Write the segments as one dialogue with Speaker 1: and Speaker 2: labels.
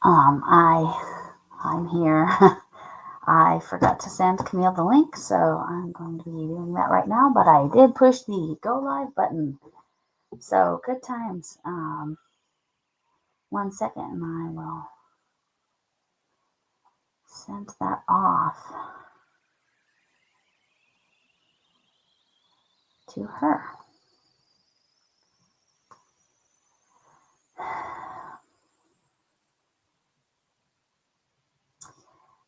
Speaker 1: I'm here. I forgot to send Camille the link, so I'm going to be doing that right now, but I did push the go live button. So good times. 1 second and I will send that off to her.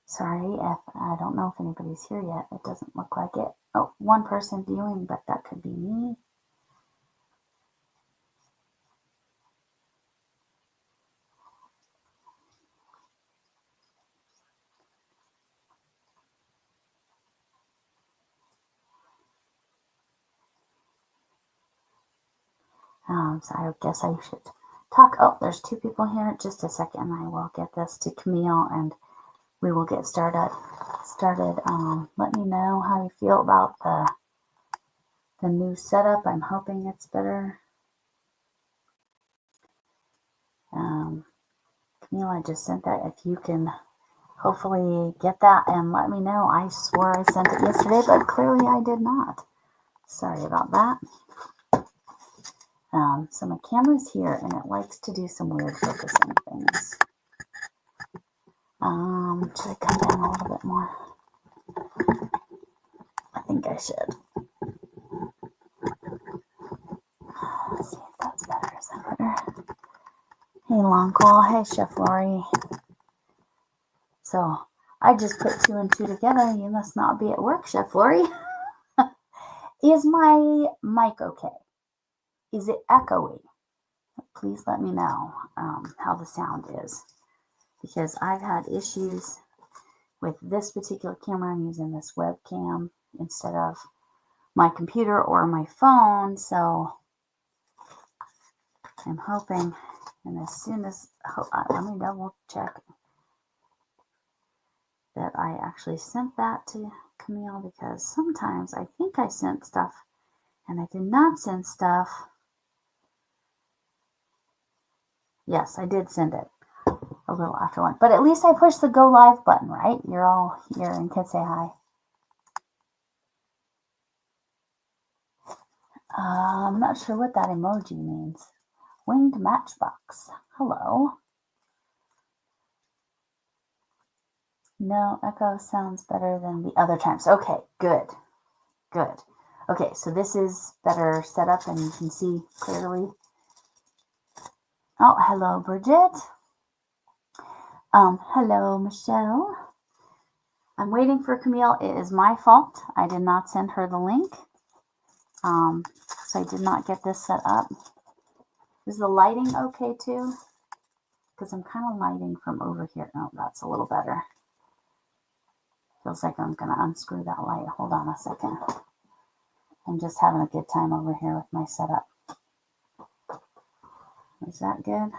Speaker 1: Sorry if I don't know if anybody's here yet. It doesn't look like it. Oh, one person viewing, but that could be me. So I guess I should talk. Oh, there's 2 people here. Just a second. I will get this to Camille and we will get started. Let me know how you feel about the new setup. I'm hoping it's better. Camille, I just sent that. If you can hopefully get that and let me know. I swore I sent it yesterday, but clearly I did not. Sorry about that. So my camera's here and it likes to do some weird focusing things. Should I come down a little bit more? I think I should. Let's see if that's better. Is that better? Hey, Long Call. Hey, Chef Lori. So I just put 2 and 2 together. You must not be at work, Chef Lori. Is my mic okay? Is it echoey? Please let me know how the sound is, because I've had issues with this particular camera. I'm using this webcam instead of my computer or my phone, so I'm hoping, and as soon as, let me double check that I actually sent that to Camille, because sometimes I think I sent stuff and I did not send stuff. Yes, I did send it a little after 1, but at least I pushed the go live button, right? You're all here and can say hi. I'm not sure what that emoji means. Winged Matchbox. Hello. No, echo sounds better than the other times. Okay, good. Good. Okay, so this is better set up and you can see clearly. Oh, hello, Bridget. Hello, Michelle. I'm waiting for Camille. It is my fault. I did not send her the link. So I did not get this set up. Is the lighting okay too? Because I'm kind of lighting from over here. Oh, that's a little better. Feels like I'm going to unscrew that light. Hold on a second. I'm just having a good time over here with my setup. Is that good?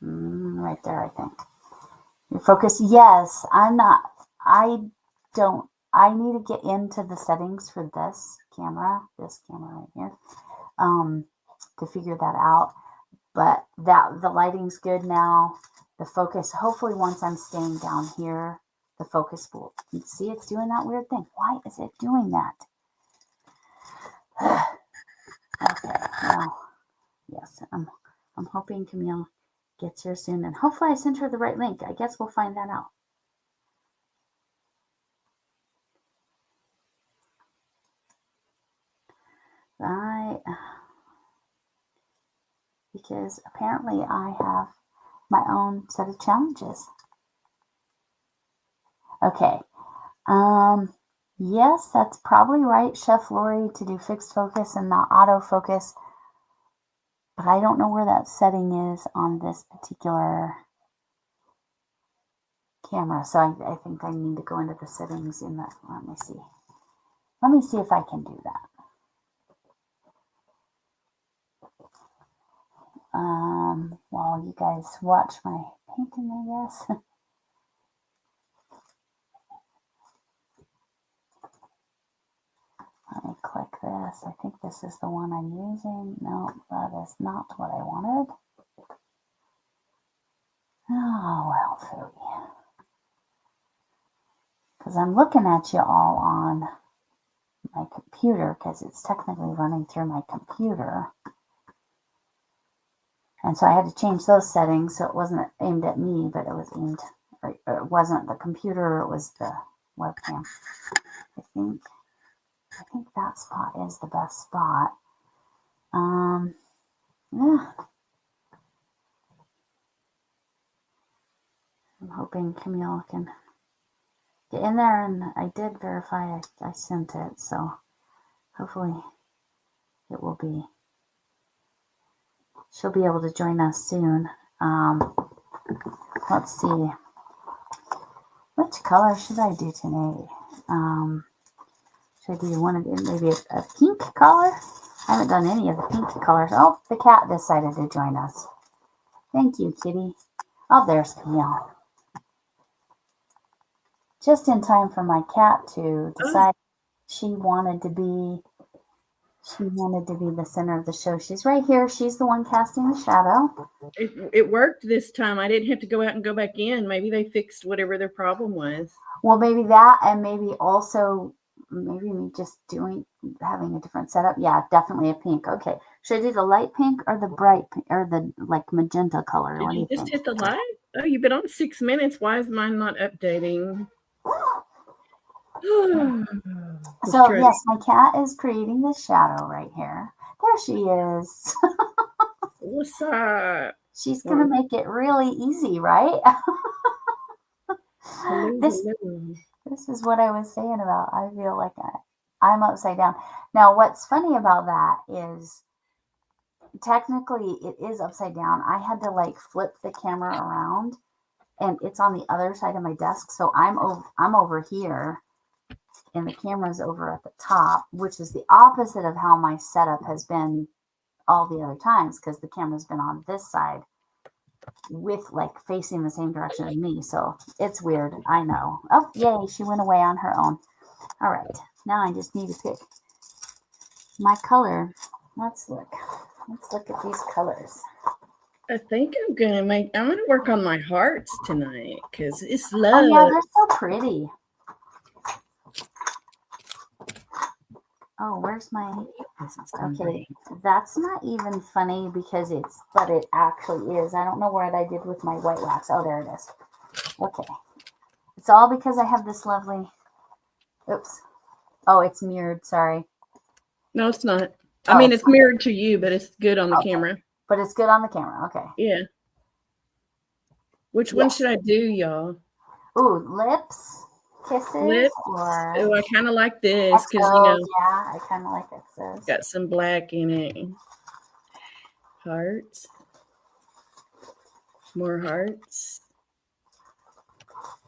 Speaker 1: Right there, I think. Your focus, yes. I need to get into the settings for this camera right here, to figure that out. But the lighting's good now. The focus, hopefully once I'm staying down here, the focus will, you see it's doing that weird thing. Why is it doing that? Okay, well, yes, I'm hoping Camille gets here soon, and hopefully I sent her the right link. I guess we'll find that out. Right, because apparently I have my own set of challenges. Okay, yes, that's probably right, Chef Lori, to do fixed focus and not autofocus. But I don't know where that setting is on this particular camera. So I think I need to go into the settings in that. Let me see. Let me see if I can do that. While you guys watch my painting, I guess. Let me click this. I think this is the one I'm using. No, that is not what I wanted. 12:30. Because I'm looking at you all on my computer because it's technically running through my computer. And so I had to change those settings so it wasn't aimed at me, but it was aimed, or it wasn't the computer, it was the webcam. I think that spot is the best spot. Yeah. I'm hoping Camille can get in there, and I did verify I sent it, so hopefully it will be. She'll be able to join us soon. Let's see. Which color should I do today? Should I do one of maybe a pink color? I haven't done any of the pink colors. Oh, the cat decided to join us. Thank you, kitty. Oh, there's Camille. Just in time for my cat to decide she wanted to be the center of the show. She's right here. She's the one casting the shadow.
Speaker 2: It worked this time. I didn't have to go out and go back in. Maybe they fixed whatever their problem was.
Speaker 1: Well, maybe that, and maybe also me just having a different setup. Yeah, definitely a pink. Okay, should I do the light pink or the bright pink, or the like magenta color?
Speaker 2: Did you just hit the light? Oh, you've been on 6 minutes. Why is mine not updating?
Speaker 1: So yes, my cat is creating the shadow right here. There she is.
Speaker 2: What's up?
Speaker 1: She's gonna make it really easy, right? This is what I was saying about. I feel like I'm upside down. Now, what's funny about that is technically it is upside down. I had to like flip the camera around, and it's on the other side of my desk, so I'm over here. And the camera's over at the top, which is the opposite of how my setup has been all the other times, because the camera's been on this side with like facing the same direction as me. So it's weird. I know. Oh, yay. She went away on her own. All right. Now I just need to pick my color. Let's look at these colors.
Speaker 2: I think I'm gonna work on my hearts tonight because it's love.
Speaker 1: Oh yeah, they're so pretty. Oh, where's my... Okay, that's not even funny because but it actually is. I don't know what I did with my white wax. Oh, there it is. Okay. It's all because I have this lovely... Oops. Oh, it's mirrored. Sorry.
Speaker 2: No, it's not. I mean, it's mirrored to you, but it's good on the camera.
Speaker 1: But it's good on the camera. Okay.
Speaker 2: Yeah. Which one should I do, y'all?
Speaker 1: Ooh, lips? Kisses?
Speaker 2: Lips?
Speaker 1: Or...
Speaker 2: Oh, I kind of like this because, you know.
Speaker 1: Yeah, I kind of like X's.
Speaker 2: Got some black in it. Hearts. More hearts.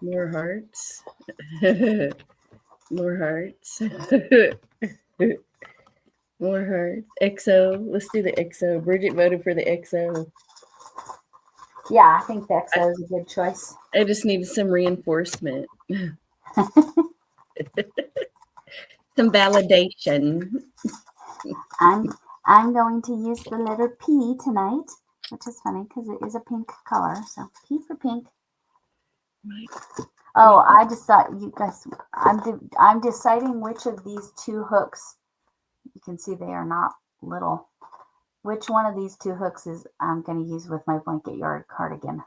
Speaker 2: More hearts. More hearts. More hearts. XO. Let's do the XO. Bridget voted for the XO.
Speaker 1: Yeah, I think the XO is a good choice.
Speaker 2: I just needed some reinforcement. Some validation.
Speaker 1: I'm going to use the letter P tonight, which is funny because it is a pink color. So P for pink. Oh, I just thought you guys. I'm deciding which of these two hooks. You can see they are not little. Which one of these two hooks is I'm going to use with my blanket yard cardigan?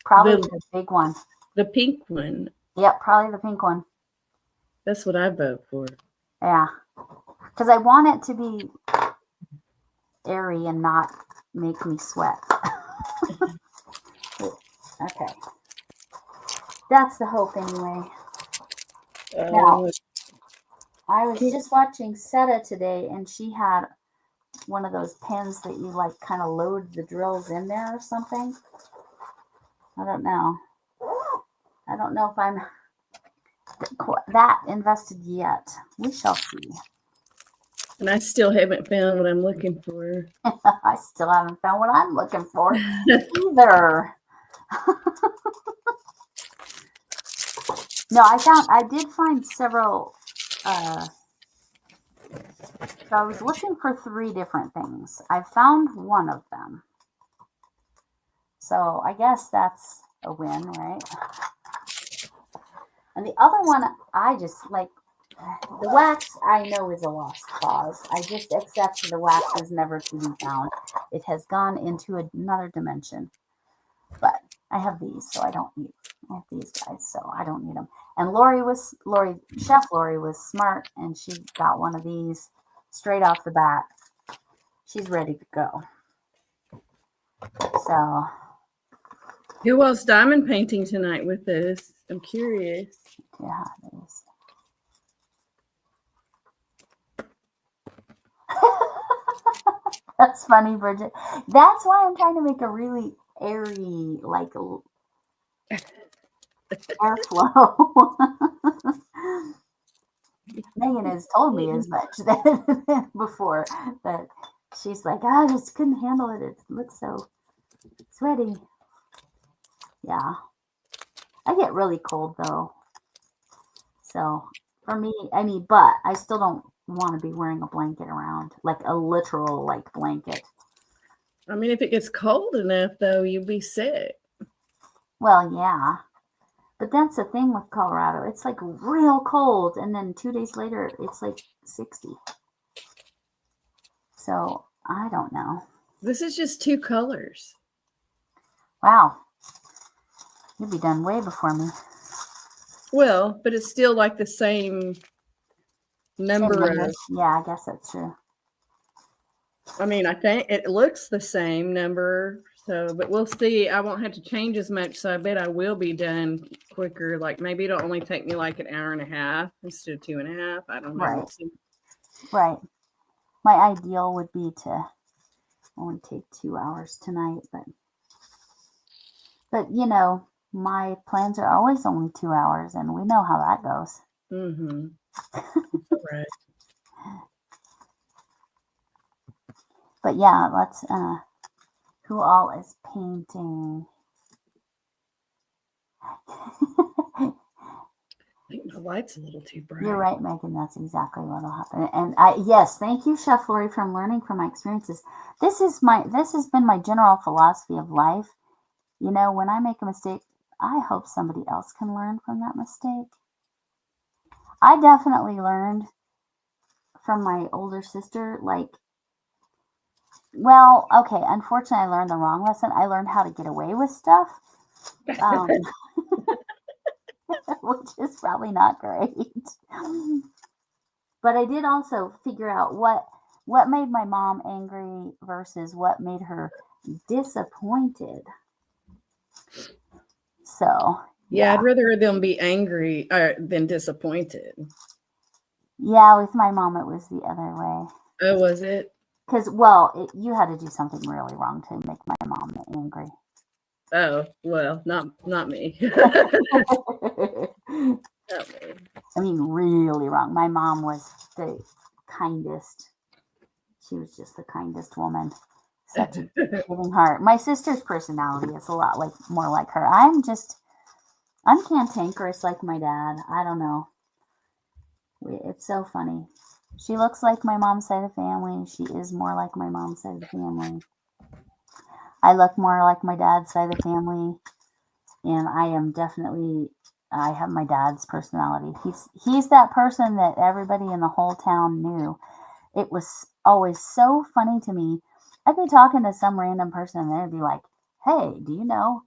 Speaker 1: Probably the big one.
Speaker 2: The pink one.
Speaker 1: Yep, probably the pink one.
Speaker 2: That's what I vote for.
Speaker 1: Yeah, because I want it to be airy and not make me sweat. Okay. That's the hope anyway. Now, I was just watching Seta today, and she had one of those pens that you like kind of load the drills in there or something. I don't know. I don't know if I'm that invested yet. We shall see.
Speaker 2: And I still haven't found what I'm looking for.
Speaker 1: I still haven't found what I'm looking for either. No, I did find several. So I was looking for 3 different things. I found one of them. So I guess that's a win, right? And the other one, I just like the wax. I know is a lost cause. I just accept the wax is never to be found. It has gone into another dimension. But I have these, so I don't need. I have these guys, so I don't need them. And Chef Lori was smart, and she got one of these straight off the bat. She's ready to go. So,
Speaker 2: Who else diamond painting tonight with us? I'm curious.
Speaker 1: yeah, these. That's funny, Bridget. That's why I'm trying to make a really airy, like airflow. Megan has told me as much before that she's like, I just couldn't handle it. It looks so sweaty. Yeah. I get really cold though. So for me, I mean, but I still don't want to be wearing a blanket around, like a literal like blanket.
Speaker 2: I mean, if it gets cold enough though, you'll be sick.
Speaker 1: Well, yeah. But that's the thing with Colorado. It's like real cold, and then 2 days later, it's like 60. So I don't know.
Speaker 2: This is just 2 colors.
Speaker 1: Wow. You'll be done way before me.
Speaker 2: Well, but it's still like the same number of.
Speaker 1: Yeah, I guess that's true.
Speaker 2: I mean, I think it looks the same number. So, but we'll see. I won't have to change as much. So I bet I will be done quicker. Like maybe it'll only take me like an hour and a half instead of 2.5. I don't know.
Speaker 1: Right.
Speaker 2: We'll see.
Speaker 1: Right. My ideal would be to only take 2 hours tonight, but you know, my plans are always only 2 hours, and we know how that goes.
Speaker 2: Mm-hmm. Right.
Speaker 1: But yeah, let's who all is painting?
Speaker 2: I think my light's a little too bright.
Speaker 1: You're right, Megan. That's exactly what'll happen. And yes, thank you, Chef Lori, from learning from my experiences. This has been my general philosophy of life. You know, when I make a mistake, I hope somebody else can learn from that mistake. I definitely learned from my older sister, like, well, okay, unfortunately, I learned the wrong lesson. I learned how to get away with stuff, which is probably not great. But I did also figure out what made my mom angry versus what made her disappointed. So,
Speaker 2: Yeah, I'd rather them be angry than disappointed.
Speaker 1: Yeah, with my mom, it was the other way.
Speaker 2: Oh, was it?
Speaker 1: Because, well, you had to do something really wrong to make my mom angry.
Speaker 2: Oh, well, not me. Not me.
Speaker 1: I mean, really wrong. My mom was the kindest. She was just the kindest woman. Such a giving heart. My sister's personality is a lot more like her. I'm cantankerous like my dad. I don't know. It's so funny. She looks like my mom's side of the family. She is more like my mom's side of the family. I look more like my dad's side of the family. And I have my dad's personality. He's that person that everybody in the whole town knew. It was always so funny to me. I'd be talking to some random person and they'd be like, hey, do you know?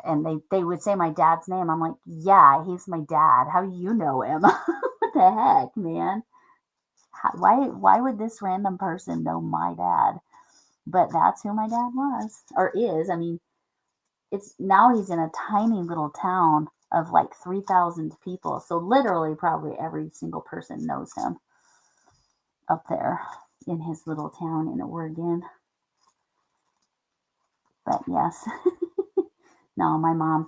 Speaker 1: And they would say my dad's name. I'm like, yeah, he's my dad. How do you know him? What the heck, man? Why would this random person know my dad? But that's who my dad was or is. I mean, he's in a tiny little town of like 3,000 people. So literally probably every single person knows him up there in his little town in Oregon. But yes, no, my mom,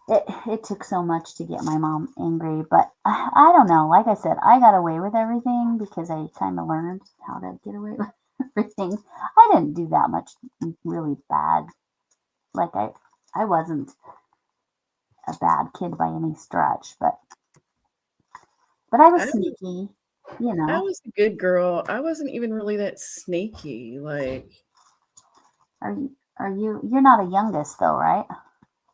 Speaker 1: it took so much to get my mom angry, but I don't know. Like I said, I got away with everything because I kind of learned how to get away with everything. I didn't do that much really bad. Like I wasn't a bad kid by any stretch, but I was sneaky, you know.
Speaker 2: I was a good girl. I wasn't even really that sneaky. Like,
Speaker 1: are You're not a youngest though, right?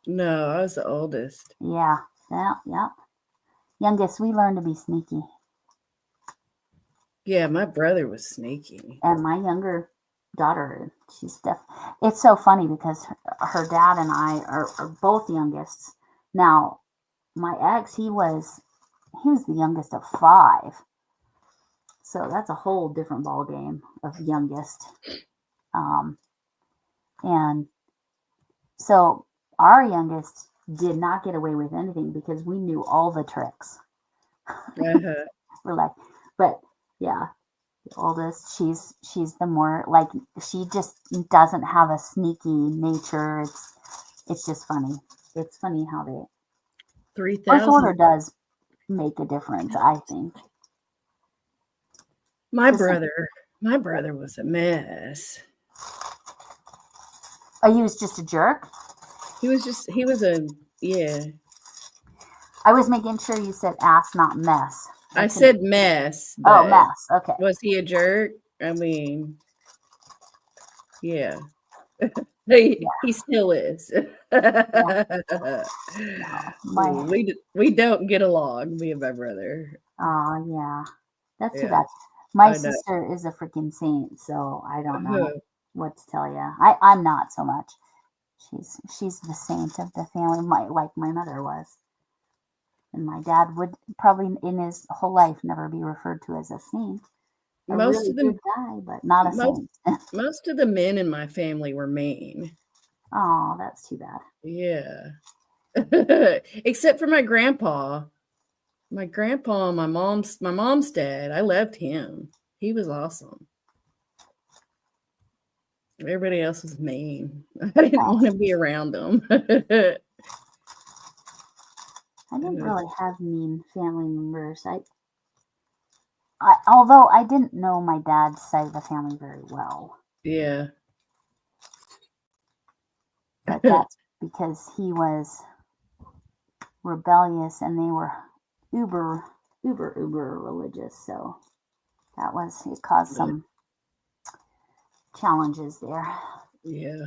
Speaker 2: No, I was the oldest.
Speaker 1: Yeah. Yeah. Youngest, we learn to be sneaky.
Speaker 2: Yeah, my brother was sneaky.
Speaker 1: And my younger daughter, it's so funny because her dad and I are both youngest. Now, my ex, he was the youngest of 5. So that's a whole different ball game of youngest. And so our youngest did not get away with anything because we knew all the tricks.
Speaker 2: Uh-huh.
Speaker 1: We're like, but yeah, the oldest, she's the more like, she just doesn't have a sneaky nature. It's just funny. It's funny how birth
Speaker 2: 3,000.
Speaker 1: order does make a difference, I think.
Speaker 2: My
Speaker 1: Just like,
Speaker 2: brother was a mess.
Speaker 1: oh, he was just a jerk.
Speaker 2: He was yeah.
Speaker 1: I was making sure you said ass, not mess.
Speaker 2: I said mess,
Speaker 1: Oh,
Speaker 2: but
Speaker 1: mess. Okay.
Speaker 2: was he a jerk? I mean, yeah. He still is.
Speaker 1: No,
Speaker 2: we don't get along, me and my brother.
Speaker 1: oh yeah, that's too
Speaker 2: Yeah,
Speaker 1: bad. My
Speaker 2: I know.
Speaker 1: sister is a freaking saint, so I don't know
Speaker 2: Uh-huh.
Speaker 1: what to tell you. I'm not so much. She's the saint of the family, like my mother was, and my dad would probably in his whole life never be referred to as a saint. A
Speaker 2: Most
Speaker 1: really
Speaker 2: of the
Speaker 1: good guy, but not a
Speaker 2: most
Speaker 1: saint.
Speaker 2: most of the men in my family were mean.
Speaker 1: Oh, that's too bad.
Speaker 2: Yeah. Except for my grandpa. My grandpa, my mom's dad, I loved him. He was awesome. Everybody else was mean. I didn't
Speaker 1: Oh,
Speaker 2: want to be around them.
Speaker 1: I didn't really have mean family members. Although I didn't know my dad's side of the family very well,
Speaker 2: Yeah.
Speaker 1: but that's because he was rebellious and they were uber religious. So it caused some challenges there.
Speaker 2: Yeah.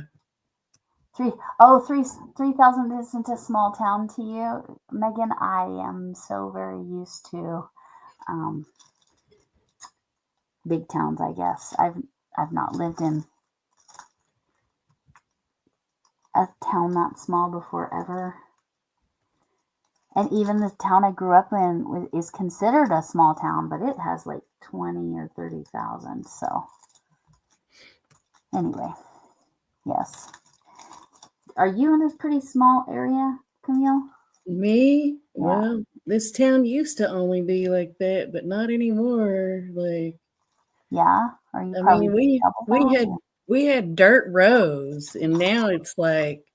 Speaker 1: 3,000 isn't a small town to you, Megan. I am so very used to big towns. I guess I've not lived in a town that small before ever. And even the town I grew up in is considered a small town, but it has like 20 or 30,000. So anyway, yes. Are you in a pretty small area, Camille?
Speaker 2: Me?
Speaker 1: Yeah.
Speaker 2: Well, this town used to only be like that, but not anymore. Like,
Speaker 1: Yeah. Are you
Speaker 2: I
Speaker 1: probably
Speaker 2: mean,
Speaker 1: double
Speaker 2: we
Speaker 1: that?
Speaker 2: had we had dirt roads, and now it's like,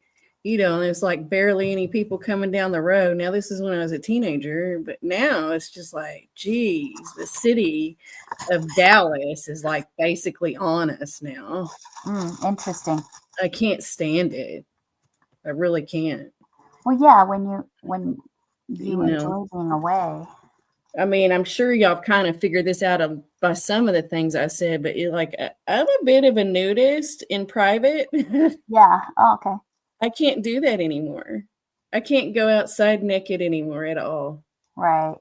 Speaker 2: there's like barely any people coming down the road. Now this is when I was a teenager, but now it's just like, geez, the city of Dallas is like basically on us now.
Speaker 1: Interesting.
Speaker 2: I can't stand it. I really can't.
Speaker 1: Well, yeah, when you
Speaker 2: You know,
Speaker 1: enjoy being away.
Speaker 2: I mean, I'm sure y'all kind of figured this out by some of the things I said, but I'm a bit of a nudist in private.
Speaker 1: Yeah. Oh, okay.
Speaker 2: I can't do that anymore. I can't go outside naked anymore at all.
Speaker 1: Right.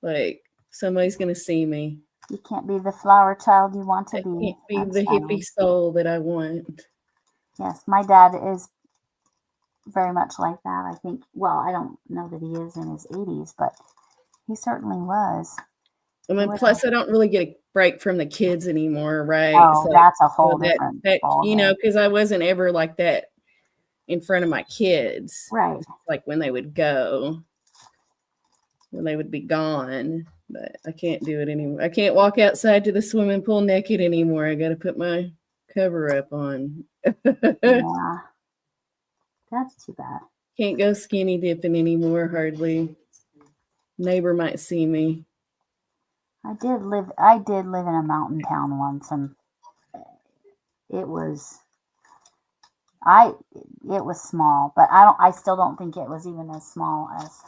Speaker 2: Like, somebody's going to see me.
Speaker 1: You can't be the flower child you want to
Speaker 2: I
Speaker 1: be.
Speaker 2: can't be
Speaker 1: That's
Speaker 2: the
Speaker 1: fine.
Speaker 2: hippie soul that I want.
Speaker 1: Yes, my dad is very much like that. I think, well, I don't know that he is in his 80s, but he certainly was.
Speaker 2: I mean, plus I don't really get a break from the kids anymore, right?
Speaker 1: Oh,
Speaker 2: So
Speaker 1: that's a whole different ballgame.
Speaker 2: because I wasn't ever like that in front of my kids.
Speaker 1: Right.
Speaker 2: Like when they would go, when they would be gone. But I can't do it anymore. I can't walk outside to the swimming pool naked anymore. I got to put my cover up on.
Speaker 1: Yeah. That's too bad.
Speaker 2: Can't go skinny dipping anymore, hardly. Neighbor might see me.
Speaker 1: I did live in a mountain town once, and it was small, but I still don't think it was even as small as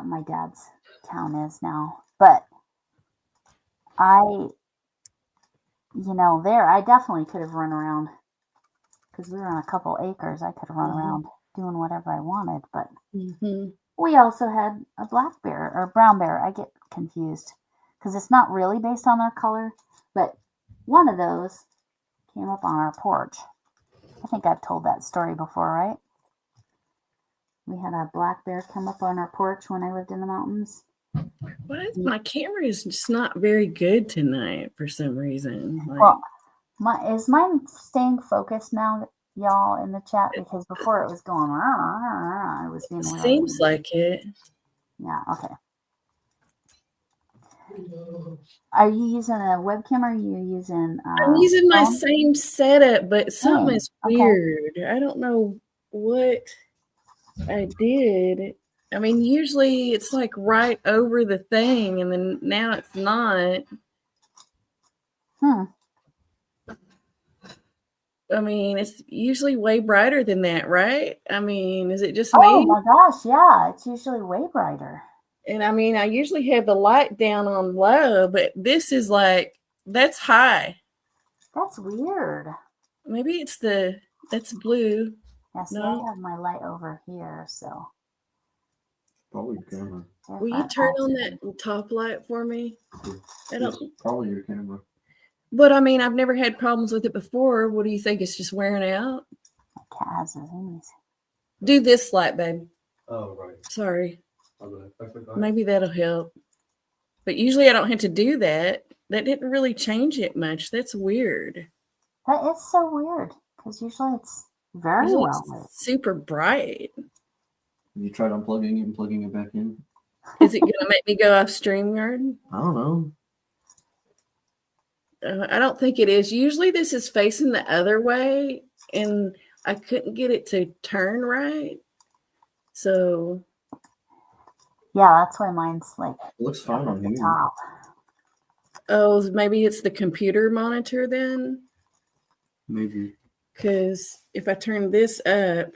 Speaker 1: my dad's town is now. But I, there, I definitely could have run around because we were on a couple acres. I could have run around doing whatever I wanted, but
Speaker 2: Mm-hmm.
Speaker 1: we also had a black bear or brown bear. I get confused because it's not really based on their color, but one of those came up on our porch. I think I've told that story before, right? We had a black bear come up on our porch when I lived in the mountains.
Speaker 2: What? My camera is just not very good tonight for some reason.
Speaker 1: Well, is mine staying focused now, y'all, in the chat? Because before it was going, it was being weird.
Speaker 2: Seems like it.
Speaker 1: Yeah, okay. Are you using a webcam or are you using
Speaker 2: I'm using my
Speaker 1: phone?
Speaker 2: same setup, but something is
Speaker 1: okay.
Speaker 2: weird. I don't know what I did. I mean, usually it's like right over the thing, and then now it's not. I mean, it's usually way brighter than that, right? I mean, is it just me?
Speaker 1: Oh my gosh, yeah, it's usually way brighter.
Speaker 2: And I mean, I usually have the light down on low, but this is like, that's high.
Speaker 1: That's weird.
Speaker 2: Maybe it's that's blue.
Speaker 1: Yeah, see, I have my light over here, so.
Speaker 3: Probably your camera.
Speaker 2: Will you turn on that top light for me?
Speaker 3: It's probably your camera.
Speaker 2: But I mean, I've never had problems with it before. What do you think? It's just wearing out?
Speaker 1: My cat has his zoomies.
Speaker 2: Do this light, babe.
Speaker 3: Oh, right.
Speaker 2: Sorry. Maybe that'll help. But usually I don't have to do that. That didn't really change it much. That's weird.
Speaker 1: That is so weird because usually it's very well lit.
Speaker 2: Super bright.
Speaker 3: You tried unplugging it and plugging it back in?
Speaker 2: Is it going to make me go off StreamYard?
Speaker 3: I don't know.
Speaker 2: I don't think it is. Usually this is facing the other way, and I couldn't get it to turn right. So.
Speaker 1: Yeah, that's why mine's like.
Speaker 3: It looks fine on here.
Speaker 1: Top.
Speaker 2: Oh, maybe it's the computer monitor then?
Speaker 3: Maybe.
Speaker 2: Because if I turn this up,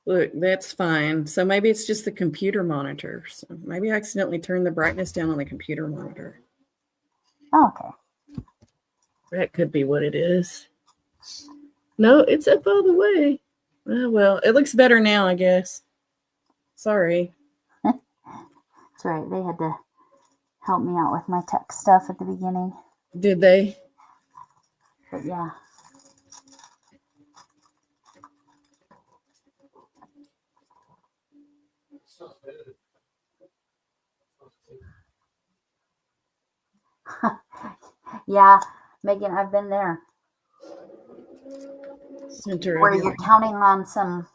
Speaker 2: look, that's fine. So maybe it's just the computer monitor. So maybe I accidentally turned the brightness down on the computer monitor.
Speaker 1: Okay.
Speaker 2: That could be what it is. No, it's up all the way. Oh, well, it looks better now, I guess. Sorry.
Speaker 1: That's right. They had to help me out with my tech stuff at the beginning.
Speaker 2: Did they?
Speaker 1: But yeah. Yeah, Megan, I've been there. Where you're counting on some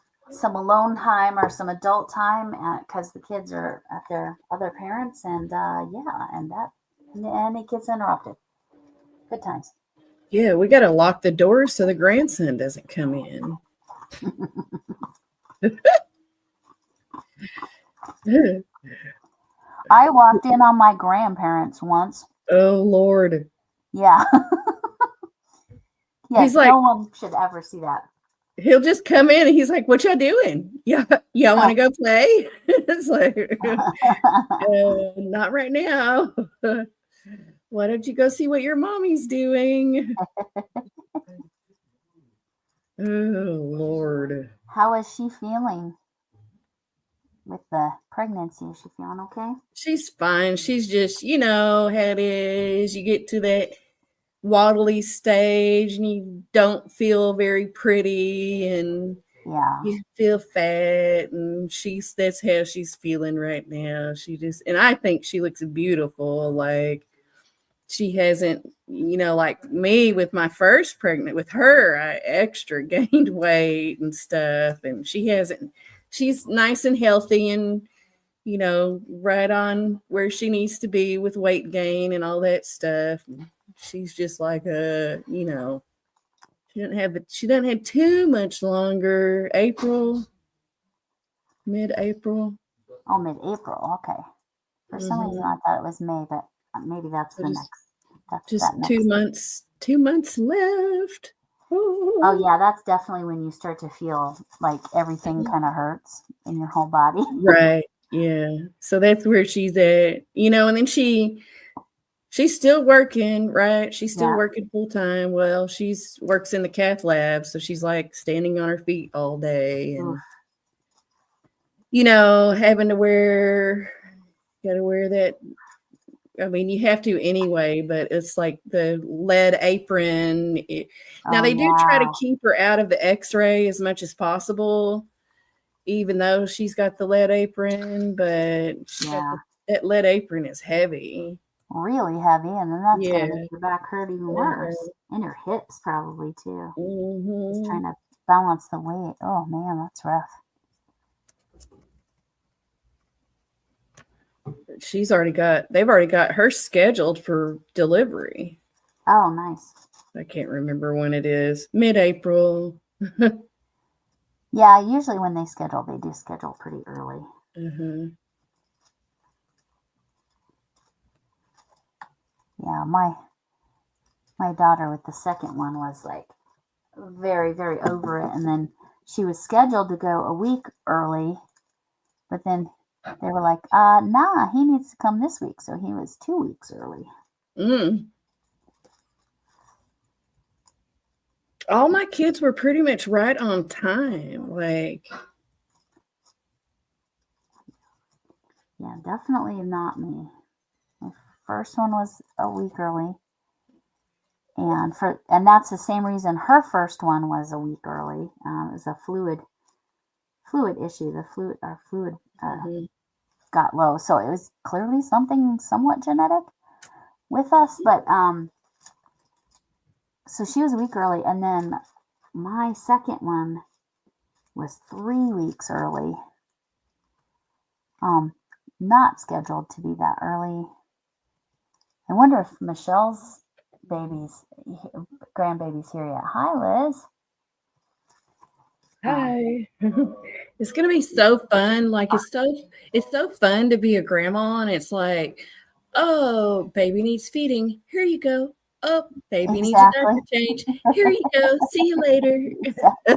Speaker 1: alone time or some adult time because the kids are at their other parents, and and it gets interrupted. Good times.
Speaker 2: Yeah, we got to lock the doors so the grandson doesn't come in.
Speaker 1: I walked in on my grandparents once.
Speaker 2: Oh, Lord.
Speaker 1: Yeah. Yes,
Speaker 2: he's like,
Speaker 1: no one should ever see that.
Speaker 2: He'll just come in and he's like, what y'all doing? Y'all want to go play? It's like, not right now. Why don't you go see what your mommy's doing? Oh, Lord.
Speaker 1: How is she feeling with the pregnancy? Is she feeling okay?
Speaker 2: She's fine. She's just, how it is. You get to that waddly stage and you don't feel very pretty and you feel fat, and that's how she's feeling right now. And I think she looks beautiful. Like she hasn't, like me with my first pregnant with her, I extra gained weight and stuff, and she hasn't. She's nice and healthy and right on where she needs to be with weight gain and all that stuff. She's just like she doesn't have too much longer. Mid-April.
Speaker 1: Oh, mid-April. Okay. For some reason I thought it was May, but maybe that's the next.
Speaker 2: Just 2 months. 2 months left. Ooh.
Speaker 1: Oh yeah, that's definitely when you start to feel like everything kind of hurts in your whole body.
Speaker 2: Right. Yeah. So that's where she's at, and then she's still working, right? She's still
Speaker 1: Yeah.
Speaker 2: working full time. Well, she's works in the cath lab, so she's like standing on her feet all day and
Speaker 1: Oof.
Speaker 2: having to gotta wear that. I mean, you have to anyway, but it's like the lead apron. Now
Speaker 1: Oh,
Speaker 2: they do try to
Speaker 1: yeah.
Speaker 2: keep her out of the x-ray as much as possible, even though she's got the lead apron, but
Speaker 1: Yeah.
Speaker 2: that lead apron is heavy.
Speaker 1: Really heavy, and then that's
Speaker 2: Yeah.
Speaker 1: gonna make your back hurt even worse. And your hips probably too. Just
Speaker 2: Mhm.
Speaker 1: trying to balance the weight. Oh man, that's rough.
Speaker 2: They've already got her scheduled for delivery.
Speaker 1: Oh, nice.
Speaker 2: I can't remember when it is. Mid-April.
Speaker 1: Yeah, usually when they do schedule pretty early.
Speaker 2: Mhm.
Speaker 1: Yeah, my daughter with the second one was like very, very over it, and then she was scheduled to go a week early, but then they were like, nah, he needs to come this week, so he was 2 weeks early.
Speaker 2: All my kids were pretty much right on time. Like,
Speaker 1: yeah, definitely not me. My first one was a week early, and that's the same reason her first one was a week early. It was a fluid issue. Our fluid
Speaker 2: mhm.
Speaker 1: got low, so it was clearly something somewhat genetic with us. But so she was a week early, and then my second one was 3 weeks early. Not scheduled to be that early. I wonder if Michelle's grandbaby's here yet. Hi, Liz.
Speaker 2: Hi. It's gonna be so fun. Like it's so fun to be a grandma, and it's like, oh, baby needs feeding. Here you go. Oh, baby needs a diaper change. Here you go. See you later.
Speaker 1: Exactly.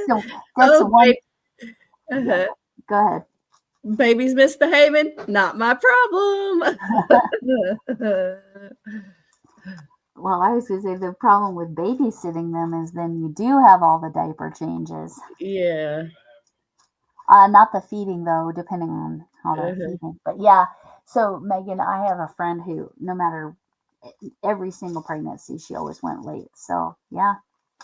Speaker 1: So that's
Speaker 2: Oh,
Speaker 1: the one.
Speaker 2: uh-huh.
Speaker 1: Go ahead.
Speaker 2: Baby's misbehaving. Not my problem.
Speaker 1: Well, I was going to say the problem with babysitting them is then you do have all the diaper changes.
Speaker 2: Yeah.
Speaker 1: Not the feeding though, depending on how they're
Speaker 2: Uh-huh.
Speaker 1: feeding. But yeah, so Megan, I have a friend who, no matter every single pregnancy, she always went late. So yeah,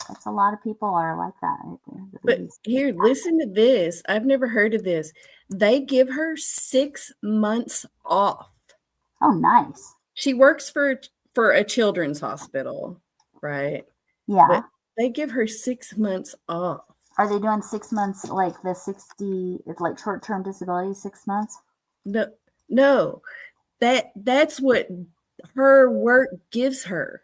Speaker 1: that's a lot of people are like that. Right there. The
Speaker 2: But
Speaker 1: babies.
Speaker 2: here, listen to this. I've never heard of this. They give her 6 months off.
Speaker 1: Oh, nice.
Speaker 2: She works for a children's hospital, right?
Speaker 1: Yeah.
Speaker 2: But they give her 6 months off.
Speaker 1: Are they doing 6 months like the 60? It's like short-term disability, 6 months.
Speaker 2: No, that's what her work gives her.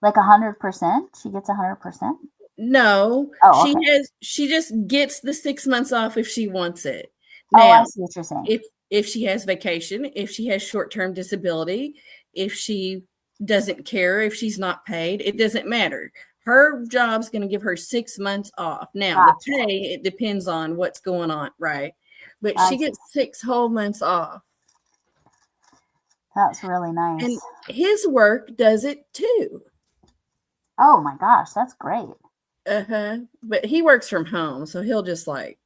Speaker 1: Like 100%. She gets 100%.
Speaker 2: No,
Speaker 1: Oh, okay.
Speaker 2: she just gets the 6 months off if she wants it.
Speaker 1: Oh, I
Speaker 2: Now,
Speaker 1: see what you're saying.
Speaker 2: if she has vacation, if she has short-term disability, if she doesn't care, if she's not paid, it doesn't matter. Her job's going to give her 6 months off. Now,
Speaker 1: Gotcha.
Speaker 2: the pay, it depends on what's going on, right? But
Speaker 1: I
Speaker 2: she gets 6 whole months off.
Speaker 1: That's really nice.
Speaker 2: And his work does it too.
Speaker 1: Oh my gosh, that's great.
Speaker 2: But he works from home, so he'll just like.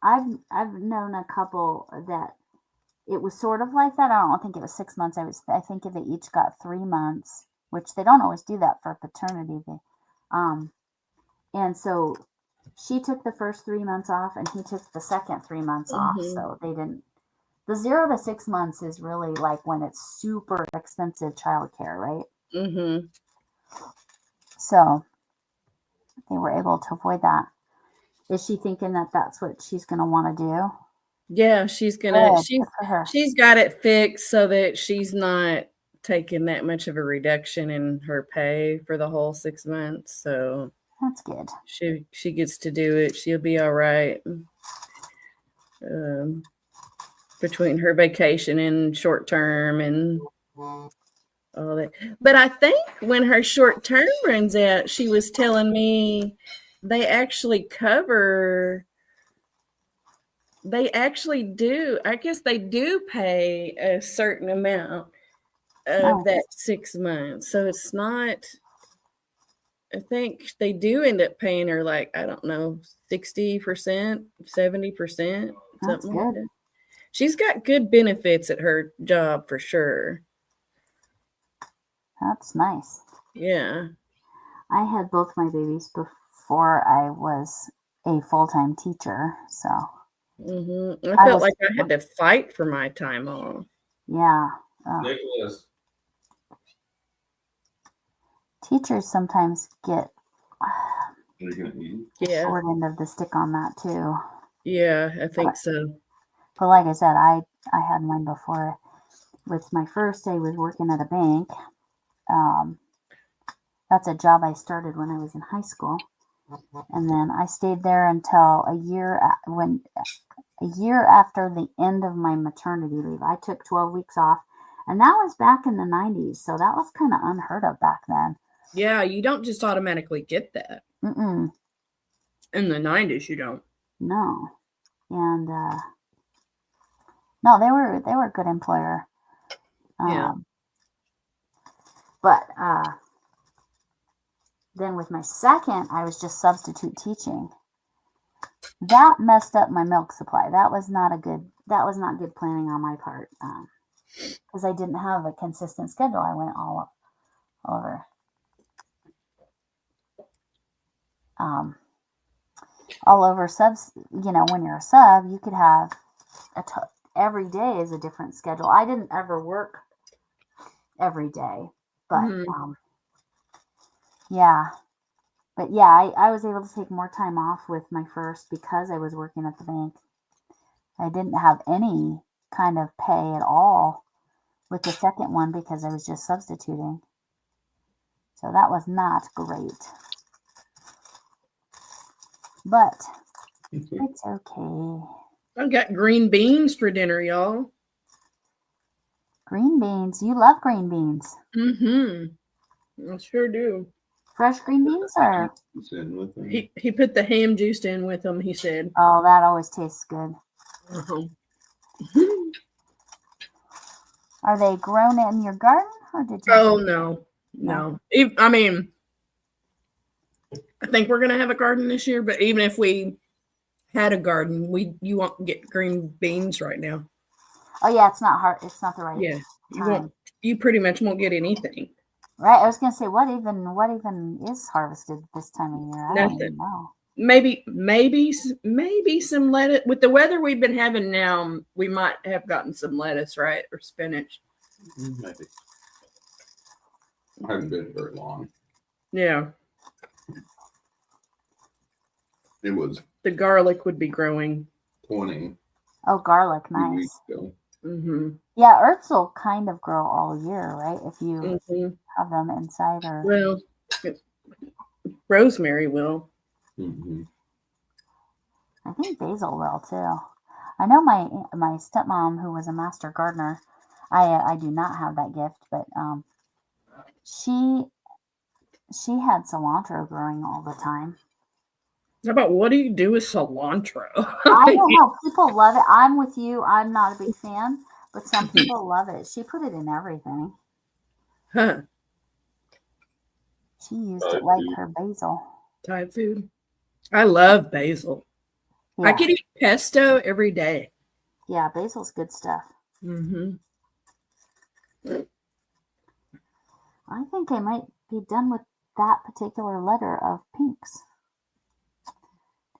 Speaker 1: I've known a couple that it was sort of like that. I don't think it was 6 months. I think they each got 3 months, which they don't always do that for paternity. And so she took the first 3 months off, and he took the second 3 months off. So they didn't. The 0 to 6 months is really like when it's super expensive childcare, right?
Speaker 2: Mm-hmm.
Speaker 1: So they were able to avoid that. Is she thinking that that's what she's going to want to do?
Speaker 2: Yeah, she's got it fixed so that she's not taking that much of a reduction in her pay for the whole 6 months. So
Speaker 1: that's good.
Speaker 2: She gets to do it. She'll be all right. Between her vacation and short term and all that. But I think when her short term runs out, she was telling me they actually cover they actually do. I guess they do pay a certain amount of that 6 months. So it's not, I think they do end up paying her like, I don't know, 60%, 70%,
Speaker 1: That's
Speaker 2: something like
Speaker 1: good.
Speaker 2: that. She's got good benefits at her job for sure.
Speaker 1: That's nice.
Speaker 2: Yeah.
Speaker 1: I had both my babies before I was a full-time teacher, so
Speaker 2: I
Speaker 1: I
Speaker 2: felt
Speaker 1: was-
Speaker 2: like I had to fight for my time off.
Speaker 1: yeah.
Speaker 4: Nicholas.
Speaker 1: Teachers sometimes get
Speaker 4: Are you gonna eat?
Speaker 2: Yeah.
Speaker 1: short end of the stick on that too.
Speaker 2: Yeah, I think so.
Speaker 1: But like I said, I had mine before. With my first, I was working at a bank. That's a job I started when I was in high school, and then I stayed there until a year after the end of my maternity leave. I took 12 weeks off, and that was back in the 90s, so that was kind of unheard of back then.
Speaker 2: Yeah, you don't just automatically get that.
Speaker 1: Mm-mm,
Speaker 2: In the 90s, you don't.
Speaker 1: no, and no, they were a good employer.
Speaker 2: Yeah.
Speaker 1: But then with my second, I was just substitute teaching. That messed up my milk supply. That was not good planning on my part, because I didn't have a consistent schedule. I went all over. All over subs. You know, when you're a sub, you could have every day is a different schedule. I didn't ever work every day, but yeah. But yeah, I was able to take more time off with my first because I was working at the bank. I didn't have any kind of pay at all with the second one because I was just substituting. So that was not great. But it's okay.
Speaker 2: I've got green beans for dinner, y'all.
Speaker 1: Green beans. You love green beans.
Speaker 2: I sure do.
Speaker 1: Fresh green beans or?
Speaker 4: Sitting with them.
Speaker 2: He put the ham juice in with them, he said.
Speaker 1: Oh, that always tastes good. Are they grown in your garden or did you?
Speaker 2: Oh, no. I mean, I think we're going to have a garden this year, but even if we had a garden, you won't get green beans right now.
Speaker 1: Oh yeah, it's not hard. It's not the right
Speaker 2: Yeah,
Speaker 1: time.
Speaker 2: you pretty much won't get anything.
Speaker 1: Right. I was gonna say, what even is harvested this time of year? I don't
Speaker 2: Nothing.
Speaker 1: even know.
Speaker 2: Maybe some lettuce. With the weather we've been having now, we might have gotten some lettuce, right, or spinach.
Speaker 4: Maybe. I haven't been very long.
Speaker 2: Yeah,
Speaker 4: It was
Speaker 2: the garlic would be growing.
Speaker 4: 20
Speaker 1: Oh, garlic,
Speaker 4: few weeks
Speaker 1: nice.
Speaker 4: ago.
Speaker 1: Yeah, herbs will kind of grow all year, right? If you have them inside or.
Speaker 2: Well, rosemary will.
Speaker 1: I think basil will too. I know my stepmom, who was a master gardener. I do not have that gift, but she had cilantro growing all the time.
Speaker 2: How about what do you do with cilantro?
Speaker 1: I don't know. People love it. I'm with you. I'm not a big fan, but some people love it. She put it in everything.
Speaker 2: Huh?
Speaker 1: She used it like her basil.
Speaker 2: Thai food. I love basil.
Speaker 1: Yeah.
Speaker 2: I could eat pesto every day.
Speaker 1: Yeah, basil's good stuff. I think I might be done with that particular letter of pinks.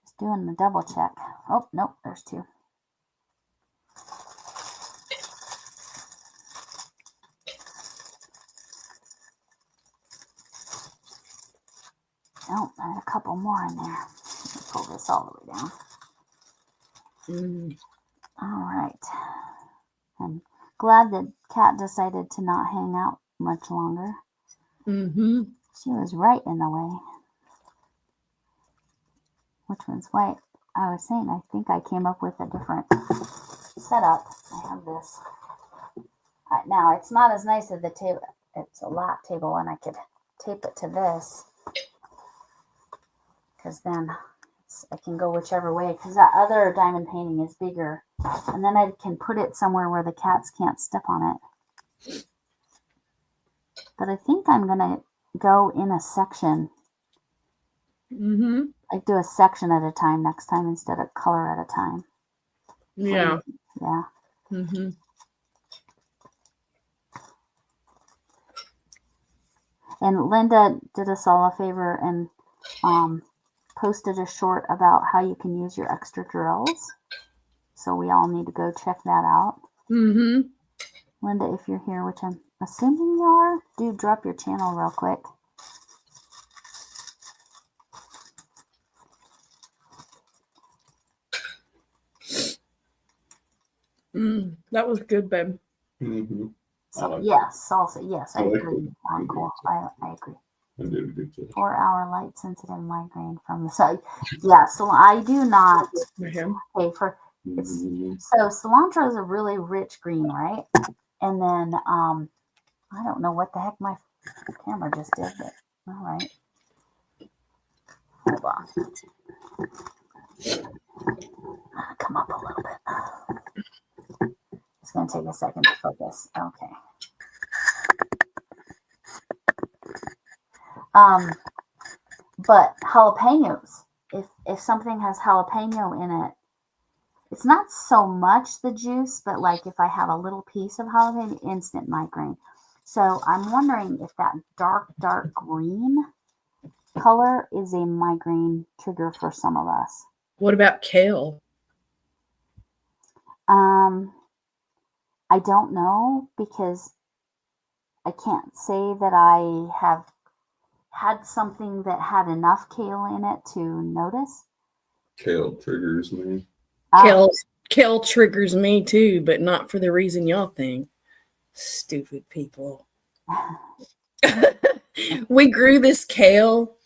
Speaker 1: Just doing the double check. Oh, nope, there's two. Oh, there's a couple more in there. Let me pull this all the way down. All right. I'm glad that Kat decided to not hang out much longer. She was right in the way. Which one's white? I was saying, I think I came up with a different setup. I have this. Now, it's not as nice as the table. It's a lap table, and I could tape it to this. Because then it's I can go whichever way because that other diamond painting is bigger. And then I can put it somewhere where the cats can't step on it. But I think I'm going to go in a section.
Speaker 2: Mm-hmm.
Speaker 1: Like do a section at a time next time instead of color at a time.
Speaker 2: Yeah.
Speaker 1: Yeah.
Speaker 2: Mm-hmm.
Speaker 1: And Linda did us all a favor and posted a short about how you can use your extra drills. So we all need to go check that out.
Speaker 2: Mm-hmm.
Speaker 1: Linda, if you're here, which I'm assuming you are, do drop your channel real quick.
Speaker 2: That was good, babe.
Speaker 4: Mm-hmm.
Speaker 1: So,
Speaker 4: like
Speaker 1: yes, salsa. Yes, I
Speaker 4: I like
Speaker 1: agree.
Speaker 4: it.
Speaker 1: Cool. I agree.
Speaker 4: I did a good job.
Speaker 1: 4-hour light sensitive migraine from the sun. Yeah, so I do not pay for it's so cilantro is a really rich green, right? And then I don't know what the heck my camera just did, but all right. Hold on. Come up a little bit. It's going to take a second to focus. Okay. But jalapenos, if something has jalapeno in it, it's not so much the juice, but like if I have a little piece of jalapeno, instant migraine. So I'm wondering if that dark green color is a migraine trigger for some of us.
Speaker 2: What about kale?
Speaker 1: I don't know because I can't say that I have had something that had enough kale in it to notice.
Speaker 4: Kale triggers me.
Speaker 2: Kale triggers me too, but not for the reason y'all think. Stupid people. We grew this kale,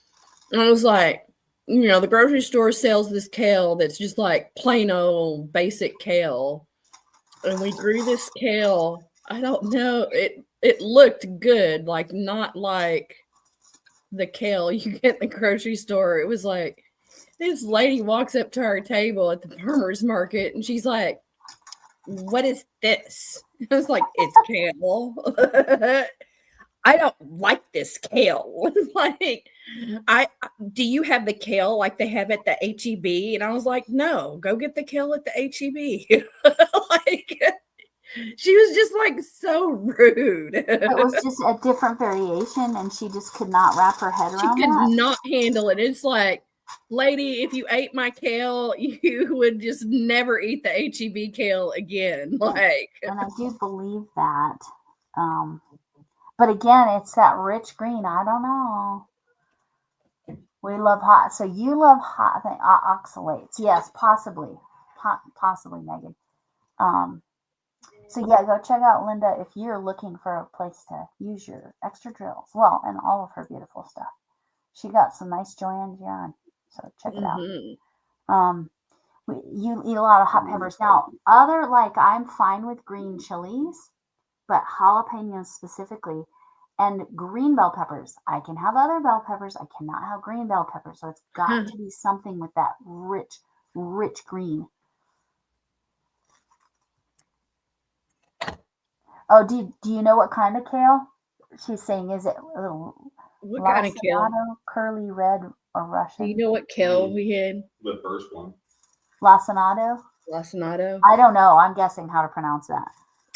Speaker 2: and I was like, the grocery store sells this kale that's just like plain old basic kale. And we grew this kale. I don't know. It looked good, like not like the kale you get in the grocery store. It was like this lady walks up to our table at the farmer's market and she's like, "What is this?" I was like, "It's kale." I don't like this kale. Like, do you have the kale like they have at the HEB? And I was like, no, go get the kale at the HEB. Like, she was just like so rude.
Speaker 1: It was just a different variation, and she just could not wrap her head around
Speaker 2: She could
Speaker 1: that.
Speaker 2: not handle it. It's like, lady, if you ate my kale, you would just never eat the HEB kale again. Like,
Speaker 1: and I do believe that. But again, it's that rich green. I don't know. We love hot. So you love hot oxalates. Yes, possibly. Possibly, Megan. So yeah, go check out Linda if you're looking for a place to use your extra drills. Well, and all of her beautiful stuff. She got some nice Joanne yarn. So check it out. You eat a lot of hot peppers. Now, I'm fine with green chilies, but jalapenos specifically, and green bell peppers. I can have other bell peppers. I cannot have green bell peppers. So it's got to be something with that rich green. Oh, do you know what kind of kale? She's saying, is it
Speaker 2: what kind of kale?
Speaker 1: Curly red, or Russian?
Speaker 2: Do you know what kale we had?
Speaker 4: The first one.
Speaker 1: Lacinato?
Speaker 2: Lacinato?
Speaker 1: I don't know. I'm guessing how to pronounce that.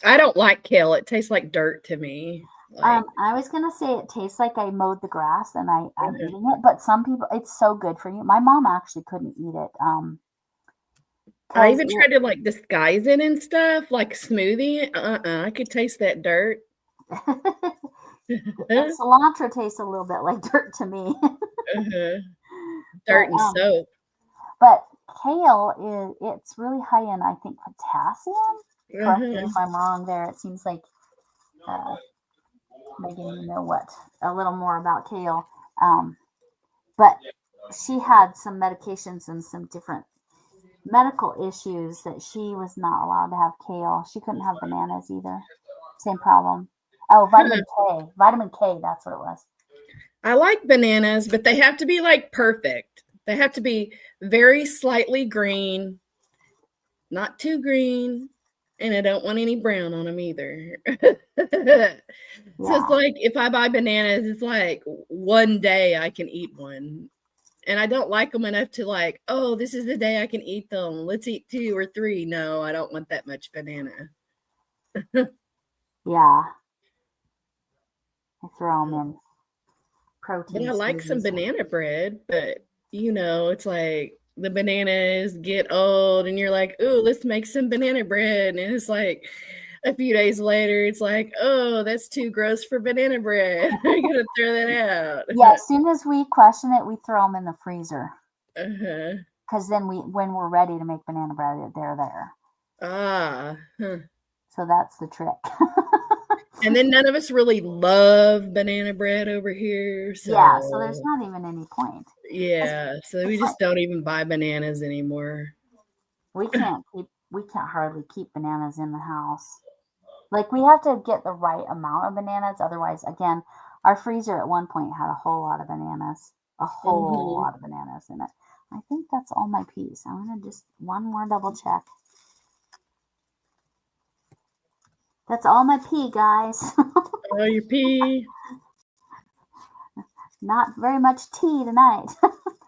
Speaker 2: I don't like kale. It tastes like dirt to me. Like,
Speaker 1: I was gonna say it tastes like I mowed the grass and I'm eating it, but some people, it's so good for you. My mom actually couldn't eat it.
Speaker 2: I even tried to like disguise it and stuff, like smoothie. I could taste that dirt.
Speaker 1: Cilantro tastes a little bit like dirt to me.
Speaker 2: Dirt and soap.
Speaker 1: But kale it's really high in, I think, potassium. Correct me if I'm wrong there. It seems like Megan, you know a little more about kale. But she had some medications and some different medical issues that she was not allowed to have kale. She couldn't have bananas either. Same problem. Oh, vitamin K. Vitamin K, that's what it was.
Speaker 2: I like bananas, but they have to be like perfect. They have to be very slightly green, not too green, and I don't want any brown on them either. So it's
Speaker 1: Yeah.
Speaker 2: like if I buy bananas, it's like one day I can eat one. And I don't like them enough to like, oh, this is the day I can eat them. Let's eat 2 or 3. No, I don't want that much banana.
Speaker 1: Yeah. I throw them in protein.
Speaker 2: But I like some
Speaker 1: smoothies.
Speaker 2: banana bread, but it's like the bananas get old and you're like, oh, let's make some banana bread. And it's like a few days later, it's like, oh, that's too gross for banana bread. I gotta throw that out.
Speaker 1: Yeah, as soon as we question it, we throw them in the freezer.
Speaker 2: Uh-huh.
Speaker 1: Because then when we're ready to make banana bread, they're there.
Speaker 2: Ah. Huh.
Speaker 1: So that's the trick.
Speaker 2: And then none of us really love banana bread over here. So
Speaker 1: Yeah, so there's not even any point.
Speaker 2: yeah, so we just don't even buy bananas anymore.
Speaker 1: We can't hardly keep bananas in the house. Like we have to get the right amount of bananas. Otherwise, again, our freezer at one point had a whole lot of bananas. A whole lot of bananas in it. I think that's all my peas. I'm going to just one more double check. That's all my pea, guys.
Speaker 2: Oh, your pea.
Speaker 1: Not very much tea tonight.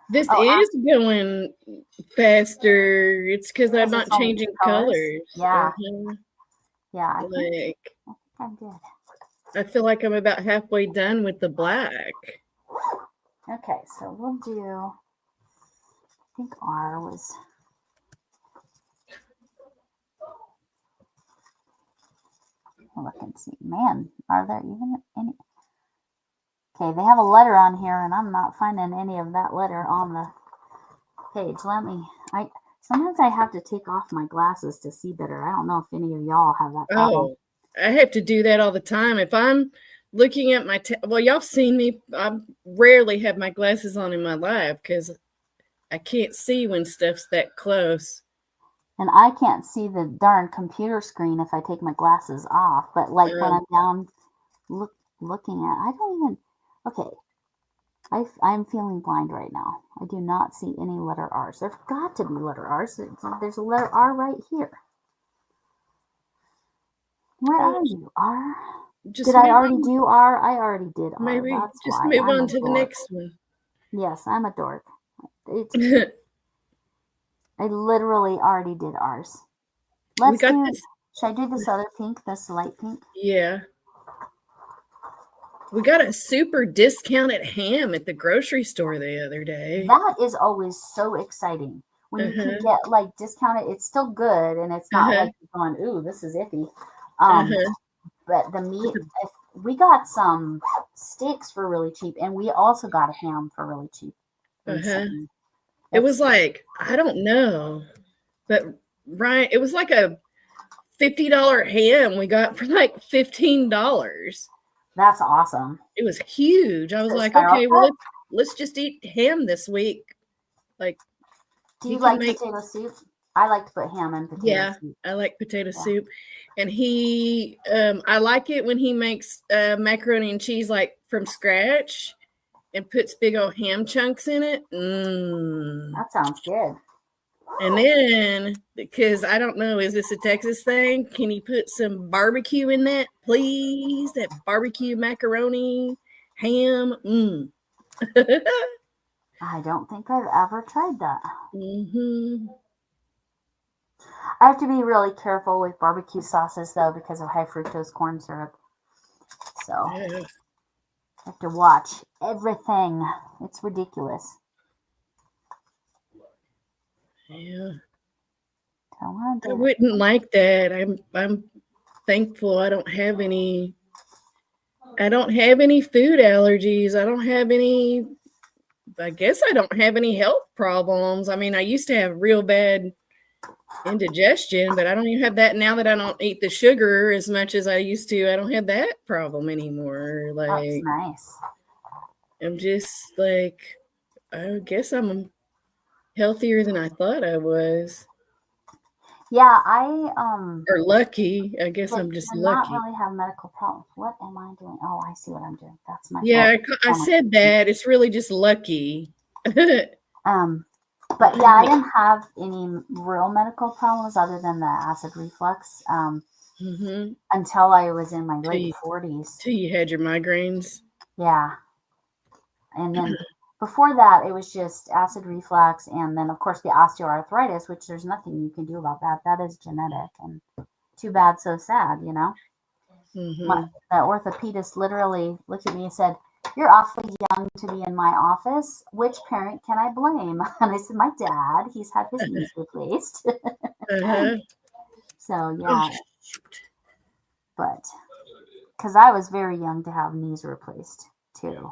Speaker 2: This
Speaker 1: Oh,
Speaker 2: is going faster. It's because I'm
Speaker 1: Because
Speaker 2: not
Speaker 1: it's only
Speaker 2: changing
Speaker 1: colors?
Speaker 2: colors.
Speaker 1: Yeah.
Speaker 2: Uh-huh.
Speaker 1: Yeah, I think
Speaker 2: Like,
Speaker 1: I'm good.
Speaker 2: I feel like I'm about halfway done with the black.
Speaker 1: Okay, so we'll do, I think R was, look and see. Man, are there even any? Okay, they have a letter on here, and I'm not finding any of that letter on the page. Sometimes I have to take off my glasses to see better. I don't know if any of y'all have that problem.
Speaker 2: Oh, I have to do that all the time. If I'm looking at my, well, y'all seen me. I rarely have my glasses on in my life because I can't see when stuff's that close.
Speaker 1: And I can't see the darn computer screen if I take my glasses off. But like when I'm down looking at, I don't even, okay. I'm feeling blind right now. I do not see any letter R's. There's got to be letter R's. There's a letter R right here. Where are you, R?
Speaker 2: Just
Speaker 1: Did I
Speaker 2: move
Speaker 1: already
Speaker 2: on.
Speaker 1: do R? I already did R.
Speaker 2: Maybe
Speaker 1: That's
Speaker 2: just
Speaker 1: why.
Speaker 2: move
Speaker 1: I'm
Speaker 2: on
Speaker 1: a
Speaker 2: to the
Speaker 1: dork.
Speaker 2: next one.
Speaker 1: Yes, I'm a dork. I literally already did R's.
Speaker 2: We got this.
Speaker 1: Should I do this other pink, this light pink?
Speaker 2: Yeah. We got a super discounted ham at the grocery store the other day.
Speaker 1: That is always so exciting. When you can get like discounted, it's still good and it's not like you're going, ooh, this is iffy. But the meat, we got some steaks for really cheap, and we also got a ham for really cheap.
Speaker 2: It was like, I don't know, but right, it was like a $50 ham we got for like $15.
Speaker 1: That's awesome.
Speaker 2: It was huge. I was like, okay, well, let's just eat ham this week. Like,
Speaker 1: do you like potato soup? I like to put ham in potato soup.
Speaker 2: I like potato soup. And I like it when he makes macaroni and cheese like from scratch and puts big old ham chunks in it.
Speaker 1: That sounds good.
Speaker 2: And then, because I don't know, is this a Texas thing? Can you put some barbecue in that, please? That barbecue macaroni, ham.
Speaker 1: I don't think I've ever tried that.
Speaker 2: Mm-hmm.
Speaker 1: I have to be really careful with barbecue sauces, though, because of high fructose corn syrup. So I have to watch everything. It's ridiculous.
Speaker 2: Yeah.
Speaker 1: I
Speaker 2: wouldn't like that. I'm thankful I don't have any food allergies. I guess I don't have any health problems. I mean, I used to have real bad indigestion, but I don't even have that now that I don't eat the sugar as much as I used to. I don't have that problem anymore. Like,
Speaker 1: that's nice.
Speaker 2: I'm just like, I guess I'm healthier than I thought I was.
Speaker 1: Yeah,
Speaker 2: or lucky. I guess I'm just lucky.
Speaker 1: Not really have medical problems. What am I doing? Oh, I see what I'm doing. That's my
Speaker 2: fault. I said that. It's really just lucky.
Speaker 1: But yeah, I didn't have any real medical problems other than the acid reflux
Speaker 2: Mm-hmm.
Speaker 1: until I was in my late
Speaker 2: Gee.
Speaker 1: 40s.
Speaker 2: Till you had your migraines.
Speaker 1: Yeah. And then before that, it was just acid reflux. And then, of course, the osteoarthritis, which there's nothing you can do about that. That is genetic. And too bad, so sad, you know?
Speaker 2: Mm-hmm.
Speaker 1: The orthopedist literally looked at me and said, "You're awfully young to be in my office. Which parent can I blame?" And I said, "My dad. He's had his knees replaced."
Speaker 2: Uh-huh.
Speaker 1: So, yeah,
Speaker 2: Oh,
Speaker 1: but because I was very young to have knees replaced too.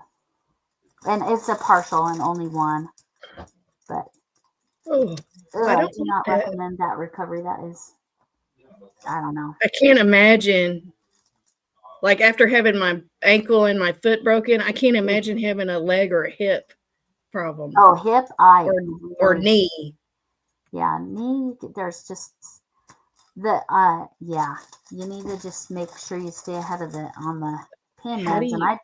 Speaker 1: And it's a partial and only one. But
Speaker 2: oh,
Speaker 1: I
Speaker 2: don't
Speaker 1: do not
Speaker 2: want that.
Speaker 1: recommend that recovery. That is, I don't know.
Speaker 2: I can't imagine. Like after having my ankle and my foot broken, I can't imagine having a leg or a hip problem.
Speaker 1: Oh, hip,
Speaker 2: Or
Speaker 1: really,
Speaker 2: knee.
Speaker 1: yeah, knee. There's just yeah. You need to just make sure you stay ahead of it on the pain
Speaker 2: How do
Speaker 1: meds. And
Speaker 2: you-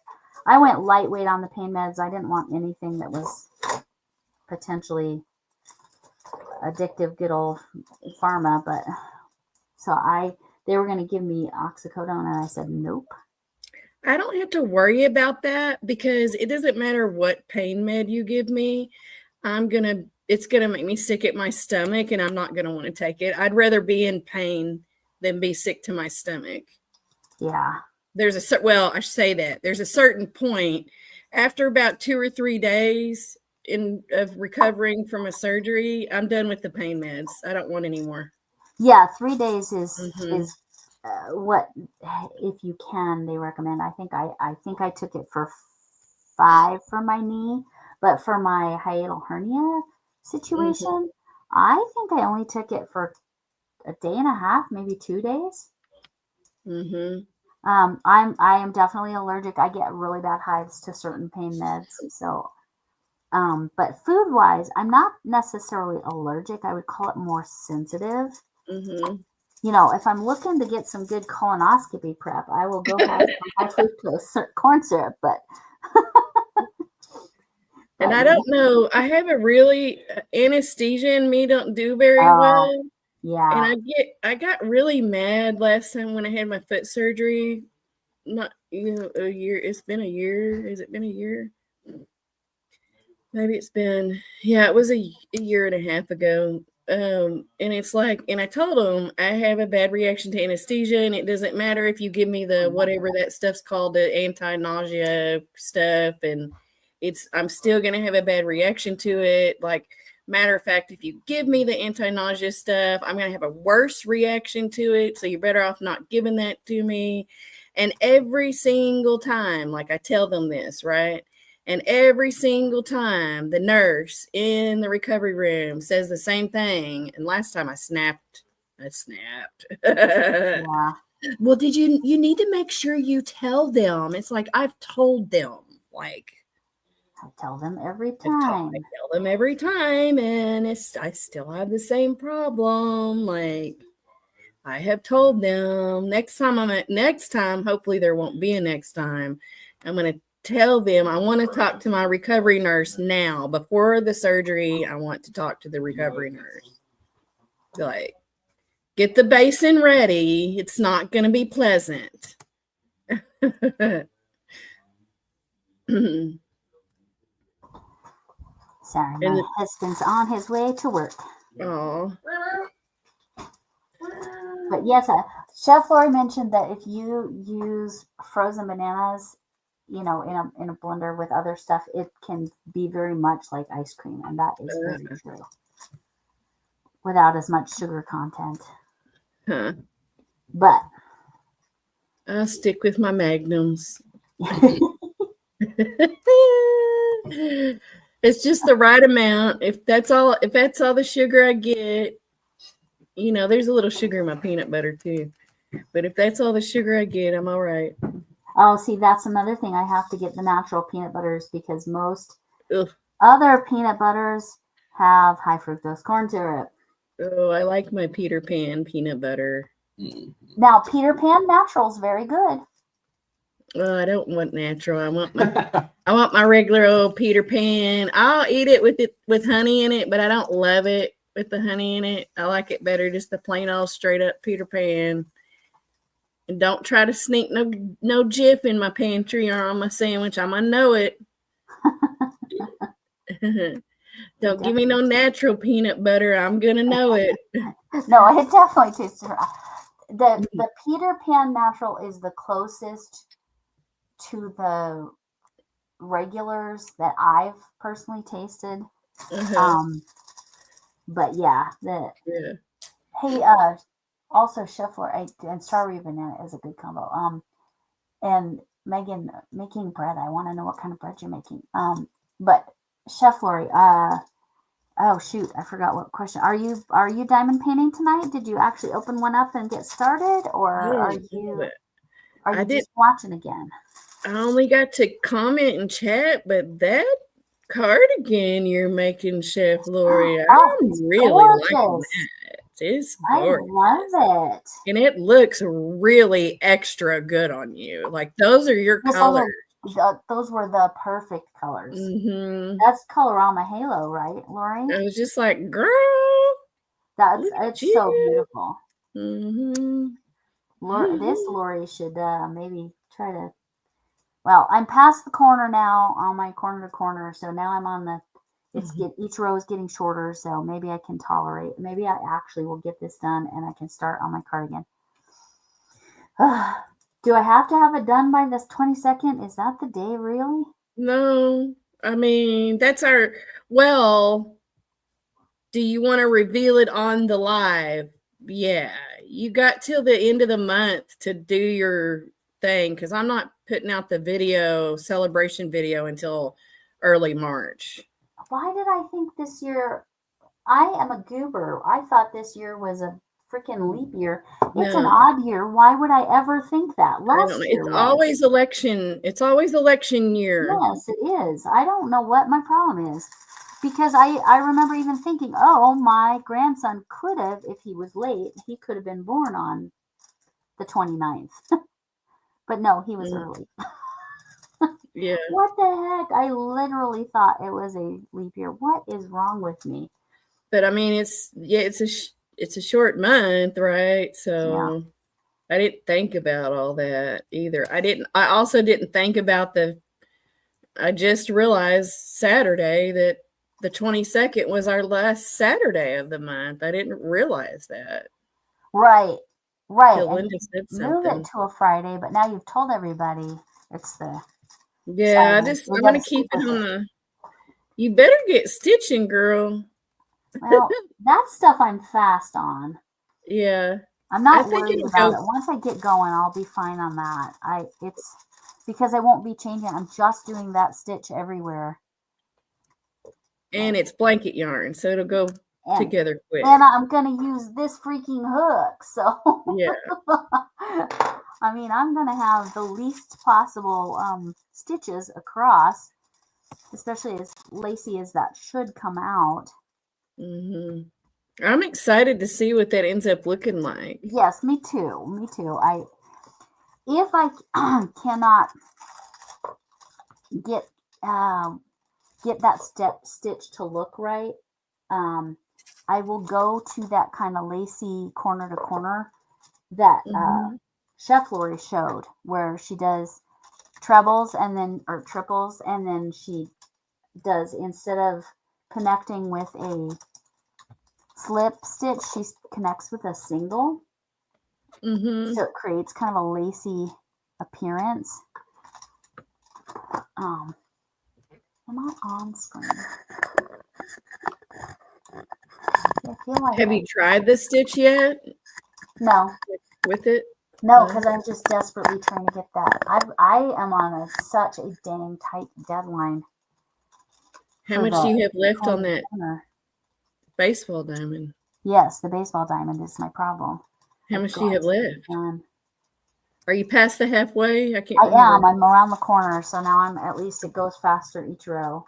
Speaker 1: I went lightweight on the pain meds. I didn't want anything that was potentially addictive, good old pharma. But so they were going to give me oxycodone, and I said nope.
Speaker 2: I don't have to worry about that because it doesn't matter what pain med you give me. It's gonna make me sick at my stomach and I'm not gonna want to take it. I'd rather be in pain than be sick to my stomach.
Speaker 1: Yeah.
Speaker 2: I should say that there's a certain point after about 2 or 3 days of recovering from a surgery, I'm done with the pain meds. I don't want any more.
Speaker 1: Yeah, 3 days is
Speaker 2: Mhm.
Speaker 1: what, if you can, they recommend. I think I took it for 5 for my knee, but for my hiatal hernia situation, I think I only took it for a day and a half, maybe 2 days.
Speaker 2: Mhm.
Speaker 1: I am definitely allergic. I get really bad hives to certain pain meds. So, but food wise, I'm not necessarily allergic. I would call it more sensitive.
Speaker 2: Mhm.
Speaker 1: You know, if I'm looking to get some good colonoscopy prep, I will go have some high fructose corn syrup. But
Speaker 2: And I don't know. I have a really anesthesia in me don't do very well. And
Speaker 1: yeah,
Speaker 2: I got really mad last time when I had my foot surgery. Not a year. It's been a year. Has it been a year? Maybe it's been. Yeah, it was a year and a half ago. And it's like, and I told him I have a bad reaction to anesthesia, and it doesn't matter if you give me the whatever that stuff's called, the anti-nausea stuff, and I'm still gonna have a bad reaction to it. Like, matter of fact, if you give me the anti-nausea stuff, I'm gonna have a worse reaction to it. So you're better off not giving that to me. And every single time, like I tell them this, right? And every single time the nurse in the recovery room says the same thing. And last time I snapped.
Speaker 1: yeah.
Speaker 2: Well, you need to make sure you tell them. It's like, I've told them, like,
Speaker 1: I tell them every
Speaker 2: I
Speaker 1: time.
Speaker 2: tell them every time. And I still have the same problem. Like, I have told them next time, hopefully there won't be a next time. I'm going to tell them I want to talk to my recovery nurse now. Before the surgery, I want to talk to the recovery nurse. Like, get the basin ready. It's not going to be pleasant.
Speaker 1: Sorry, my husband's on his way to work.
Speaker 2: Oh.
Speaker 1: But yes, Chef Lori mentioned that if you use frozen bananas, you know, in a blender with other stuff, it can be very much like ice cream, and that is very true. Without as much sugar content.
Speaker 2: Huh.
Speaker 1: But
Speaker 2: I'll stick with my Magnums. It's just the right amount. If that's all the sugar I get, you know, there's a little sugar in my peanut butter too. But if that's all the sugar I get, I'm all right.
Speaker 1: Oh, see, that's another thing. I have to get the natural peanut butters because most
Speaker 2: Ugh.
Speaker 1: other peanut butters have high fructose corn syrup.
Speaker 2: Oh, I like my Peter Pan peanut butter.
Speaker 1: Now, Peter Pan Natural's very good.
Speaker 2: Well, I don't want natural. I want my regular old Peter Pan. I'll eat it with honey in it, but I don't love it with the honey in it. I like it better just the plain old straight up Peter Pan. And don't try to sneak no Jif in my pantry or on my sandwich. I'm gonna know it. Don't give me no natural peanut butter. I'm gonna know it.
Speaker 1: No, it definitely tastes different. The Peter Pan natural is the closest to the regulars that I've personally tasted. But yeah,
Speaker 2: Yeah.
Speaker 1: hey, also Chef Lori and strawberry banana is a good combo. And Megan making bread. I want to know what kind of bread you're making. But Chef Lori, oh shoot, I forgot what question. Are you diamond painting tonight? Did you actually open one up and get started, or are you just watching again?
Speaker 2: I only got to comment and chat, but that cardigan you're making, Chef Lori, I'm really liking that. It's gorgeous.
Speaker 1: I love it.
Speaker 2: And it looks really extra good on you. Like those are your colors.
Speaker 1: Those were the perfect colors.
Speaker 2: Mm-hmm.
Speaker 1: That's Colorama Halo, right, Lori?
Speaker 2: I was just like, girl,
Speaker 1: it's so beautiful.
Speaker 2: Mm-hmm.
Speaker 1: This Lori should maybe try to. Well, I'm past the corner now on my corner to corner, so now I'm on the. Each row is getting shorter, so maybe I can tolerate. Maybe I actually will get this done, and I can start on my cardigan. Do I have to have it done by this 22nd? Is that the day, really?
Speaker 2: No, I mean that's our. Well, do you want to reveal it on the live? Yeah, you got till the end of the month to do your thing because I'm not putting out the celebration video until early March.
Speaker 1: Why did I think this year? I am a goober. I thought this year was a freaking leap year. It's an odd year. Why would I ever think that? Last year
Speaker 2: it's always election. It's always election year.
Speaker 1: Yes, it is. I don't know what my problem is. Because I remember even thinking, oh, my grandson could have, if he was late, he could have been born on the 29th. But no, he was early.
Speaker 2: Yeah.
Speaker 1: What the heck? I literally thought it was a leap year. What is wrong with me?
Speaker 2: But I mean, it's a short month, right? So I didn't think about all that either. I also didn't think about I just realized Saturday that the 22nd was our last Saturday of the month. I didn't realize that.
Speaker 1: Right.
Speaker 2: Linda said something.
Speaker 1: Move it to a Friday, but now you've told everybody it's the.
Speaker 2: Yeah, I'm going to keep it on the. You better get stitching, girl.
Speaker 1: Well, that stuff I'm fast on.
Speaker 2: Yeah.
Speaker 1: I'm not worried about it. Once I get going, I'll be fine on that. It's because I won't be changing. I'm just doing that stitch everywhere.
Speaker 2: And it's blanket yarn, so it'll go together quick.
Speaker 1: And I'm going to use this freaking hook. So,
Speaker 2: yeah.
Speaker 1: I mean, I'm going to have the least possible stitches across, especially as lacy as that should come out.
Speaker 2: Mm-hmm. I'm excited to see what that ends up looking like.
Speaker 1: Yes, me too. If I cannot get that stitch to look right, I will go to that kind of lacy corner to corner that Chef Lori showed, where she does trebles or triples, and then she does, instead of connecting with a slip stitch, she connects with a single.
Speaker 2: Mm-hmm.
Speaker 1: So it creates kind of a lacy appearance. Am I on screen? I feel like
Speaker 2: Have you tried the stitch yet?
Speaker 1: No.
Speaker 2: With it?
Speaker 1: No, because I'm just desperately trying to get that. I am on such a dang tight deadline.
Speaker 2: How much do you have left on that baseball diamond?
Speaker 1: Yes, the baseball diamond is my problem.
Speaker 2: How much do you have left? Are you past the halfway? I
Speaker 1: am. I'm around the corner, so now at least it goes faster each row.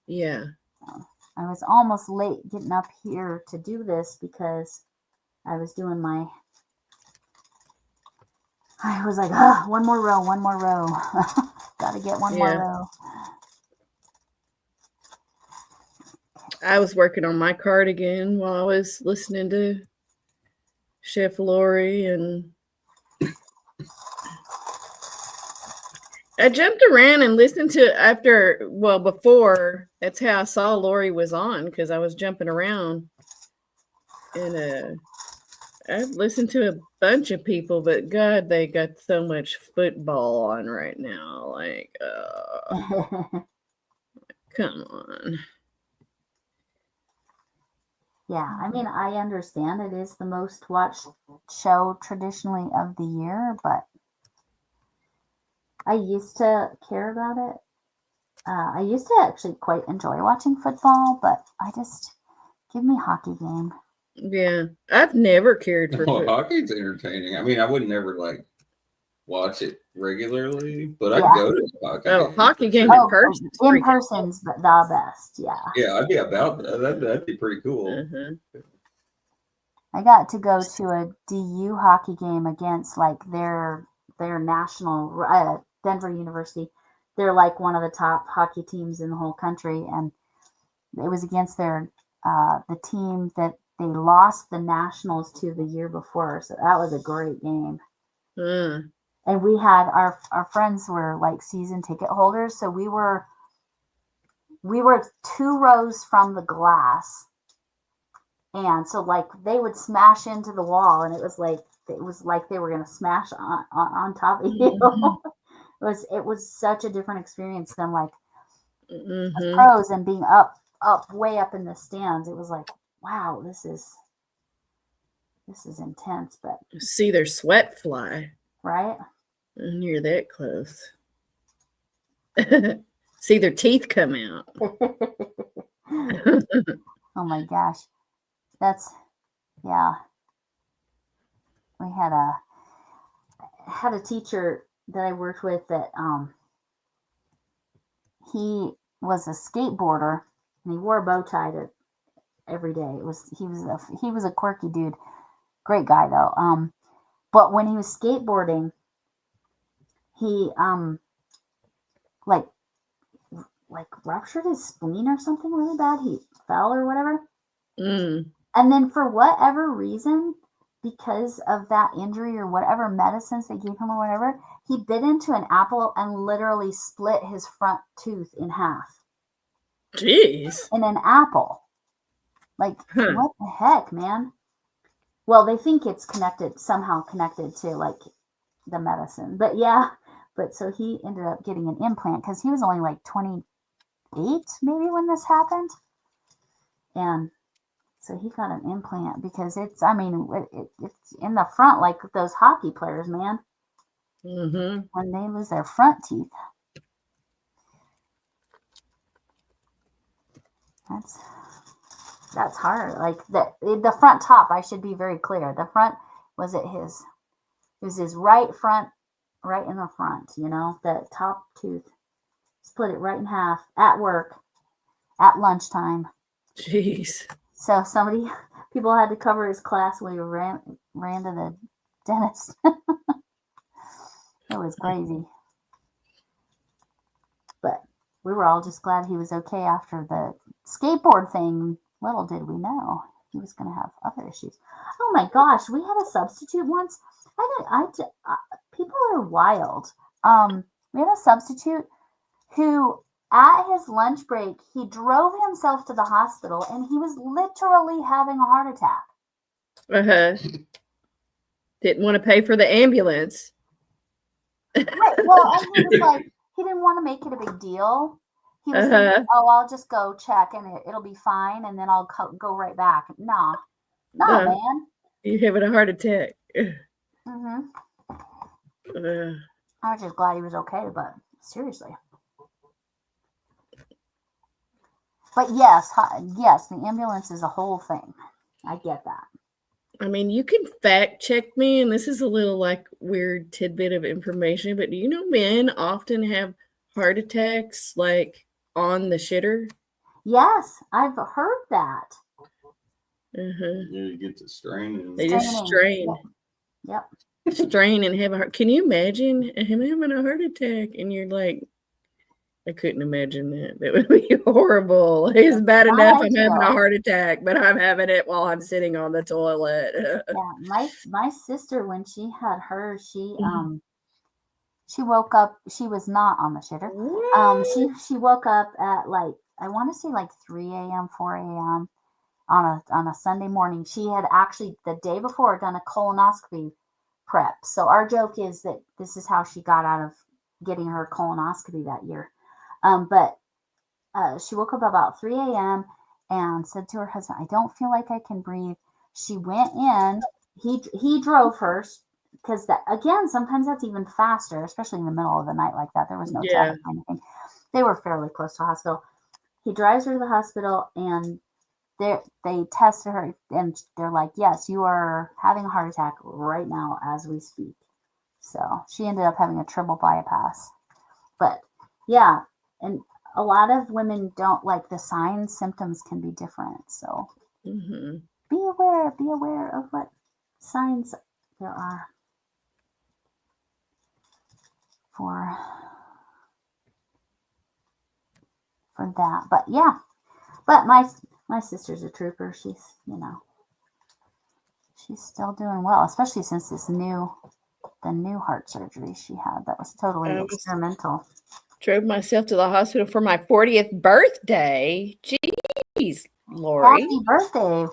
Speaker 2: Yeah.
Speaker 1: I was almost late getting up here to do this because I was doing my I was like, one more row. Gotta get one more
Speaker 2: Yeah.
Speaker 1: row.
Speaker 2: I was working on my cardigan while I was listening to Chef Lori, and I jumped around and listened to before. That's how I saw Lori was on, because I was jumping around, and I've listened to a bunch of people, but God, they got so much football on right now. Like, come on.
Speaker 1: Yeah, I mean, I understand it is the most watched show traditionally of the year, but I used to care about it. I used to actually quite enjoy watching football, but I just give me hockey game.
Speaker 2: Yeah, I've never cared for
Speaker 4: Oh,
Speaker 2: football.
Speaker 4: hockey's entertaining. I mean, I would never like watch it regularly, but I'd
Speaker 1: Yeah.
Speaker 4: go to a hockey
Speaker 2: Oh,
Speaker 4: game.
Speaker 2: hockey game
Speaker 1: Oh,
Speaker 2: in person. is
Speaker 1: in
Speaker 2: freaking
Speaker 1: person's the best. Yeah,
Speaker 4: Yeah, I'd be about that. That'd be pretty cool.
Speaker 2: Uh-huh.
Speaker 1: I got to go to a DU hockey game against like their national Denver University. They're like one of the top hockey teams in the whole country, and it was against their the team that they lost the nationals to the year before. So that was a great game. And we had our friends were like season ticket holders, so we were 2 rows from the glass, and so like they would smash into the wall, and it was like they were gonna smash on top of you. It was such a different experience than like the pros and being up way up in the stands. It was like, wow, this is intense, but
Speaker 2: See their sweat fly,
Speaker 1: right.
Speaker 2: and you're that close. See their teeth come out.
Speaker 1: Oh my gosh. That's, yeah. We had a teacher that I worked with that he was a skateboarder, and he wore a bow tie every day. He was a quirky dude. Great guy though. But when he was skateboarding, he like ruptured his spleen or something really bad. He fell or whatever. And then for whatever reason, because of that injury or whatever medicines they gave him or whatever, he bit into an apple and literally split his front tooth in half.
Speaker 2: Jeez.
Speaker 1: In an apple. Like, what the heck, man? Well, they think it's somehow connected to like the medicine. But yeah, so he ended up getting an implant because he was only like 28 maybe when this happened. And so he got an implant because it's in the front like those hockey players, man. When they lose their front teeth. That's hard. Like the front top, I should be very clear. The front was his right front, right in the front, the top tooth. Split it right in half at work at lunchtime.
Speaker 2: Jeez.
Speaker 1: So people had to cover his class when he ran to the dentist. It was crazy. But we were all just glad he was okay after the skateboard thing. Little did we know he was going to have other issues. Oh my gosh, we had a substitute once. People are wild. We had a substitute who, at his lunch break, he drove himself to the hospital, and he was literally having a heart attack.
Speaker 2: Didn't want to pay for the ambulance.
Speaker 1: Right. Well, and he was like, he didn't want to make it a big deal. He was thinking, oh, I'll just go check, and it'll be fine, and then I'll go right back. Nah, man.
Speaker 2: You're having a heart attack.
Speaker 1: I was just glad he was okay, but seriously. But yes, the ambulance is a whole thing. I get that.
Speaker 2: I mean, you can fact check me, and this is a little like weird tidbit of information, but do you know men often have heart attacks like on the shitter?
Speaker 1: Yes, I've heard that.
Speaker 4: Yeah, you get to strain.
Speaker 2: They just strain.
Speaker 1: Yep.
Speaker 2: strain and have a heart. Can you imagine him having a heart attack? And you're like, I couldn't imagine that. That would be horrible. It's bad enough I'm having a heart attack, but I'm having it while I'm sitting on the toilet.
Speaker 1: Yeah, my sister, when she had her, she woke up. She was not on the shitter. She woke up at like, I want to say like 3 a.m., 4 a.m. on a Sunday morning. She had actually the day before done a colonoscopy prep. So our joke is that this is how she got out of getting her colonoscopy that year. But she woke up about 3 a.m. and said to her husband, I don't feel like I can breathe. She went in. He drove her because that, again, sometimes that's even faster, especially in the middle of the night like that. There was no traffic or anything. They were fairly close to the hospital. He drives her to the hospital and they tested her and they're like, yes, you are having a heart attack right now as we speak. So she ended up having a triple bypass. But yeah, and a lot of women don't like the signs, symptoms can be different. So be aware of what signs there are for that. But yeah, but my sister's a trooper. She's, she's still doing well, especially since the new heart surgery she had. That was totally experimental.
Speaker 2: Drove myself to the hospital for my 40th birthday. Jeez, Lori.
Speaker 1: Happy birthday.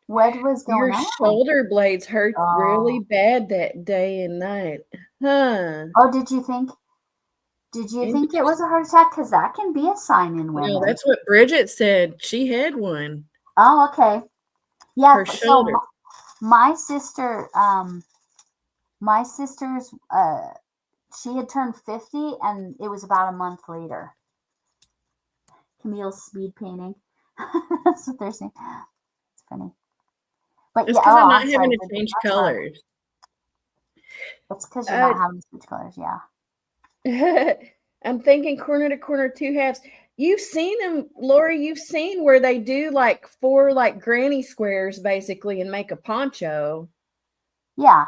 Speaker 1: What was going on?
Speaker 2: Your shoulder blades hurt really bad that day and night. Huh.
Speaker 1: Oh, did you think it was a heart attack? Because that can be a sign in women.
Speaker 2: No, that's what Bridget said. She had one.
Speaker 1: Oh, okay. Yeah.
Speaker 2: Her shoulder.
Speaker 1: So my sister, she had turned 50 and it was about a month later. Camille's speed painting. That's what they're saying. It's funny. But
Speaker 2: it's because I'm not having to change colors.
Speaker 1: It's because you're not having to switch colors, yeah.
Speaker 2: I'm thinking corner to corner, 2 halves. You've seen them, Lori, you've seen where they do like 4 like granny squares basically and make a poncho.
Speaker 1: Yeah.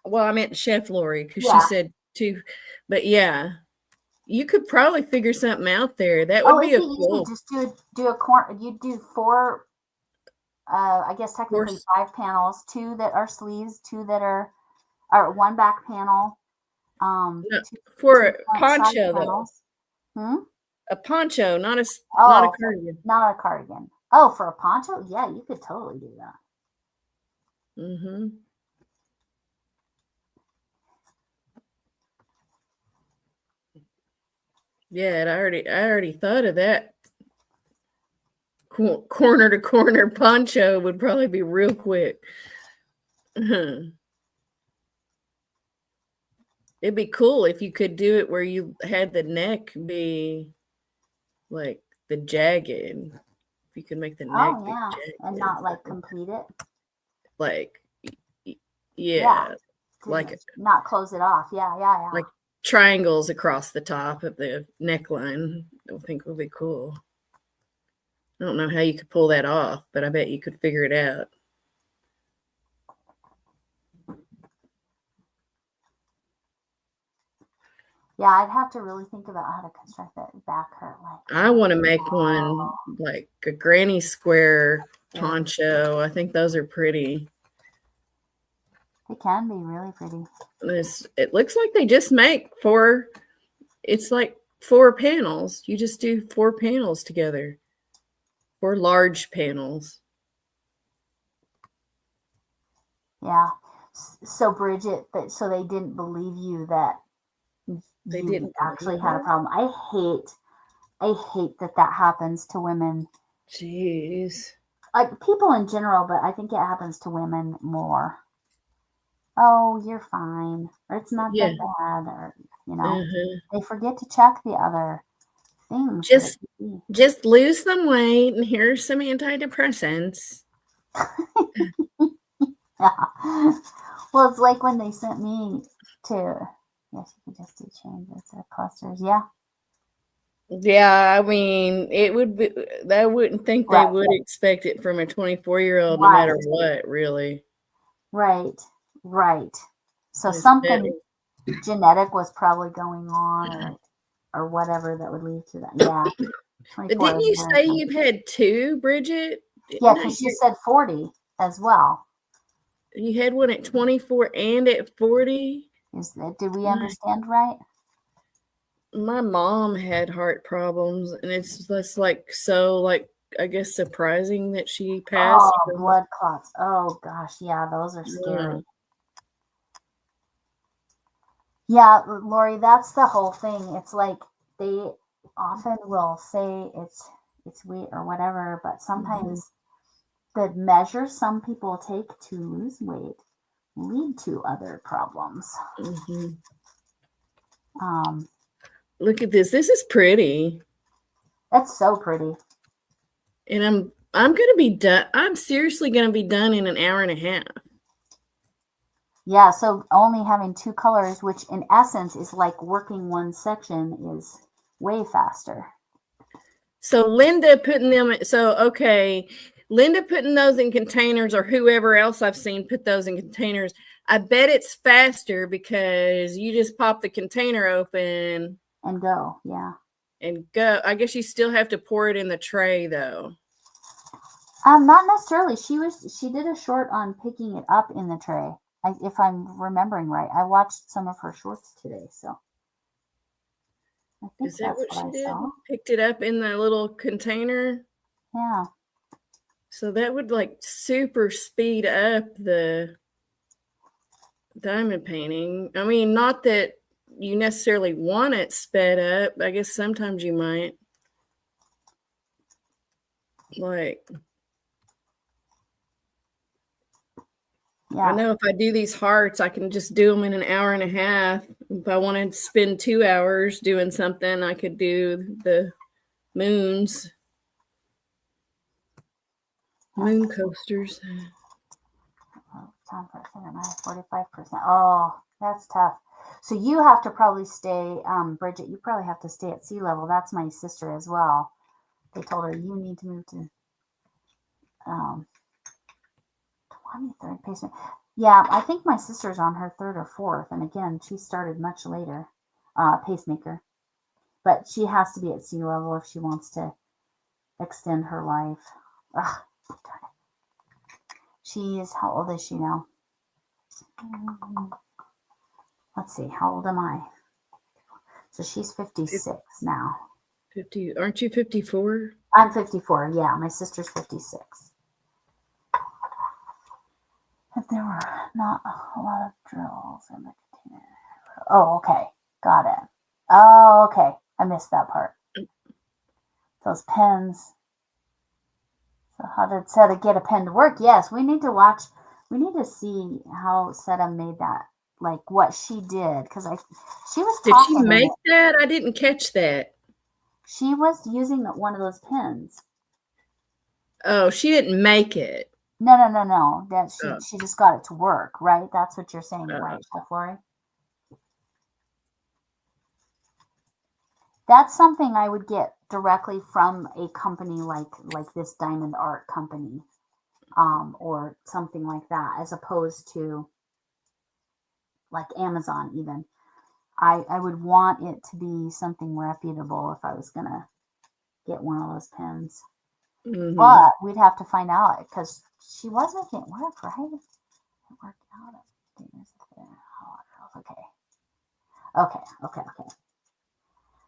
Speaker 2: Well, I meant Chef Lori because she said 2. But yeah, you could probably figure something out there. That would be a cool.
Speaker 1: Just do a corner. You do 4. I guess technically 5 panels, 2 that are sleeves, 2 that are 1 back panel.
Speaker 2: No, for a poncho though. A poncho, not a cardigan.
Speaker 1: Not a cardigan. Oh, for a poncho? Yeah, you could totally do that.
Speaker 2: Yeah, I already thought of that. Corner to corner poncho would probably be real quick. It'd be cool if you could do it where you had the neck be like the jagged. If you could make the neck be jagged.
Speaker 1: And not like complete it.
Speaker 2: Like, yeah. Like
Speaker 1: not close it off. Yeah.
Speaker 2: Like triangles across the top of the neckline. I think would be cool. I don't know how you could pull that off, but I bet you could figure it out.
Speaker 1: Yeah, I'd have to really think about how to construct that back hurt.
Speaker 2: I want to make one like a granny square poncho. I think those are pretty.
Speaker 1: They can be really pretty.
Speaker 2: It looks like they just make 4. It's like 4 panels. You just do 4 panels together. 4 large panels.
Speaker 1: Yeah. So Bridget, so they didn't believe you that
Speaker 2: they
Speaker 1: you
Speaker 2: didn't
Speaker 1: actually had a problem. I hate that happens to women.
Speaker 2: Jeez.
Speaker 1: Like people in general, but I think it happens to women more. Oh, you're fine, or it's not that bad, or they forget to check the other things.
Speaker 2: Just lose some weight, and here's some antidepressants.
Speaker 1: Yeah. Well, it's like when they sent me to. Yes, you could just do changes to clusters. Yeah.
Speaker 2: Yeah, I mean, it would be. I wouldn't think they would expect it from a 24-year-old, no matter what, really.
Speaker 1: Right. Right. So
Speaker 2: It's
Speaker 1: something
Speaker 2: better.
Speaker 1: genetic was probably going on or whatever that would lead to that. Yeah.
Speaker 2: But
Speaker 1: 24
Speaker 2: didn't
Speaker 1: is
Speaker 2: you
Speaker 1: very
Speaker 2: say
Speaker 1: common.
Speaker 2: you've had two, Bridget?
Speaker 1: Yeah,
Speaker 2: Didn't I
Speaker 1: because she
Speaker 2: hear
Speaker 1: said 40 as well.
Speaker 2: you had one at 24 and at 40?
Speaker 1: Is that, did we
Speaker 2: My,
Speaker 1: understand right?
Speaker 2: my mom had heart problems, and it's just like so, like, I guess surprising that she passed.
Speaker 1: Oh, blood clots. Oh gosh, yeah, those are
Speaker 2: Yeah.
Speaker 1: scary. Yeah, Lori, that's the whole thing. It's like they often will say it's weight or whatever, but sometimes the measures some people take to lose weight lead to other problems.
Speaker 2: Mhm.
Speaker 1: Um,
Speaker 2: Look at this. This is pretty.
Speaker 1: that's so pretty.
Speaker 2: And I'm gonna be done. I'm seriously gonna be done in an hour and a half.
Speaker 1: Yeah, so only having two colors, which in essence is like working one section, is way faster.
Speaker 2: So Linda putting them. So okay, Linda putting those in containers, or whoever else I've seen put those in containers. I bet it's faster because you just pop the container open
Speaker 1: And go, yeah.
Speaker 2: and go. I guess you still have to pour it in the tray though.
Speaker 1: Not necessarily. She did a short on picking it up in the tray. If I'm remembering right, I watched some of her shorts today, so I think
Speaker 2: Is that
Speaker 1: that's
Speaker 2: what
Speaker 1: what
Speaker 2: she
Speaker 1: I
Speaker 2: did?
Speaker 1: saw.
Speaker 2: Picked it up in the little container.
Speaker 1: Yeah,
Speaker 2: So that would like super speed up the diamond painting. I mean, not that you necessarily want it sped up. I guess sometimes you might. Like, I
Speaker 1: yeah.
Speaker 2: know if I do these hearts, I can just do them in an hour and a half. If I wanted to spend 2 hours doing something, I could do the moons, moon coasters.
Speaker 1: Oh, time for a second, 45%. Oh, that's tough. So you have to probably stay, Bridget, you probably have to stay at sea level. That's my sister as well. They told her you need to move to 23rd pacemaker. Yeah, I think my sister's on her third or fourth. And again, she started much later, pacemaker. But she has to be at sea level if she wants to extend her life. Ugh, she is, how old is she now? Let's see, how old am I? So she's 56 now.
Speaker 2: 50. Aren't you 54?
Speaker 1: I'm 54. Yeah, my sister's 56. If there were not a lot of drills in the container. Oh, okay. Got it. Oh, okay. I missed that part. Those pens. So how did Seta get a pen to work? Yes, we need to watch. We need to see how Seta made that. Like what she did. Because she was
Speaker 2: Did she
Speaker 1: talking in
Speaker 2: make
Speaker 1: it.
Speaker 2: that? I didn't catch that.
Speaker 1: She was using one of those pens.
Speaker 2: Oh, she didn't make it.
Speaker 1: No. That
Speaker 2: Oh.
Speaker 1: she just got it to work, right? That's what you're saying, right, Chef Lori? That's something I would get directly from a company like this Diamond Art company, or something like that, as opposed to like Amazon even. I would want it to be something reputable if I was gonna get one of those pens.
Speaker 2: Mhm.
Speaker 1: But we'd have to find out because she was making it work, right? It worked out. Okay.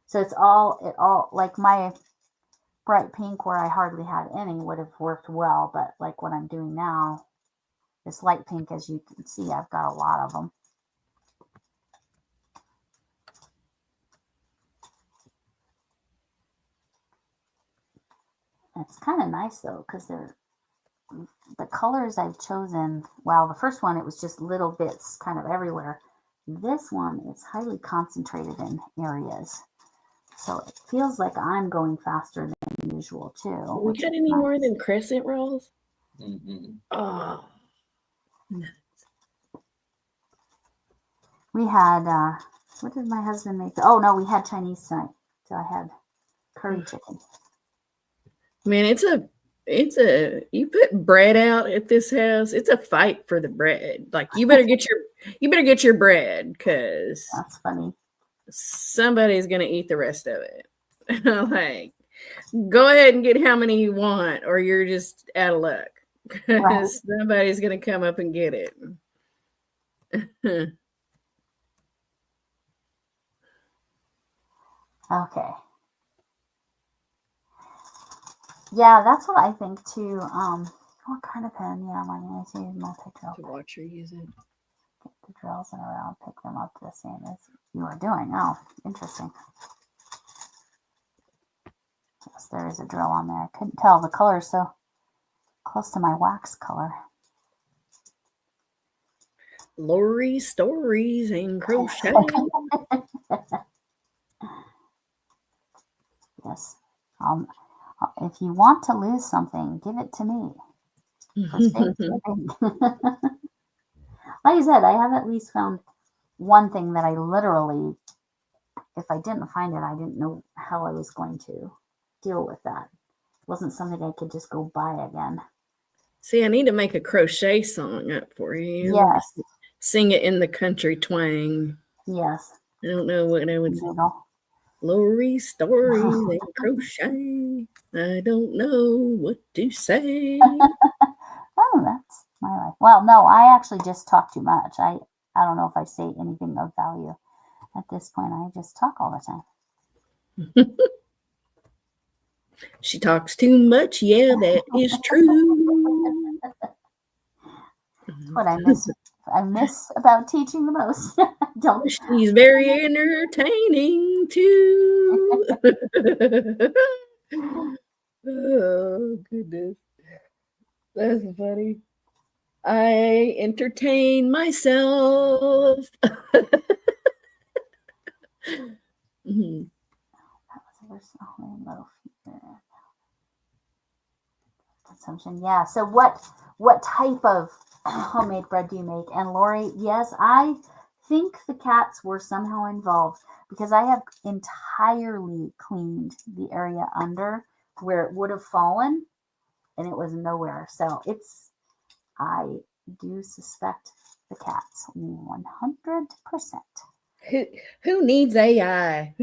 Speaker 1: So it all like my bright pink where I hardly had any would have worked well, but like what I'm doing now, this light pink, as you can see, I've got a lot of them. It's kind of nice though, because they're the colors I've chosen. Well, the first one, it was just little bits kind of everywhere. This one is highly concentrated in areas. So it feels like I'm going faster than usual too.
Speaker 2: We got any more than crescent rolls?
Speaker 4: Mm-hmm.
Speaker 2: Oh,
Speaker 1: we had, what did my husband make? Oh no, we had Chinese tonight. So I had curry chicken.
Speaker 2: man, you put bread out at this house, it's a fight for the bread. Like you better get your bread because
Speaker 1: That's funny.
Speaker 2: somebody's gonna eat the rest of it. Like, go ahead and get how many you want, or you're just out of luck. Because
Speaker 1: Right.
Speaker 2: somebody's gonna come up and get it.
Speaker 1: Okay. Yeah, that's what I think too. What kind of pen? Yeah, my nice use multi-drill.
Speaker 2: To watch her use it.
Speaker 1: Get the drills in a row, pick them up the same as you are doing. Oh, interesting. Yes, there is a drill on there. I couldn't tell the color so close to my wax color.
Speaker 2: Lori stories and crochet.
Speaker 1: Yes. If you want to lose something, give it to me. For safekeeping. Like I said, I have at least found one thing that I literally, if I didn't find it, I didn't know how I was going to deal with that. It wasn't something I could just go buy again.
Speaker 2: See, I need to make a crochet song up for you.
Speaker 1: Yes.
Speaker 2: Sing it in the country twang.
Speaker 1: Yes.
Speaker 2: I don't know what I would say.
Speaker 1: Giggle.
Speaker 2: Lori stories and crochet. I don't know what to say.
Speaker 1: Oh, that's my life. Well, no, I actually just talk too much. I don't know if I say anything of value at this point. I just talk all the time.
Speaker 2: She talks too much. Yeah, that is true.
Speaker 1: What I miss about teaching the most. Don't.
Speaker 2: She's very entertaining too. Oh, goodness. That's funny. I entertain myself. Mhm.
Speaker 1: Consumption. Yeah. So what type of homemade bread do you make? And Lori, yes, I think the cats were somehow involved because I have entirely cleaned the area under where it would have fallen and it was nowhere. So I do suspect the cats 100%.
Speaker 2: Who needs AI?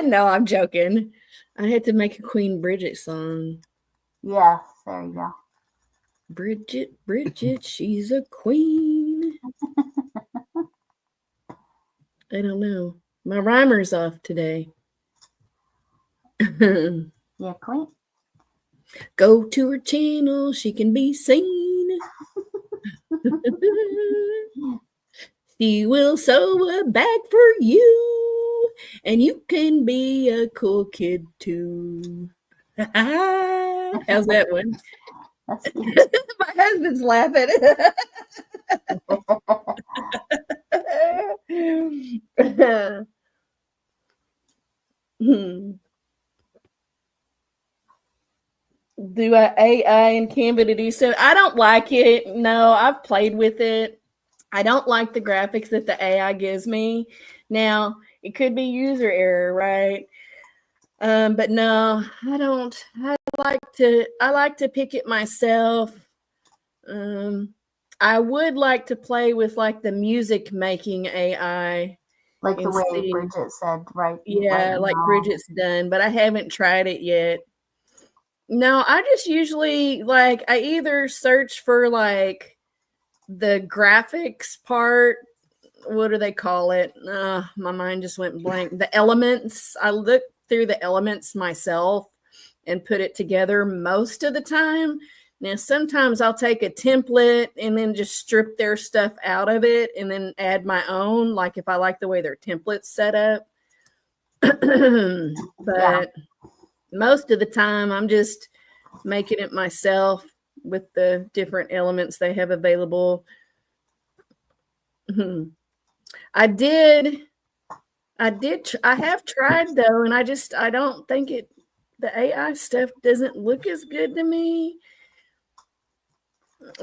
Speaker 2: No, I'm joking. I had to make a Queen Bridget song.
Speaker 1: Yeah, there you go.
Speaker 2: Bridget, she's a queen. I don't know. My rhymer's off today.
Speaker 1: Yeah, Queen.
Speaker 2: Go to her channel. She can be seen. She will sew a bag for you. And you can be a cool kid too. How's that one?
Speaker 1: That's
Speaker 2: My husband's laughing. Do I AI in Canva to do so? I don't like it. No, I've played with it. I don't like the graphics that the AI gives me. Now, it could be user error, right? But no, I don't. I like to pick it myself. I would like to play with like the music making AI.
Speaker 1: like the
Speaker 2: and
Speaker 1: way
Speaker 2: see-
Speaker 1: Bridget said, right?
Speaker 2: Yeah,
Speaker 1: right
Speaker 2: like
Speaker 1: now.
Speaker 2: Bridget's done, but I haven't tried it yet. No, I just usually like I either search for like the graphics part. What do they call it? My mind just went blank. The elements. I look through the elements myself and put it together most of the time. Now, sometimes I'll take a template and then just strip their stuff out of it and then add my own, like if I like the way their template's set up. But most of the time, I'm just making it myself with the different elements they have available. I have tried though, and I don't think the AI stuff doesn't look as good to me.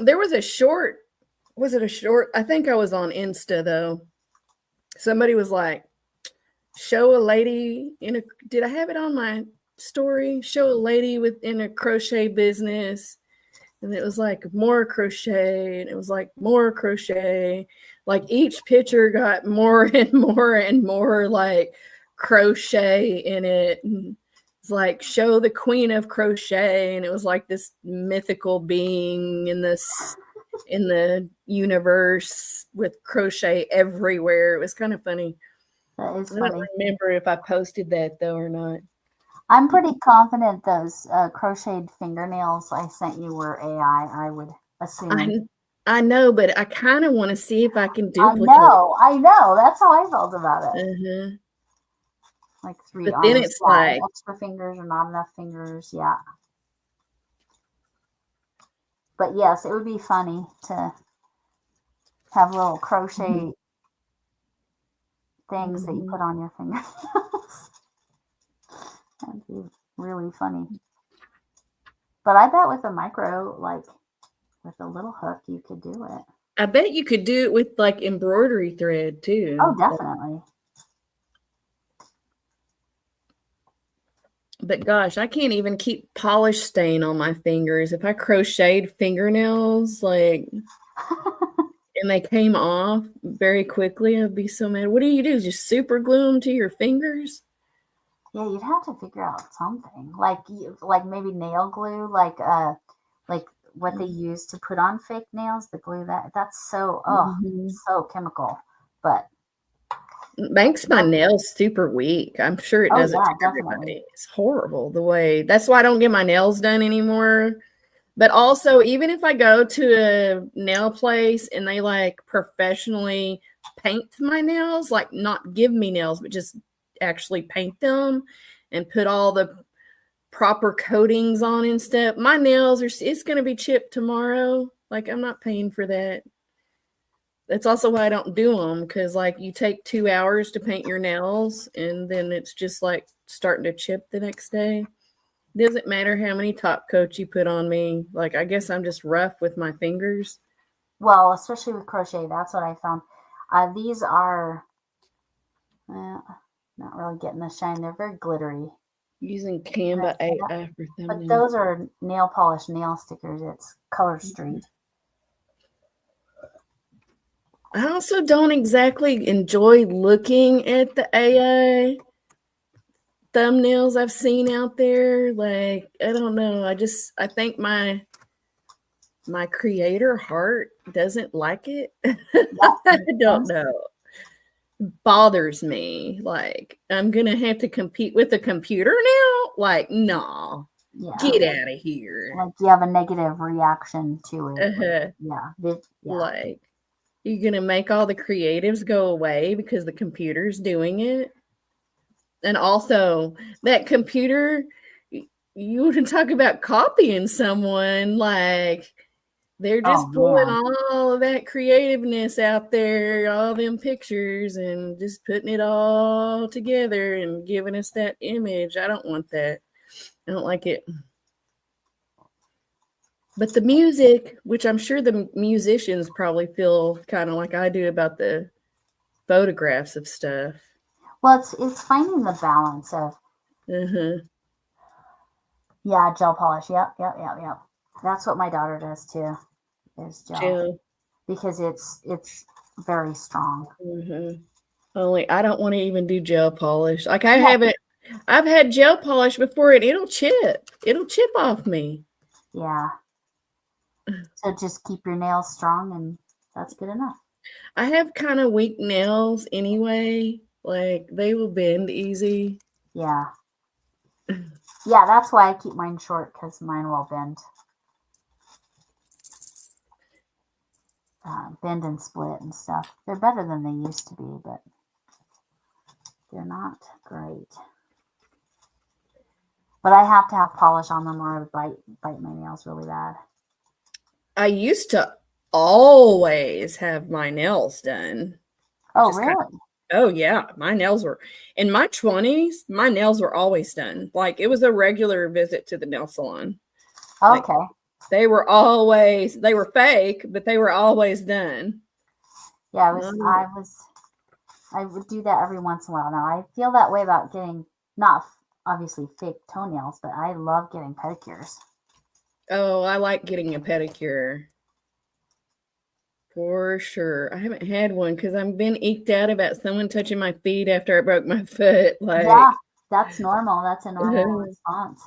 Speaker 2: There was a short, was it a short? I think I was on Insta though. Somebody was like, show a lady did I have it on my story. Show a lady within a crochet business, and it was like more crochet, and it was like more crochet. Like each picture got more and more and more like crochet in it. And it's like show the queen of crochet, and it was like this mythical being in the universe with crochet everywhere. It was kind of funny.
Speaker 1: That is
Speaker 2: I don't
Speaker 1: funny.
Speaker 2: remember if I posted that though or not.
Speaker 1: I'm pretty confident those crocheted fingernails I sent you were AI, I would assume.
Speaker 2: I know, but I kind of want to see if I can
Speaker 1: I
Speaker 2: duplicate.
Speaker 1: know. That's how I felt about it.
Speaker 2: Uh-huh.
Speaker 1: Like 3
Speaker 2: But
Speaker 1: arms.
Speaker 2: then it's
Speaker 1: yeah,
Speaker 2: like-
Speaker 1: extra fingers or not enough fingers. Yeah. But yes, it would be funny to have little crochet things that you put on your fingers. That'd be really funny. But I bet with a micro, like with a little hook, you could do it.
Speaker 2: I bet you could do it with like embroidery thread too.
Speaker 1: Oh, definitely.
Speaker 2: But gosh, I can't even keep polish stain on my fingers. If I crocheted fingernails, like, and they came off very quickly, I'd be so mad. What do you do? Just super glue them to your fingers?
Speaker 1: Yeah, you'd have to figure out something like maybe nail glue, like what they use to put on fake nails. The glue that's so so chemical, but
Speaker 2: Makes my nails super weak. I'm sure it does it to
Speaker 1: definitely.
Speaker 2: everybody. It's horrible the way. That's why I don't get my nails done anymore. But also, even if I go to a nail place and they like professionally paint my nails, like not give me nails, but just actually paint them and put all the proper coatings on and stuff, my nails it's going to be chipped tomorrow. Like, I'm not paying for that. That's also why I don't do them, because like you take 2 hours to paint your nails and then it's just like starting to chip the next day. Doesn't matter how many top coats you put on me. Like, I guess I'm just rough with my fingers.
Speaker 1: Well, especially with crochet, that's what I found. These are not really getting the shine. They're very glittery.
Speaker 2: Using Canva AI for
Speaker 1: But
Speaker 2: thumbnails.
Speaker 1: those are nail polish nail stickers. It's Color Street.
Speaker 2: I also don't exactly enjoy looking at the AI thumbnails I've seen out there. Like, I don't know. I think my creator heart doesn't like it. I don't know. Bothers me. Like, I'm gonna have to compete with a computer now. Like, nah,
Speaker 1: Yeah.
Speaker 2: get out of here.
Speaker 1: Like you have a negative reaction to it.
Speaker 2: Uh-huh.
Speaker 1: Yeah.
Speaker 2: Like, you're gonna make all the creatives go away because the computer's doing it. And also, that computer, you want to talk about copying someone, like they're just pulling all of that creativeness out there, all them pictures, and just putting it all together and giving us that image. I don't want that. I don't like it. But the music, which I'm sure the musicians probably feel kind of like I do about the photographs of stuff.
Speaker 1: Well, it's finding the balance of gel polish. Yep. That's what my daughter does too. Is gel. Because it's very strong.
Speaker 2: Only I don't want to even do gel polish. Like I've had gel polish before and it'll chip. It'll chip off me.
Speaker 1: Yeah. So just keep your nails strong and that's good enough.
Speaker 2: I have kind of weak nails anyway. Like, they will bend easy.
Speaker 1: Yeah. Yeah, that's why I keep mine short, because mine will bend. Bend and split and stuff. They're better than they used to be, but they're not great. But I have to have polish on them or I would bite my nails really bad.
Speaker 2: I used to always have my nails done.
Speaker 1: Oh, really?
Speaker 2: Oh, yeah. My nails were, in my 20s, my nails were always done. Like, it was a regular visit to the nail salon.
Speaker 1: Okay.
Speaker 2: Like, they were fake, but they were always done.
Speaker 1: Yeah, I would do that every once in a while. Now, I feel that way about getting, not obviously fake toenails, but I love getting pedicures.
Speaker 2: Oh, I like getting a pedicure. For sure. I haven't had one because I've been eked out about someone touching my feet after I broke my foot. Like,
Speaker 1: Yeah, that's normal. That's a normal response.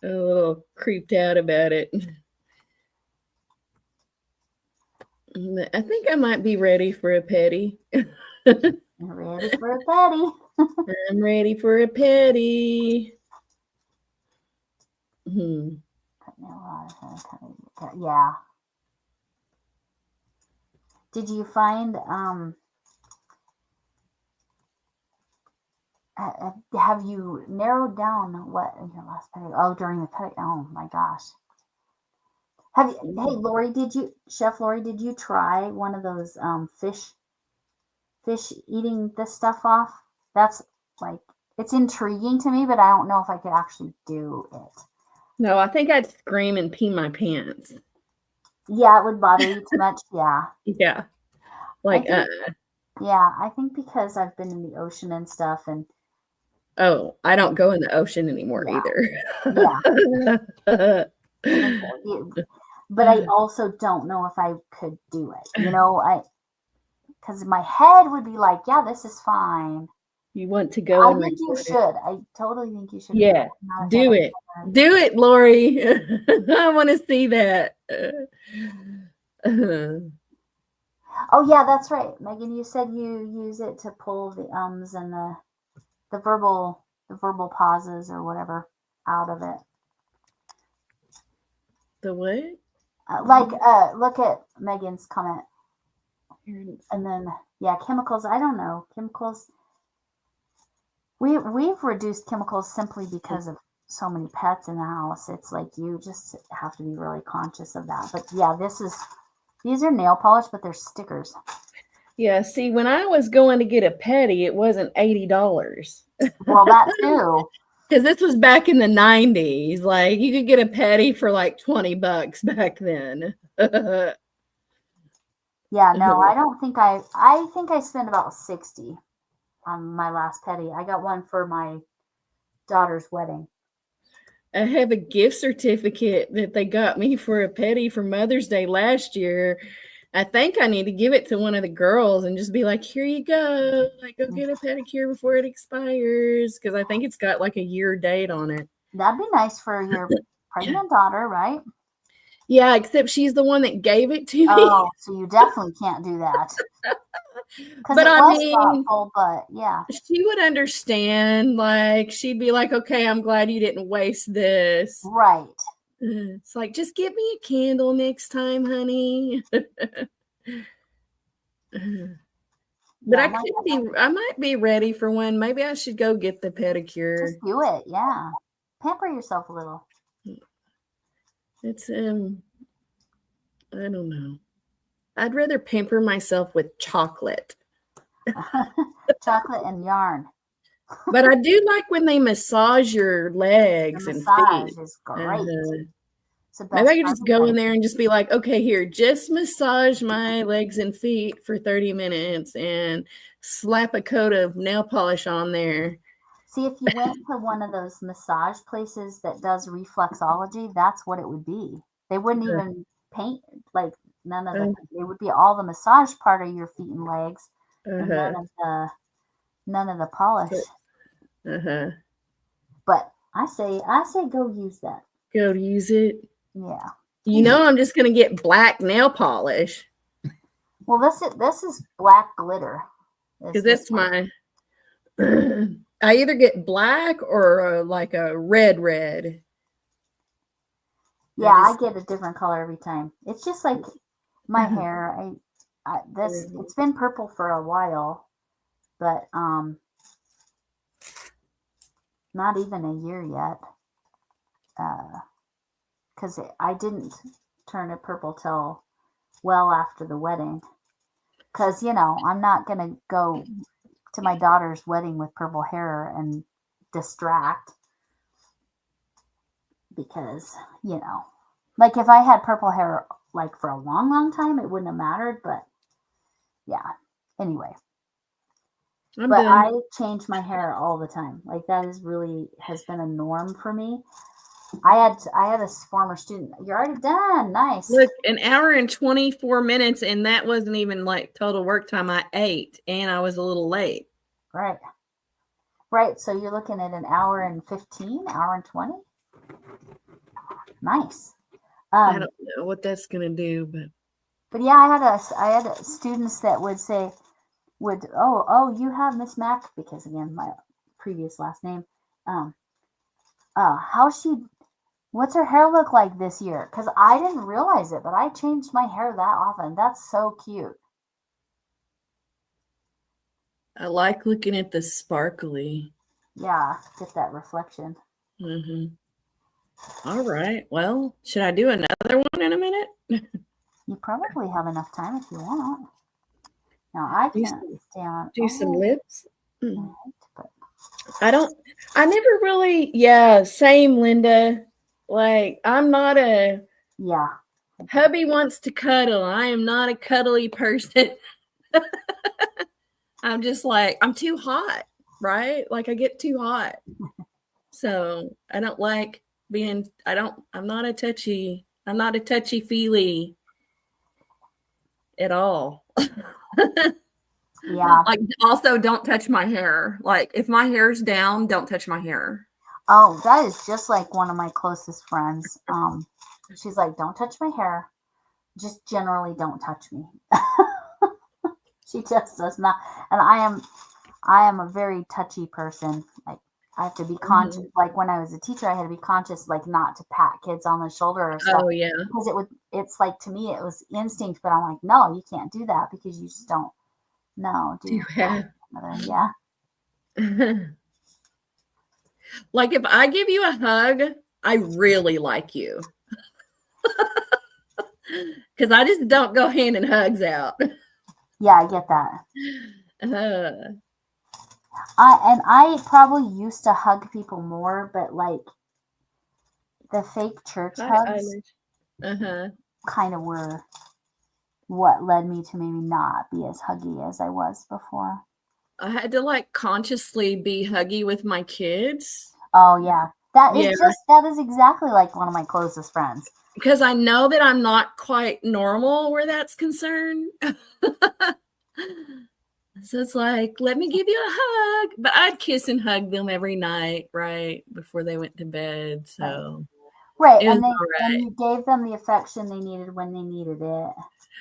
Speaker 2: a little creeped out about it. I think I might be ready for a pedi.
Speaker 1: You're ready for a petty.
Speaker 2: I'm ready for a pedi.
Speaker 1: Yeah. Did you find have you narrowed down what your last petty? Oh, during the petty. Oh my gosh. Have you, hey Lori, Chef Lori, did you try one of those fish eating this stuff off? That's like, it's intriguing to me, but I don't know if I could actually do it.
Speaker 2: No, I think I'd scream and pee my pants.
Speaker 1: Yeah, it would bother you too much. Yeah.
Speaker 2: Yeah. Like,
Speaker 1: yeah, I think because I've been in the ocean and stuff, and
Speaker 2: oh, I don't go in the ocean anymore either.
Speaker 1: Yeah. But I also don't know if I could do it. You know, because my head would be like, yeah, this is fine.
Speaker 2: You want to go?
Speaker 1: I think you should. I totally think you should.
Speaker 2: Yeah, do it. Do it, Lori. I want to see that.
Speaker 1: Oh yeah, that's right, Megan. You said you use it to pull the ums and the verbal pauses or whatever out of it.
Speaker 2: The what?
Speaker 1: Look at Megan's comment. And then, yeah, chemicals. I don't know. Chemicals. We've reduced chemicals simply because of so many pets in the house. It's like you just have to be really conscious of that. But yeah, these are nail polish, but they're stickers.
Speaker 2: Yeah, see, when I was going to get a pedi, it wasn't $80.
Speaker 1: Well, that too.
Speaker 2: Because this was back in the 90s. Like, you could get a pedi for like $20 back then.
Speaker 1: Yeah, no, I don't think I think I spent about 60 on my last pedi. I got one for my daughter's wedding.
Speaker 2: I have a gift certificate that they got me for a pedi for Mother's Day last year. I think I need to give it to one of the girls and just be like, here you go. Like, go get a pedicure before it expires. Because I think it's got like a year date on it.
Speaker 1: That'd be nice for your pregnant daughter, right?
Speaker 2: Yeah, except she's the one that gave it to me.
Speaker 1: Oh, so you definitely can't do that.
Speaker 2: But I mean,
Speaker 1: thoughtful, but yeah,
Speaker 2: she would understand. Like, she'd be like, okay, I'm glad you didn't waste this.
Speaker 1: Right.
Speaker 2: It's like, just give me a candle next time, honey. But yeah, I might be ready for one. Maybe I should go get the pedicure.
Speaker 1: Just do it. Yeah. Pamper yourself a little.
Speaker 2: It's, I don't know. I'd rather pamper myself with chocolate.
Speaker 1: Chocolate and yarn.
Speaker 2: But I do like when they massage your legs and feet.
Speaker 1: Is great.
Speaker 2: Maybe I could just go in there and just be like, okay, here, just massage my legs and feet for 30 minutes and slap a coat of nail polish on there.
Speaker 1: See, if you went to one of those massage places that does reflexology, that's what it would be. They wouldn't even paint, like, none of it. It would be all the massage part of your feet and legs, and none of the polish. But I say go use that.
Speaker 2: Go use it.
Speaker 1: Yeah.
Speaker 2: You know, I'm just gonna get black nail polish.
Speaker 1: Well, this is black glitter.
Speaker 2: Because that's my. I either get black or like a red.
Speaker 1: Yeah, I get a different color every time. It's just like my hair. It's been purple for a while, but not even a year yet. Because I didn't turn it purple till well after the wedding. Because, you know, I'm not going to go to my daughter's wedding with purple hair and distract. Because, you know, like if I had purple hair like for a long, long time, it wouldn't have mattered. But yeah, anyway.
Speaker 2: I'm
Speaker 1: but
Speaker 2: done.
Speaker 1: I change my hair all the time. Like that is really has been a norm for me. I had a former student. You're already done. Nice.
Speaker 2: Look, an hour and 24 minutes, and that wasn't even like total work time. I ate, and I was a little late.
Speaker 1: Right. Right. So you're looking at an hour and 15, hour and 20. Nice.
Speaker 2: I don't know what that's gonna do,
Speaker 1: But yeah, I had students that would say, oh, you have Miss Mac, because again, my previous last name. What's her hair look like this year? Because I didn't realize it, but I changed my hair that often. That's so cute.
Speaker 2: I like looking at the sparkly.
Speaker 1: Yeah, get that reflection.
Speaker 2: All right. Well, should I do another one in a minute?
Speaker 1: You probably have enough time if you want. Now I
Speaker 2: Do
Speaker 1: can't stay on.
Speaker 2: Do some lips. Mm.
Speaker 1: Right, but
Speaker 2: I never really, yeah, same, Linda. Like, I'm not
Speaker 1: yeah,
Speaker 2: hubby wants to cuddle. I am not a cuddly person. I'm just like, I'm too hot, right? Like, I get too hot. So I don't like I'm not a touchy feely at all.
Speaker 1: yeah.
Speaker 2: Like, also don't touch my hair. Like, if my hair's down, don't touch my hair.
Speaker 1: Oh, that is just like one of my closest friends. She's like, don't touch my hair. Just generally don't touch me. She just does not. And I am a very touchy person. Like I have to be conscious. Like when I was a teacher, I had to be conscious, like not to pat kids on the shoulder or stuff.
Speaker 2: Oh yeah.
Speaker 1: Because it's like, to me, it was instinct, but I'm like, no, you can't do that because you just don't know. Yeah.
Speaker 2: Like if I give you a hug, I really like you. Because I just don't go handing hugs out.
Speaker 1: Yeah, I get that. I probably used to hug people more, but like the fake church hugs kind of were what led me to maybe not be as huggy as I was before.
Speaker 2: I had to like consciously be huggy with my kids.
Speaker 1: Oh yeah. That is exactly like one of my closest friends.
Speaker 2: Because I know that I'm not quite normal where that's concerned. So it's like, let me give you a hug. But I'd kiss and hug them every night, right? Before they went to bed. So
Speaker 1: right. And you gave them the affection they needed when they needed it.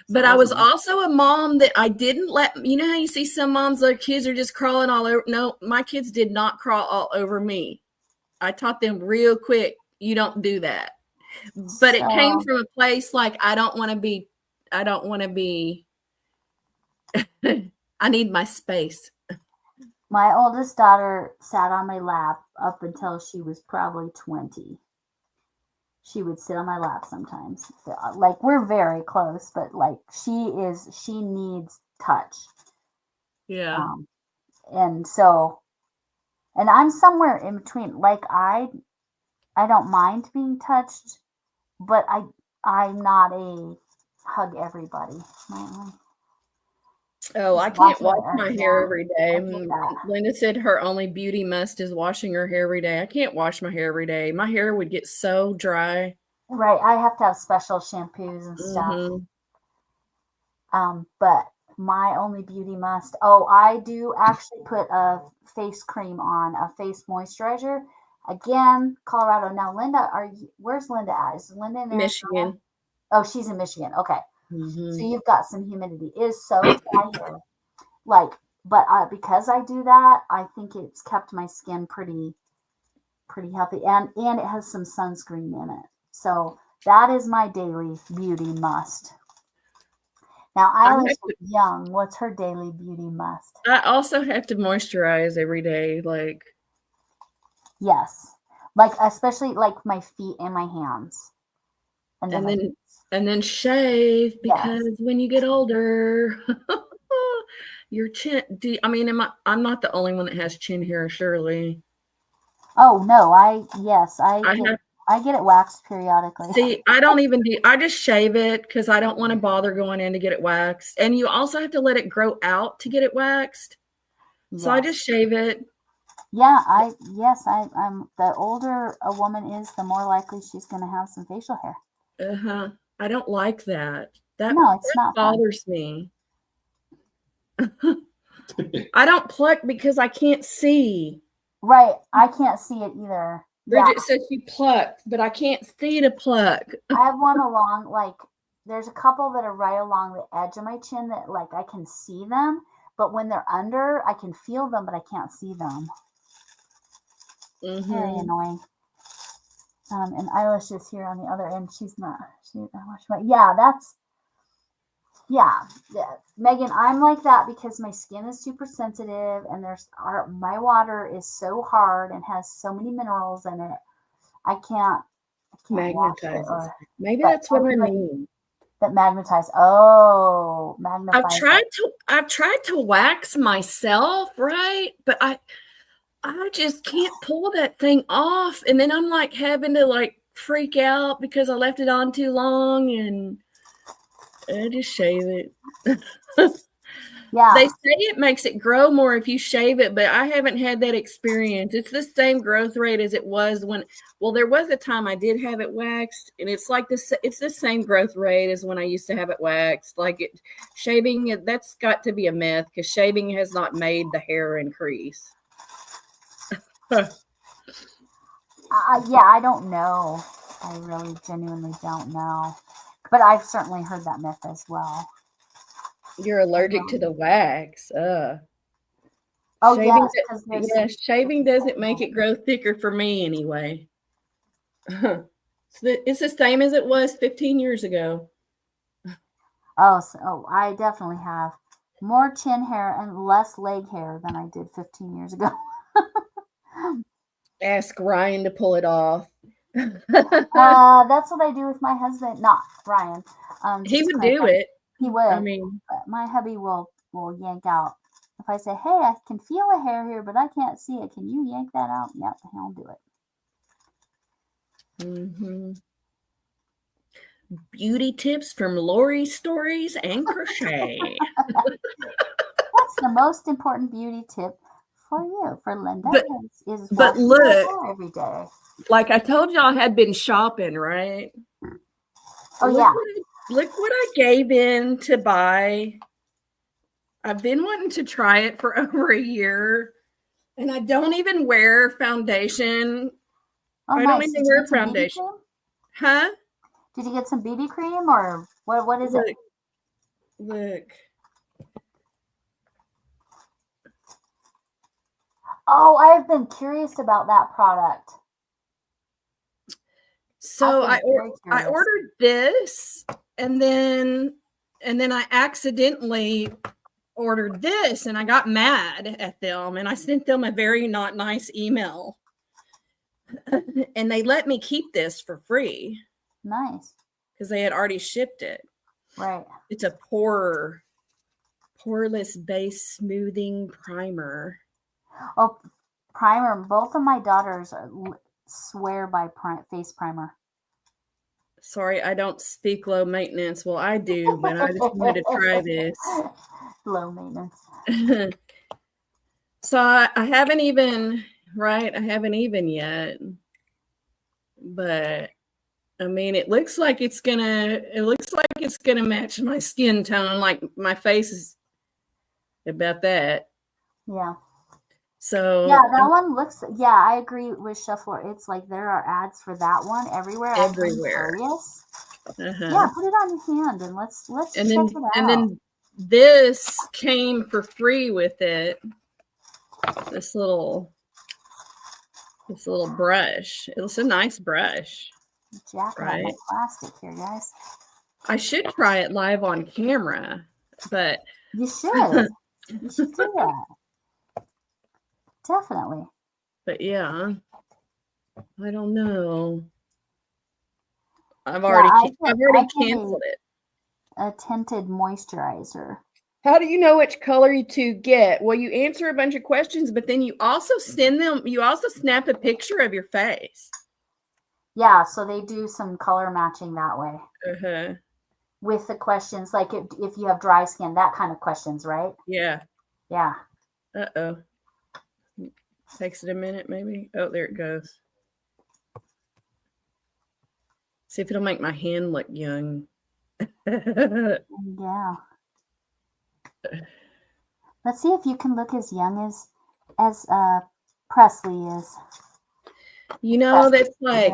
Speaker 2: But I was also a mom that I didn't let, you know how you see some moms, their kids are just crawling all over. No, my kids did not crawl all over me. I taught them real quick, you don't do that. But it came from a place like, I don't want to be, I need my space.
Speaker 1: My oldest daughter sat on my lap up until she was probably 20. She would sit on my lap sometimes. Like we're very close, but like she needs touch.
Speaker 2: Yeah.
Speaker 1: And I'm somewhere in between. Like I don't mind being touched, but I'm not a hug everybody.
Speaker 2: Oh, I can't wash my hair every day. Linda said her only beauty must is washing her hair every day. I can't wash my hair every day. My hair would get so dry.
Speaker 1: Right. I have to have special shampoos and stuff. But my only beauty must. Oh, I do actually put a face cream on, a face moisturizer. Again, Colorado. Now, Linda, where's Linda at? Is Linda in
Speaker 2: Michigan?
Speaker 1: Oh, she's in Michigan. Okay. So you've got some humidity. It is so dry here. Like, but because I do that, I think it's kept my skin pretty healthy, and it has some sunscreen in it. So that is my daily beauty must. Now, Eilish is young. What's her daily beauty must?
Speaker 2: I also have to moisturize every day. Like,
Speaker 1: yes, like especially like my feet and my hands,
Speaker 2: and then shave, because when you get older, your chin. I'm not the only one that has chin hair, surely.
Speaker 1: Oh no, I get it waxed periodically.
Speaker 2: See, I just shave it because I don't want to bother going in to get it waxed. And you also have to let it grow out to get it waxed. So I just shave it.
Speaker 1: Yeah, I'm the older a woman is, the more likely she's going to have some facial hair.
Speaker 2: Uh-huh. I don't like that. That
Speaker 1: No, it's not fun.
Speaker 2: bothers me. I don't pluck because I can't see.
Speaker 1: Right. I can't see it either.
Speaker 2: Bridget says she plucked, but I can't see to pluck.
Speaker 1: I have one along, like, there's a couple that are right along the edge of my chin that, like, I can see them, but when they're under, I can feel them, but I can't see them. Very annoying. And Eilish is here on the other end. She's not. Yeah, Megan, I'm like that because my skin is super sensitive, and my water is so hard and has so many minerals in it. I can't wash it.
Speaker 2: Magnetizes. Maybe that's what I mean.
Speaker 1: That magnetize. Oh, magnify.
Speaker 2: I've tried to wax myself, right? But I just can't pull that thing off. And then I'm like having to like freak out because I left it on too long, and I just shave it.
Speaker 1: Yeah.
Speaker 2: They say it makes it grow more if you shave it, but I haven't had that experience. It's the same growth rate as it was there was a time I did have it waxed, and it's like this. It's the same growth rate as when I used to have it waxed. Shaving, that's got to be a myth because shaving has not made the hair increase.
Speaker 1: Yeah, I don't know. I really genuinely don't know. But I've certainly heard that myth as well.
Speaker 2: You're allergic to the wax.
Speaker 1: Oh,
Speaker 2: Shaving doesn't make it grow thicker for me anyway. It's the same as it was 15 years ago.
Speaker 1: Oh, I definitely have more chin hair and less leg hair than I did 15 years ago.
Speaker 2: Ask Ryan to pull it off.
Speaker 1: That's what I do with my husband. Not Ryan.
Speaker 2: He would do it.
Speaker 1: He would.
Speaker 2: I mean,
Speaker 1: my hubby will yank out. If I say, "Hey, I can feel a hair here, but I can't see it. Can you yank that out?" Yep, he'll do it.
Speaker 2: Mm-hmm. Beauty tips from Lori Stories and Crochet.
Speaker 1: What's the most important beauty tip for you, for Linda?
Speaker 2: But look,
Speaker 1: every day.
Speaker 2: Like I told you, I had been shopping, right? Look what I gave in to buy. I've been wanting to try it for over a year, and I don't even wear foundation. I don't even wear foundation. Huh?
Speaker 1: Did you get some BB cream or what is it?
Speaker 2: Look.
Speaker 1: Oh, I've been curious about that product.
Speaker 2: So I ordered this, and then I accidentally ordered this, and I got mad at them, and I sent them a very not nice email, and they let me keep this for free.
Speaker 1: Nice.
Speaker 2: Because they had already shipped it.
Speaker 1: Right.
Speaker 2: It's a poreless base smoothing primer.
Speaker 1: Oh, primer. Both of my daughters swear by face primer.
Speaker 2: Sorry, I don't speak low maintenance. Well, I do, but I just wanted to try this.
Speaker 1: Low maintenance.
Speaker 2: So I haven't even yet. But I mean, it looks like it's gonna match my skin tone. Like my face is about that.
Speaker 1: Yeah.
Speaker 2: So
Speaker 1: yeah, that one looks. Yeah, I agree with Shuffler. It's like there are ads for that one everywhere.
Speaker 2: Everywhere.
Speaker 1: Yeah, put it on your hand and let's check it out.
Speaker 2: And then this came for free with it. This little brush. It's a nice brush.
Speaker 1: Jack, right? Plastic here, guys.
Speaker 2: I should try it live on camera, but
Speaker 1: you should. You should do that. Definitely.
Speaker 2: But yeah, I don't know. I've already canceled it.
Speaker 1: A tinted moisturizer.
Speaker 2: How do you know which color to get? Well, you answer a bunch of questions, but then you also snap a picture of your face.
Speaker 1: Yeah, so they do some color matching that way.
Speaker 2: Uh-huh.
Speaker 1: With the questions, like if you have dry skin, that kind of questions, right?
Speaker 2: Yeah.
Speaker 1: Yeah.
Speaker 2: Uh-oh. Takes it a minute, maybe. Oh, there it goes. See if it'll make my hand look young.
Speaker 1: Yeah. Let's see if you can look as young as Presley is.
Speaker 2: You know, that's like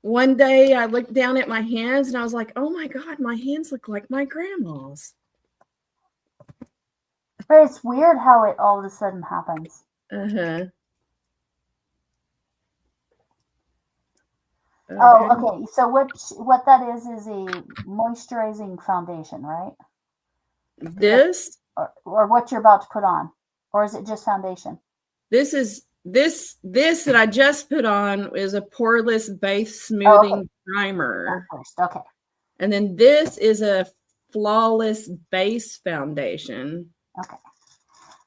Speaker 2: one day I looked down at my hands and I was like, oh my God, my hands look like my grandma's.
Speaker 1: But it's weird how it all of a sudden happens.
Speaker 2: Uh-huh.
Speaker 1: Oh, okay. So what that is a moisturizing foundation, right?
Speaker 2: This
Speaker 1: Or what you're about to put on, or is it just foundation?
Speaker 2: this that I just put on is a poreless base smoothing primer.
Speaker 1: First, okay.
Speaker 2: And then this is a flawless base foundation.
Speaker 1: Okay.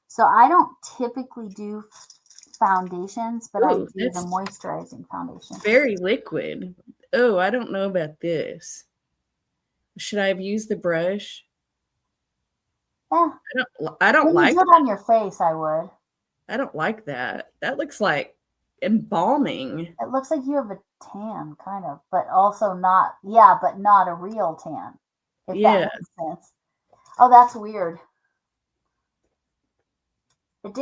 Speaker 1: So I don't typically do foundations, but I
Speaker 2: Ooh,
Speaker 1: do the
Speaker 2: that's
Speaker 1: moisturizing foundation.
Speaker 2: very liquid. Oh, I don't know about this. Should I have used the brush?
Speaker 1: Yeah.
Speaker 2: I don't
Speaker 1: When
Speaker 2: like
Speaker 1: you do it on your face, I would.
Speaker 2: I don't like that. That looks like embalming.
Speaker 1: It looks like you have a tan, kind of, but also not. Yeah, but not a real tan. If
Speaker 2: Yeah.
Speaker 1: that makes sense. Oh, that's weird. It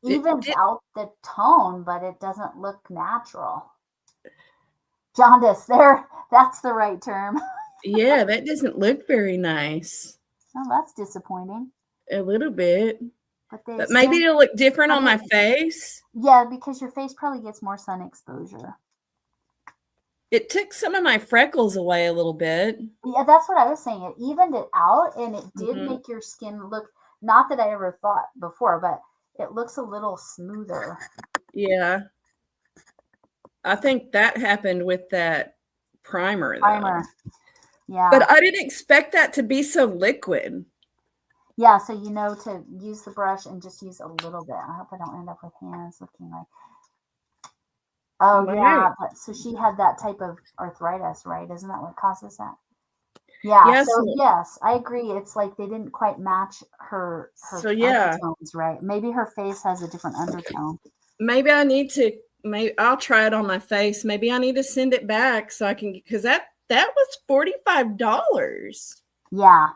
Speaker 1: evens out the tone, but it doesn't look natural. Jaundice, that's the right term.
Speaker 2: Yeah, that doesn't look very nice.
Speaker 1: Oh, that's disappointing.
Speaker 2: A little bit.
Speaker 1: But
Speaker 2: maybe it'll look different on my face.
Speaker 1: Yeah, because your face probably gets more sun exposure.
Speaker 2: It took some of my freckles away a little bit.
Speaker 1: Yeah, that's what I was saying. It evened it out, and it did make your skin look, not that I ever thought before, but it looks a little smoother.
Speaker 2: Yeah. I think that happened with that primer.
Speaker 1: Yeah.
Speaker 2: But I didn't expect that to be so liquid.
Speaker 1: Yeah, so you know to use the brush and just use a little bit. I hope I don't end up with hands looking like. Oh, yeah. But so she had that type of arthritis, right? Isn't that what causes that? Yeah.
Speaker 2: Yes.
Speaker 1: So yes, I agree. It's like they didn't quite match her undertones, right? Maybe her face has a different undertone.
Speaker 2: Maybe I need to. Maybe I'll try it on my face. Maybe I need to send it back so I can, because that was $45.
Speaker 1: Yeah.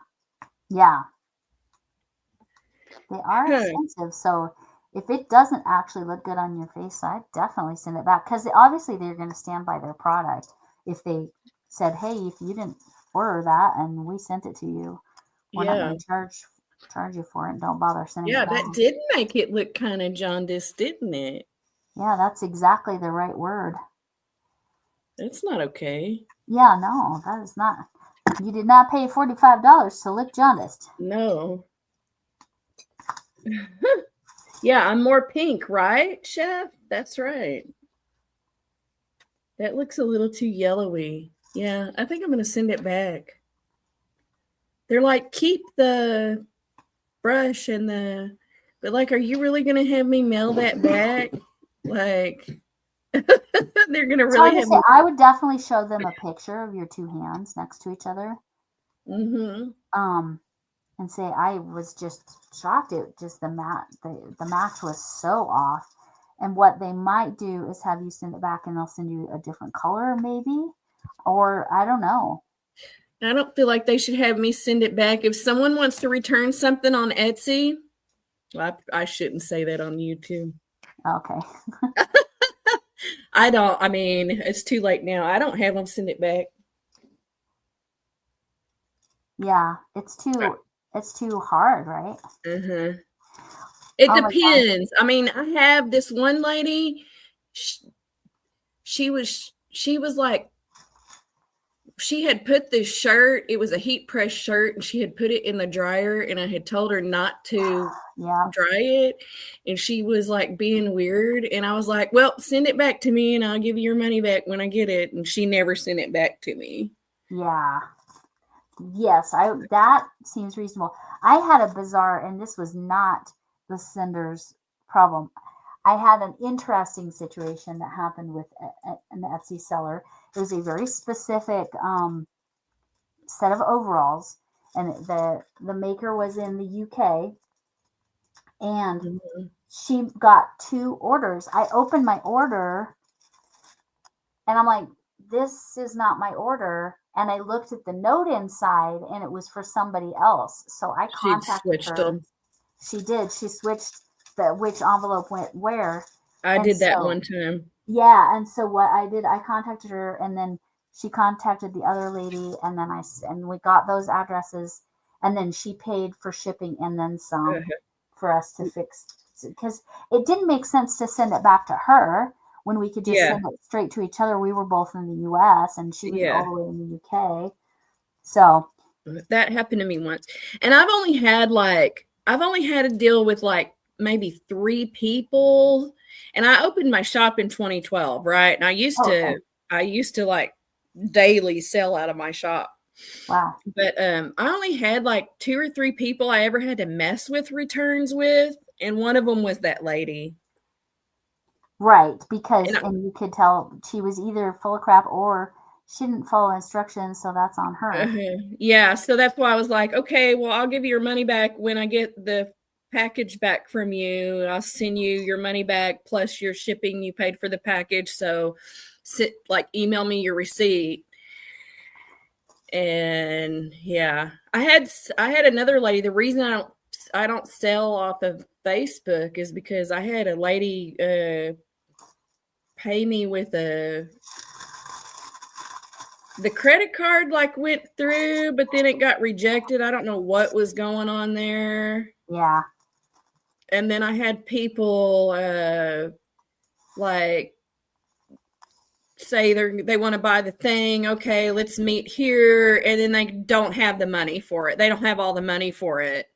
Speaker 1: Yeah. They are expensive. So if it doesn't actually look good on your face, I'd definitely send it back, because obviously they're going to stand by their product. If they said, hey, if you didn't order that and we sent it to you, we're not going to charge you for it. Don't bother sending it back.
Speaker 2: Yeah, that did make it look kind of jaundiced, didn't it?
Speaker 1: Yeah, that's exactly the right word.
Speaker 2: That's not okay.
Speaker 1: Yeah, no, that is not. You did not pay $45 to look jaundiced.
Speaker 2: No. Yeah, I'm more pink, right, Chef? That's right. That looks a little too yellowy. Yeah, I think I'm going to send it back. They're like, keep the brush and but like, are you really going to have me mail that back? Like, they're going to really have me.
Speaker 1: I would definitely show them a picture of your two hands next to each other.
Speaker 2: Mm-hmm.
Speaker 1: And say, I was just shocked. It just the match was so off. And what they might do is have you send it back, and they'll send you a different color, maybe, or I don't know.
Speaker 2: I don't feel like they should have me send it back. If someone wants to return something on Etsy, well, I shouldn't say that on YouTube.
Speaker 1: Okay.
Speaker 2: I mean, it's too late now. I don't have them send it back.
Speaker 1: Yeah, it's too hard, right?
Speaker 2: Uh-huh. It depends. I mean, I have this one lady, she was like, she had put this shirt, it was a heat press shirt, and she had put it in the dryer, and I had told her not to dry it, and she was like being weird, and I was like, well, send it back to me and I'll give you your money back when I get it, and she never sent it back to me.
Speaker 1: Yeah. Yes, that seems reasonable. I had a bizarre, and this was not the sender's problem. I had an interesting situation that happened with an Etsy seller. It was a very specific set of overalls, and the maker was in the UK, and
Speaker 2: Mhm.
Speaker 1: she got 2 orders. I opened my order and I'm like, this is not my order. And I looked at the note inside and it was for somebody else. So I
Speaker 2: She'd
Speaker 1: contacted
Speaker 2: switched
Speaker 1: her.
Speaker 2: them.
Speaker 1: She did. She switched which envelope went where.
Speaker 2: I
Speaker 1: And
Speaker 2: did that
Speaker 1: so,
Speaker 2: one time.
Speaker 1: yeah. And so what I did, I contacted her and then she contacted the other lady and then and we got those addresses and then she paid for shipping and then some
Speaker 2: Uh-huh.
Speaker 1: for us to fix because it didn't make sense to send it back to her when we could just
Speaker 2: Yeah.
Speaker 1: send it straight to each other. We were both in the US and she was
Speaker 2: Yeah.
Speaker 1: all the way in the UK. So
Speaker 2: That happened to me once. And I've only had to deal with like maybe 3 people. And I opened my shop in 2012, right? And I used to like daily sell out of my shop.
Speaker 1: wow.
Speaker 2: But I only had like 2 or 3 people I ever had to mess with returns with, and one of them was that lady.
Speaker 1: Right, because
Speaker 2: And
Speaker 1: and you could tell she was either full of crap or she didn't follow instructions, so that's on her.
Speaker 2: yeah, so that's why I was like, okay, well, I'll give you your money back when I get the package back from you. I'll send you your money back plus your shipping. You paid for the package, so email me your receipt. And yeah, I had another lady. The reason I don't sell off of Facebook is because I had a lady pay me with the credit card like went through, but then it got rejected. I don't know what was going on there.
Speaker 1: Yeah.
Speaker 2: And then I had people like say they want to buy the thing. Okay, let's meet here. And then they don't have the money for it. They don't have all the money for it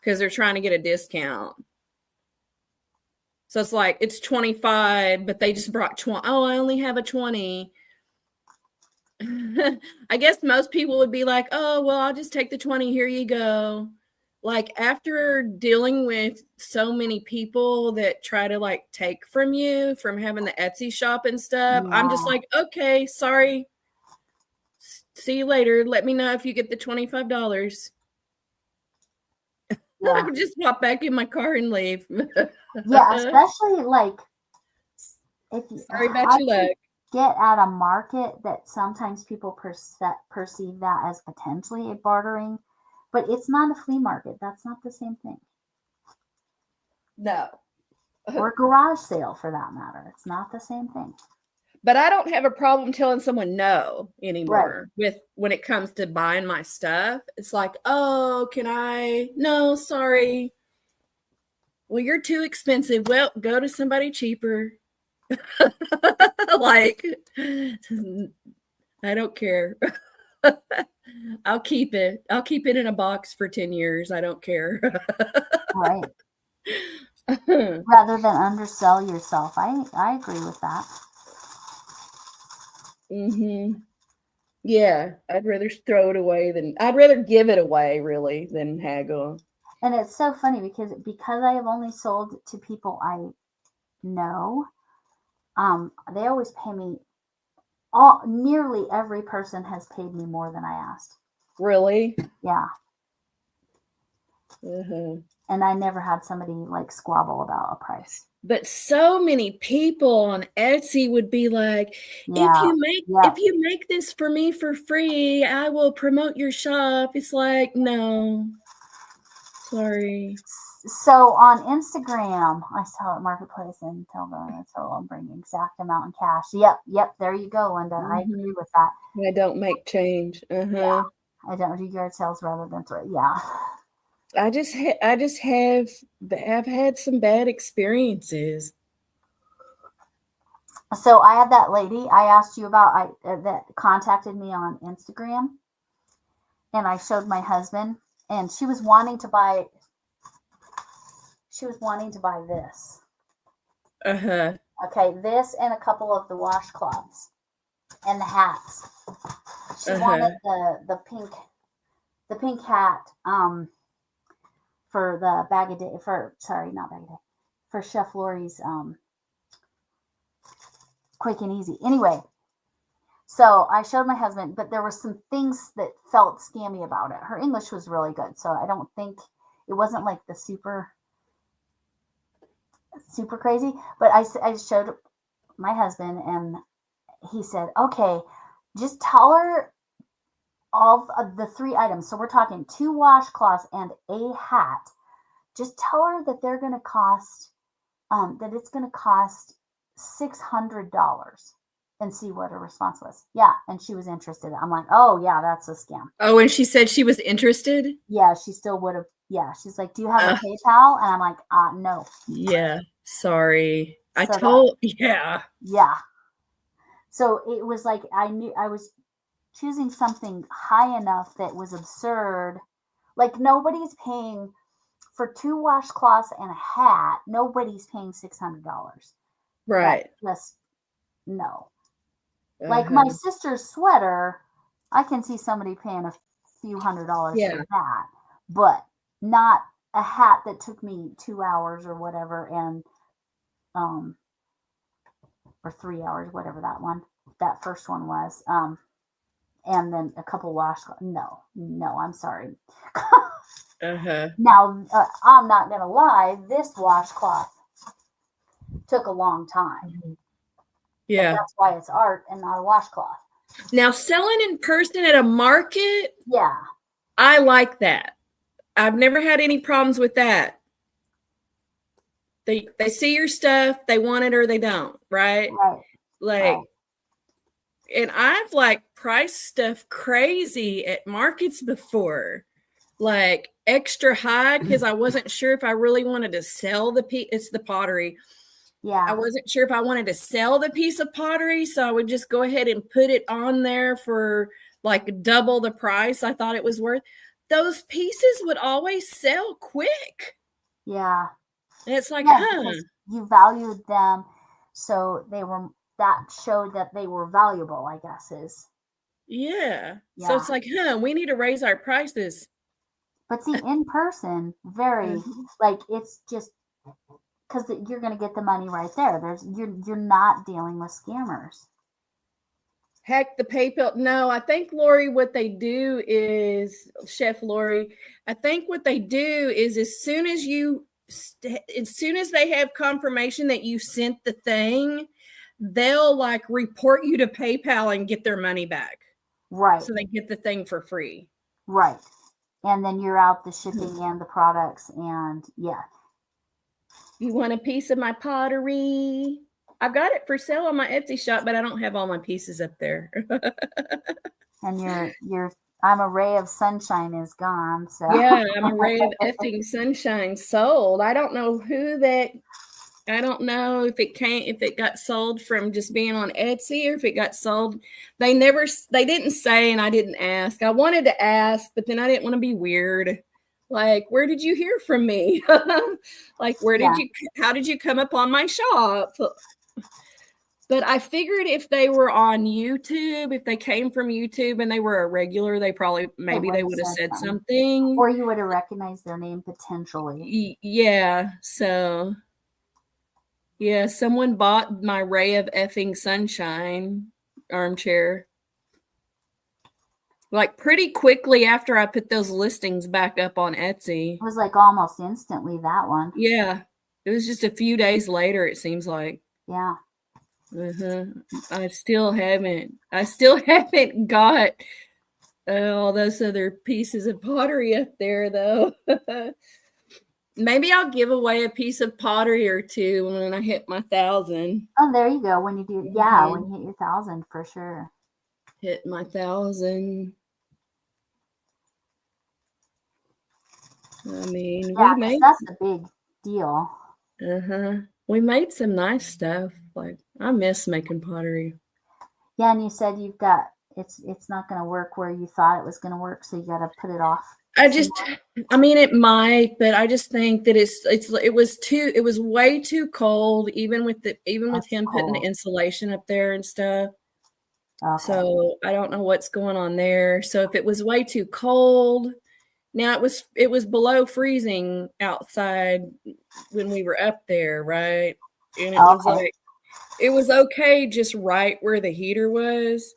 Speaker 2: because they're trying to get a discount. So it's like, it's 25, but they just brought 20. Oh, I only have a 20. I guess most people would be like, oh, well, I'll just take the 20. Here you go. Like after dealing with so many people that try to like take from you from having the Etsy shop and stuff, I'm just
Speaker 1: Yeah.
Speaker 2: like, okay, sorry. See you later. Let me know if you get the $25. I
Speaker 1: Yeah.
Speaker 2: would just hop back in my car and leave.
Speaker 1: Yeah, especially like if you
Speaker 2: Sorry about
Speaker 1: I
Speaker 2: your
Speaker 1: can
Speaker 2: luck.
Speaker 1: get at a market that sometimes people perceive that as potentially a bartering, but it's not a flea market. That's not the same thing.
Speaker 2: No.
Speaker 1: Or a garage sale for that matter. It's not the same thing.
Speaker 2: But I don't have a problem telling someone no
Speaker 1: Right.
Speaker 2: anymore with when it comes to buying my stuff. It's like, oh, can I? No, sorry. Well, you're too expensive. Well, go to somebody cheaper. Like, I don't care. I'll keep it. I'll keep it in a box for 10 years. I don't care.
Speaker 1: Right. Rather than undersell yourself. I agree with that.
Speaker 2: Yeah, I'd rather throw it away I'd rather give it away really than haggle.
Speaker 1: And it's so funny because I have only sold to people I know. They always pay me. Nearly every person has paid me more than I asked.
Speaker 2: Really?
Speaker 1: Yeah.
Speaker 2: Uh-huh.
Speaker 1: And I never had somebody like squabble about a price.
Speaker 2: But so many people on Etsy would be like,
Speaker 1: Yeah.
Speaker 2: if you make this for me for free, I will promote your shop. It's like, no. Sorry.
Speaker 1: So on Instagram, I sell at Marketplace and tell them I'm bringing exact amount in cash. Yep. There you go, Linda. I agree with that.
Speaker 2: I don't make change.
Speaker 1: Yeah, I don't do yard sales rather than yeah.
Speaker 2: I just have had some bad experiences.
Speaker 1: So I had that lady I asked you about that contacted me on Instagram, and I showed my husband, and she was wanting to buy this.
Speaker 2: Uh-huh.
Speaker 1: Okay, this and a couple of the washcloths and the hats. She wanted the pink hat for the bag of day for Chef Lori's Quick and Easy. Anyway, so I showed my husband, but there were some things that felt scammy about it. Her English was really good, so I don't think it wasn't like the super super crazy. But I showed my husband, and he said, okay, just tell her all of the 3 items. So we're talking 2 washcloths and a hat. Just tell her that they're going to cost, that it's going to cost $600, and see what her response was. Yeah. And she was interested. I'm like, oh yeah, that's a scam.
Speaker 2: Oh, and she said she was interested.
Speaker 1: Yeah. She still would have. Yeah. She's like, do you have
Speaker 2: Uh.
Speaker 1: a PayPal? And I'm like, no.
Speaker 2: Yeah. Sorry.
Speaker 1: Yeah. So it was like, I knew I was choosing something high enough that was absurd. Like nobody's paying for 2 washcloths and a hat. Nobody's paying $600.
Speaker 2: Right.
Speaker 1: Just no. Like my sister's sweater, I can see somebody paying a few $100s
Speaker 2: Yeah.
Speaker 1: for that, but not a hat that took me 2 hours or whatever, and or 3 hours, whatever that first one was, and then a couple washcloths. No, I'm sorry. Now, I'm not gonna lie, this washcloth took a long time.
Speaker 2: Yeah.
Speaker 1: That's why it's art and not a washcloth.
Speaker 2: Now, selling in person at a market,
Speaker 1: Yeah.
Speaker 2: I like that. I've never had any problems with that. They see your stuff, they want it or they don't, right?
Speaker 1: Right.
Speaker 2: Like,
Speaker 1: Right.
Speaker 2: and I've like priced stuff crazy at markets before, like extra high, because I wasn't sure if I really wanted to sell it's the pottery.
Speaker 1: Yeah.
Speaker 2: I wasn't sure if I wanted to sell the piece of pottery, so I would just go ahead and put it on there for like double the price I thought it was worth. Those pieces would always sell quick.
Speaker 1: Yeah.
Speaker 2: And it's like,
Speaker 1: because you valued them, so that showed that they were valuable, I guess is.
Speaker 2: Yeah. So it's like, we need to raise our prices.
Speaker 1: But see, in person, very like it's just because you're going to get the money right there. You're not dealing with scammers.
Speaker 2: Heck, the PayPal. No, I think, Lori, what they do is, Chef Lori, I think what they do is as soon as they have confirmation that you sent the thing, they'll like report you to PayPal and get their money back.
Speaker 1: Right.
Speaker 2: So they get the thing for free.
Speaker 1: Right. And then you're out the shipping and the products, and yeah.
Speaker 2: You want a piece of my pottery? I've got it for sale on my Etsy shop, but I don't have all my pieces up there.
Speaker 1: And I'm a ray of sunshine is gone. So
Speaker 2: yeah, I'm a ray of effing sunshine sold. I don't know if it got sold from just being on Etsy or if it got sold. They didn't say, and I didn't ask. I wanted to ask, but then I didn't want to be weird. Like, where did you hear from me? Like, how did you come up on my shop? But I figured if they were on YouTube, if they came from YouTube and they were a regular, they would have said something.
Speaker 1: Or you would have recognized their name potentially.
Speaker 2: Yeah. So, yeah, someone bought my Ray of Effing Sunshine armchair. Like pretty quickly after I put those listings back up on Etsy.
Speaker 1: It was like almost instantly, that one.
Speaker 2: Yeah. It was just a few days later, it seems like.
Speaker 1: Yeah.
Speaker 2: I still haven't got all those other pieces of pottery up there though. Maybe I'll give away a piece of pottery or two when I hit my 1,000.
Speaker 1: Oh, there you go. When you do, when you hit your 1,000 for sure.
Speaker 2: Hit my 1,000. I mean,
Speaker 1: that's a big deal.
Speaker 2: We made some nice stuff. Like, I miss making pottery.
Speaker 1: Yeah, and you said it's not going to work where you thought it was going to work, so you got to put it off.
Speaker 2: It might, but I just think that it was way too cold, even with him putting the insulation up there and stuff. Okay. So I don't know what's going on there. So if it was way too cold, now it was below freezing outside when we were up there, right? And it was okay just right where the heater was.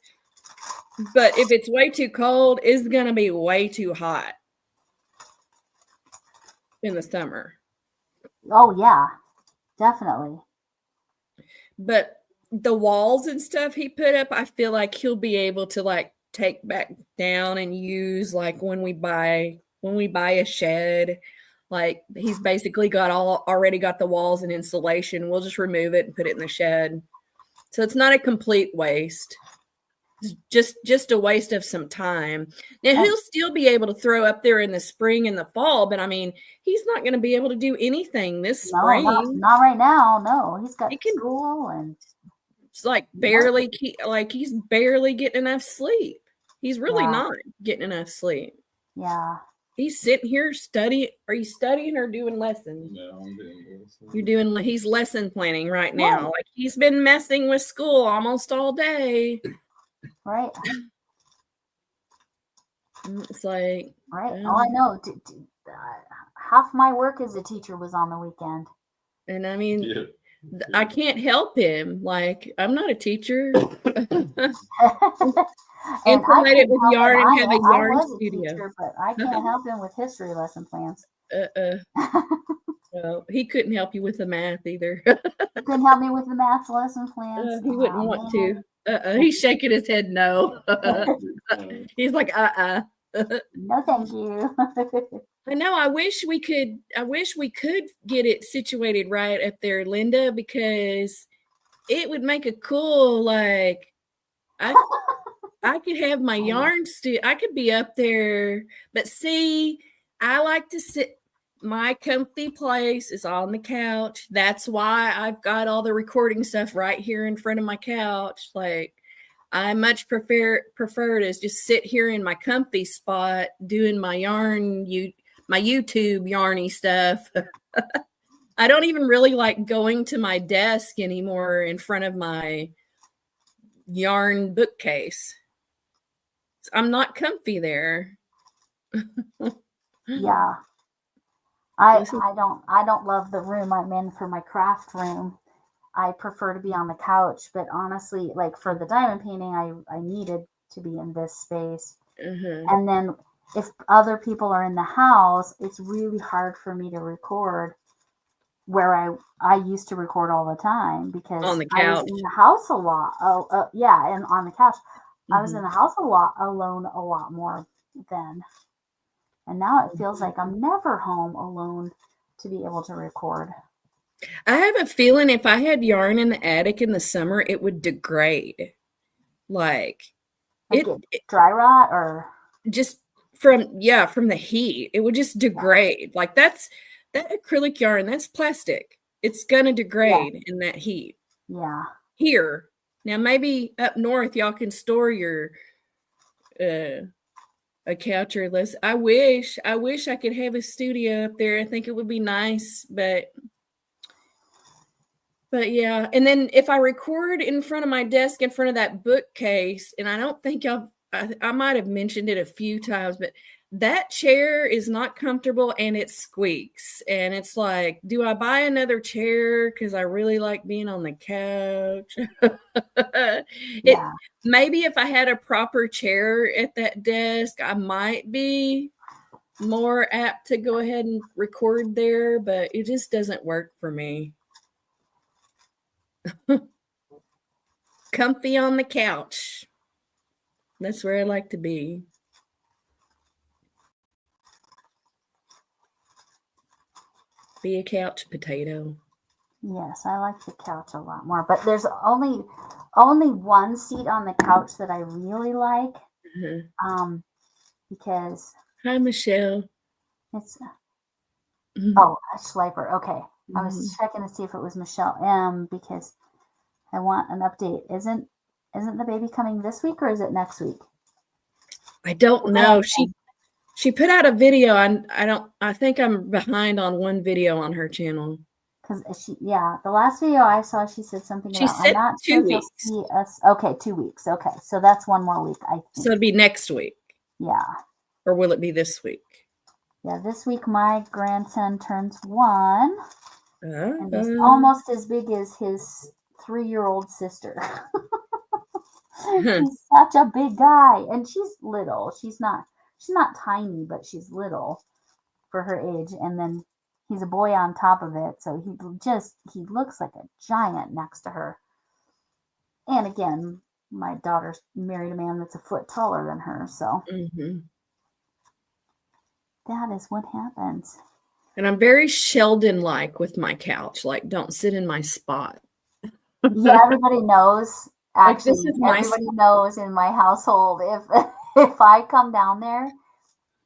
Speaker 2: But if it's way too cold, it's going to be way too hot in the summer.
Speaker 1: Oh, yeah. definitely.
Speaker 2: But the walls and stuff he put up, I feel like he'll be able to like take back down and use like when we buy a shed. Like he's basically already got the walls and insulation. We'll just remove it and put it in the shed. So it's not a complete waste. It's just a waste of some time. Now he'll still be able to throw up there in the spring and the fall, but I mean, he's not going to be able to do anything this
Speaker 1: No,
Speaker 2: spring.
Speaker 1: not right now. No, he's got
Speaker 2: He can-
Speaker 1: school and
Speaker 2: It's like barely he's barely getting enough sleep. He's really
Speaker 1: Yeah.
Speaker 2: not getting enough sleep.
Speaker 1: yeah.
Speaker 2: He's sitting here studying. Are you studying or doing lessons?
Speaker 4: No, I'm doing this.
Speaker 2: He's lesson planning right now.
Speaker 1: Right.
Speaker 2: Like he's been messing with school almost all day.
Speaker 1: Right.
Speaker 2: It's like,
Speaker 1: Right.
Speaker 2: Yeah.
Speaker 1: Oh, I know. Half my work as a teacher was on the weekend.
Speaker 2: and I mean,
Speaker 4: Yeah.
Speaker 2: I can't help him. Like, I'm not a teacher.
Speaker 1: And
Speaker 2: Implement it with
Speaker 1: couldn't help
Speaker 2: yarn
Speaker 1: him.
Speaker 2: and have a
Speaker 1: I
Speaker 2: yarn
Speaker 1: was a
Speaker 2: studio.
Speaker 1: teacher, but I can't help him with history lesson plans.
Speaker 2: No, he couldn't help you with the math either.
Speaker 1: He couldn't help me with the math lesson plans.
Speaker 2: He wouldn't
Speaker 1: Oh,
Speaker 2: want
Speaker 1: man.
Speaker 2: to. He's shaking his head no. He's like,
Speaker 1: No, thank you.
Speaker 2: I know. I wish we could get it situated right up there, Linda, because it would make a cool like I could have my yarn I could be up there, but see, I like to sit. My comfy place is on the couch. That's why I've got all the recording stuff right here in front of my couch. Like I much prefer to just sit here in my comfy spot doing my my YouTube yarny stuff. I don't even really like going to my desk anymore in front of my yarn bookcase. I'm not comfy there.
Speaker 1: Yeah. I
Speaker 2: Listen.
Speaker 1: I don't love the room I'm in for my craft room. I prefer to be on the couch, but honestly, like for the diamond painting, I needed to be in this space.
Speaker 2: Uh-huh.
Speaker 1: And then if other people are in the house, it's really hard for me to record where I used to record all the time because
Speaker 2: On the
Speaker 1: I was
Speaker 2: couch.
Speaker 1: in the house a lot. Yeah, and on the couch. I was
Speaker 2: Mhm.
Speaker 1: in the house a lot alone a lot more then. And now it feels like I'm never home alone to be able to record.
Speaker 2: I have a feeling if I had yarn in the attic in the summer, it would degrade. Like
Speaker 1: Like
Speaker 2: it
Speaker 1: dry rot or
Speaker 2: just from the heat, it would just degrade. Like that acrylic yarn, that's plastic. It's gonna degrade in that heat.
Speaker 1: yeah.
Speaker 2: Here. Now maybe up north y'all can store your a couch or less. I wish I could have a studio up there. I think it would be nice, but yeah. And then if I record in front of my desk in front of that bookcase, and I don't think I might have mentioned it a few times, but that chair is not comfortable and it squeaks. And it's like, do I buy another chair? Because I really like being on the couch.
Speaker 1: Yeah.
Speaker 2: Maybe if I had a proper chair at that desk, I might be more apt to go ahead and record there, but it just doesn't work for me. Comfy on the couch. That's where I like to be. Be a couch potato.
Speaker 1: Yes, I like the couch a lot more. But there's only one seat on the couch that I really like.
Speaker 2: Uh-huh.
Speaker 1: Because
Speaker 2: Hi, Michelle.
Speaker 1: it's
Speaker 2: Mhm.
Speaker 1: oh, a Schleifer. Okay. I
Speaker 2: Mhm.
Speaker 1: was checking to see if it was Michelle M because I want an update. Isn't the baby coming this week or is it next week?
Speaker 2: I don't know. She put out a video. I think I'm behind on one video on her channel.
Speaker 1: Because the last video I saw, she said something
Speaker 2: She
Speaker 1: about,
Speaker 2: said
Speaker 1: I'm not
Speaker 2: 2
Speaker 1: sure if you'll
Speaker 2: weeks.
Speaker 1: see us. Okay, 2 weeks. Okay, so that's one more week, I think.
Speaker 2: So it'd be next week.
Speaker 1: Yeah.
Speaker 2: Or will it be this week?
Speaker 1: Yeah, this week my grandson turns 1. And he's
Speaker 2: Uh,
Speaker 1: almost as big as his 3-year-old sister. He's such a big guy. And she's little. She's not tiny, but she's little for her age. And then he's a boy on top of it. So he looks like a giant next to her. And again, my daughter's married a man that's a foot taller than her. So
Speaker 2: Mm-hmm.
Speaker 1: that is what happens.
Speaker 2: And I'm very Sheldon-like with my couch. Like, don't sit in my spot.
Speaker 1: Yeah, everybody knows.
Speaker 2: Like, this
Speaker 1: Actually,
Speaker 2: is my
Speaker 1: everybody knows in my household if I come down there,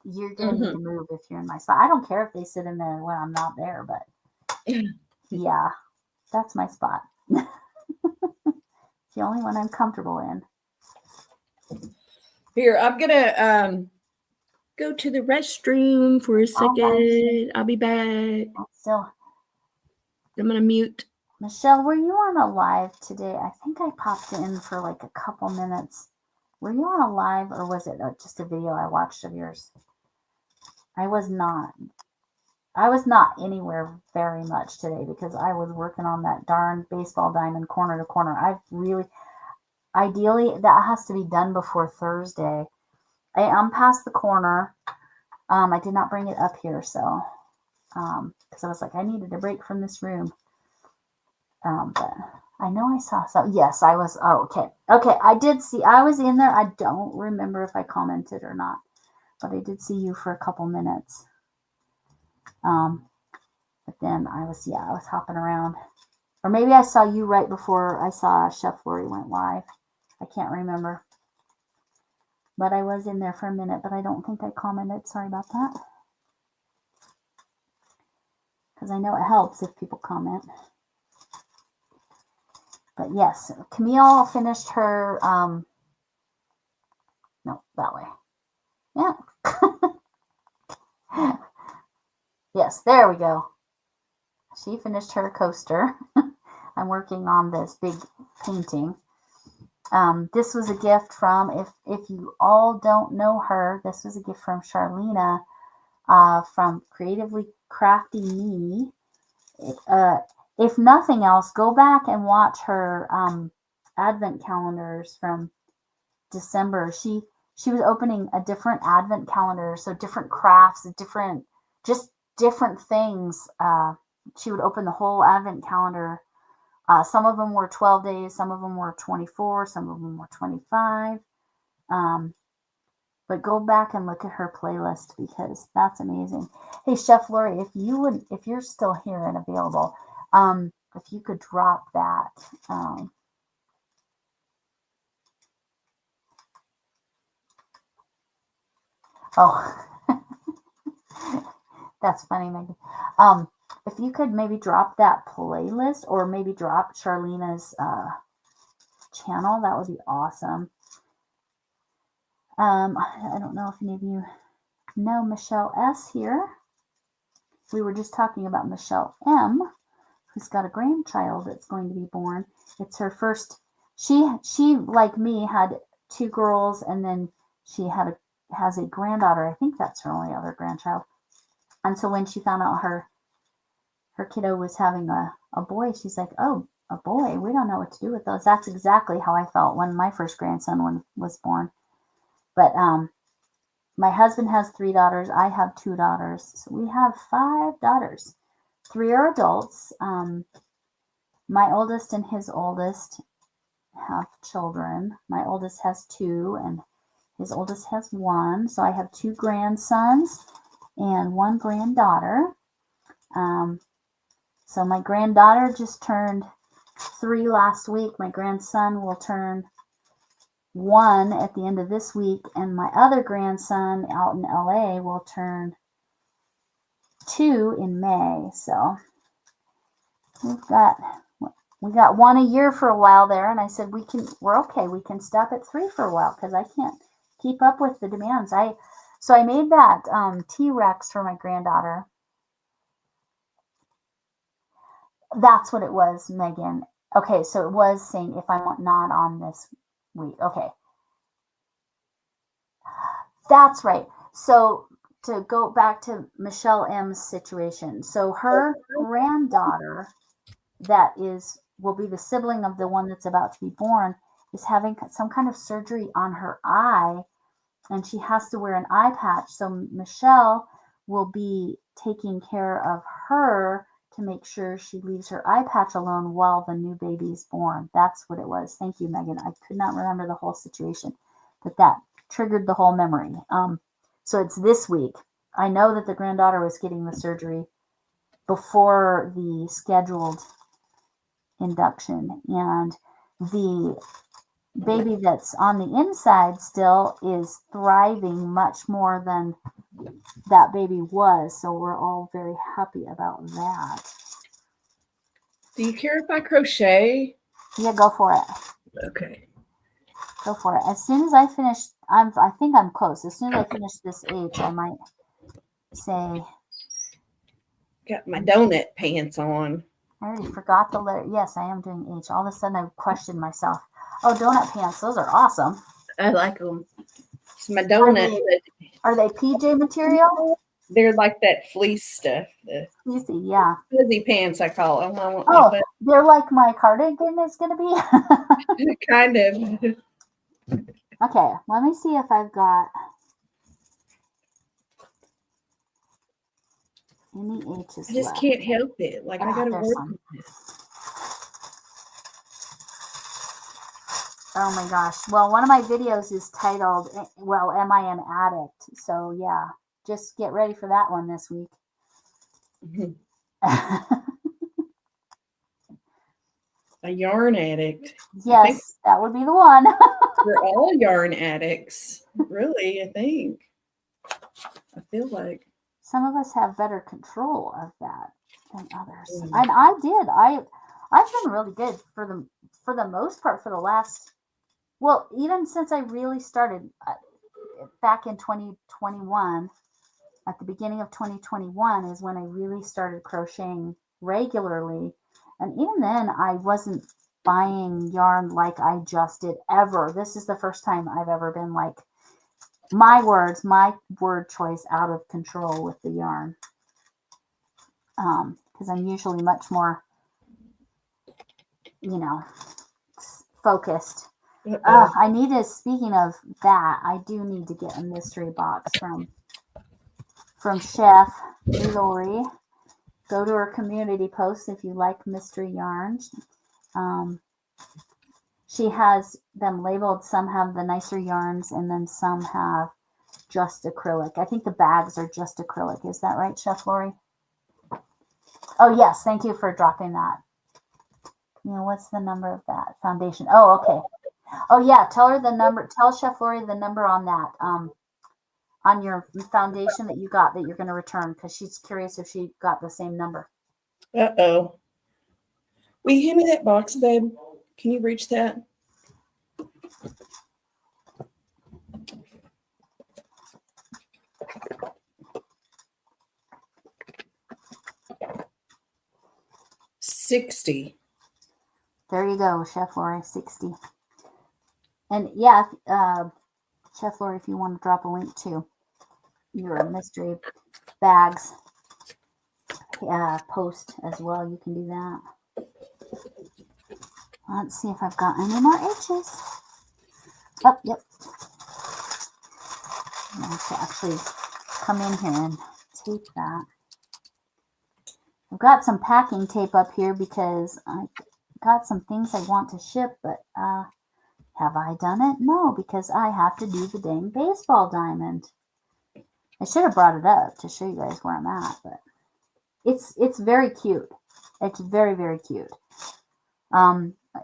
Speaker 1: you're gonna need to move if you're in my spot. I don't care if they sit in there when I'm not there, but yeah, that's my spot. It's the only one I'm comfortable in.
Speaker 2: Here, I'm gonna go to the restroom for a second. I'll be back.
Speaker 1: Still,
Speaker 2: I'm gonna mute.
Speaker 1: Michelle, were you on a live today? I think I popped in for like a couple minutes. Were you on a live, or was it just a video I watched of yours? I was not. I was not anywhere very much today because I was working on that darn baseball diamond corner to corner. Ideally, that has to be done before Thursday. I am past the corner. I did not bring it up here, so because I was like, I needed a break from this room. But I know I saw some. Yes, I was. Oh, okay. Okay, I did see. I was in there. I don't remember if I commented or not, but I did see you for a couple minutes. But then I was hopping around. Or maybe I saw you right before I saw Chef Lori went live. I can't remember. But I was in there for a minute, but I don't think I commented. Sorry about that. Because I know it helps if people comment. But yes, Camille finished her, no, that way. Yeah. Yes, there we go. She finished her coaster. I'm working on this big painting. This was a gift from, if you all don't know her, this was a gift from Charlena from Creatively Crafty Me. If nothing else, go back and watch her advent calendars from December. She was opening a different advent calendar, so different crafts, different things. She would open the whole advent calendar. Some of them were 12 days, some of them were 24, some of them were 25. But go back and look at her playlist because that's amazing. Hey, Chef Lori, if you're still here and available, if you could drop that. That's funny, Megan. If you could maybe drop that playlist or maybe drop Charlena's channel, that would be awesome. I don't know if any of you know Michelle S here. We were just talking about Michelle M, who's got a grandchild that's going to be born. It's her first. She like me had 2 girls, and then she has a granddaughter. I think that's her only other grandchild. And so when she found out her kiddo was having a boy, she's like, oh, a boy, we don't know what to do with those. That's exactly how I felt when my first grandson was born. But my husband has 3 daughters. I have 2 daughters. So we have 5 daughters. 3 are adults. My oldest and his oldest have children. My oldest has 2 and his oldest has 1. So I have 2 grandsons and 1 granddaughter. So my granddaughter just turned 3 last week. My grandson will turn 1 at the end of this week, and my other grandson out in LA will turn 2 in May. So we got 1 a year for a while there, and I said we're okay. We can stop at 3 for a while because I can't keep up with the demands. So I made that T-Rex for my granddaughter. That's what it was, Megan. Okay, so it was saying if I'm not on this week. Okay. That's right. So to go back to Michelle M's situation. So her granddaughter will be the sibling of the one that's about to be born is having some kind of surgery on her eye, and she has to wear an eye patch. So Michelle will be taking care of her to make sure she leaves her eye patch alone while the new baby's born. That's what it was. Thank you, Megan. I could not remember the whole situation, but that triggered the whole memory. So it's this week. I know that the granddaughter was getting the surgery before the scheduled induction, and the baby that's on the inside still is thriving much more than that baby was. So we're all very happy about that.
Speaker 2: Do you care if I crochet?
Speaker 1: Yeah, go for it.
Speaker 2: Okay.
Speaker 1: Go for it. As soon as I finish, I think I'm close. As soon as I finish this H, I might say,
Speaker 2: Got my donut pants on.
Speaker 1: I already forgot the letter. Yes, I am doing H. All of a sudden, I questioned myself. Oh, donut pants. Those are awesome.
Speaker 2: I like them. It's my donut.
Speaker 1: Are they PJ material?
Speaker 2: They're like that fleece stuff. The
Speaker 1: Easy, yeah.
Speaker 2: fuzzy pants, I call them. I want
Speaker 1: Oh,
Speaker 2: my
Speaker 1: they're like my cardigan is going to be.
Speaker 2: butt- kind of.
Speaker 1: Okay, let me see if I've got any H's
Speaker 2: I just
Speaker 1: left.
Speaker 2: can't help it. Like I
Speaker 1: Ah,
Speaker 2: gotta
Speaker 1: there's
Speaker 2: work.
Speaker 1: some. Oh my gosh. Well, one of my videos is titled, well, Am I an Addict? So yeah, just get ready for that one this week.
Speaker 2: A yarn addict.
Speaker 1: Yes, that would be the one.
Speaker 2: We're all yarn addicts. Really, I think. I feel like.
Speaker 1: Some of us have better control of that than others.
Speaker 2: Mm.
Speaker 1: And I did. I've been really good for the most part for the last, well, even since I really started back in 2021, at the beginning of 2021 is when I really started crocheting regularly. And even then, I wasn't buying yarn like I just did ever. This is the first time I've ever been like, my word choice out of control with the yarn. Because I'm usually much more, focused. I need to, speaking of that, I do need to get a mystery box from Chef Lori. Go to her community post if you like mystery yarns. She has them labeled. Some have the nicer yarns, and then some have just acrylic. I think the bags are just acrylic. Is that right, Chef Lori? Oh, yes. Thank you for dropping that. What's the number of that foundation? Oh, okay. Oh, yeah. Tell her the number. Tell Chef Lori the number on that. On your foundation that you got that you're going to return, because she's curious if she got the same number.
Speaker 2: Uh-oh. Will you hand me that box, babe? Can you reach that? $60.
Speaker 1: There you go, Chef Lori, 60. And yeah, Chef Lori, if you want to drop a link to your mystery bags post as well, you can do that. Let's see if I've got any more H's. Oh, yep. I have to actually come in here and tape that. I've got some packing tape up here because I got some things I want to ship, but have I done it? No, because I have to do the dang baseball diamond. I should have brought it up to show you guys where I'm at, but it's very cute. It's very, very cute.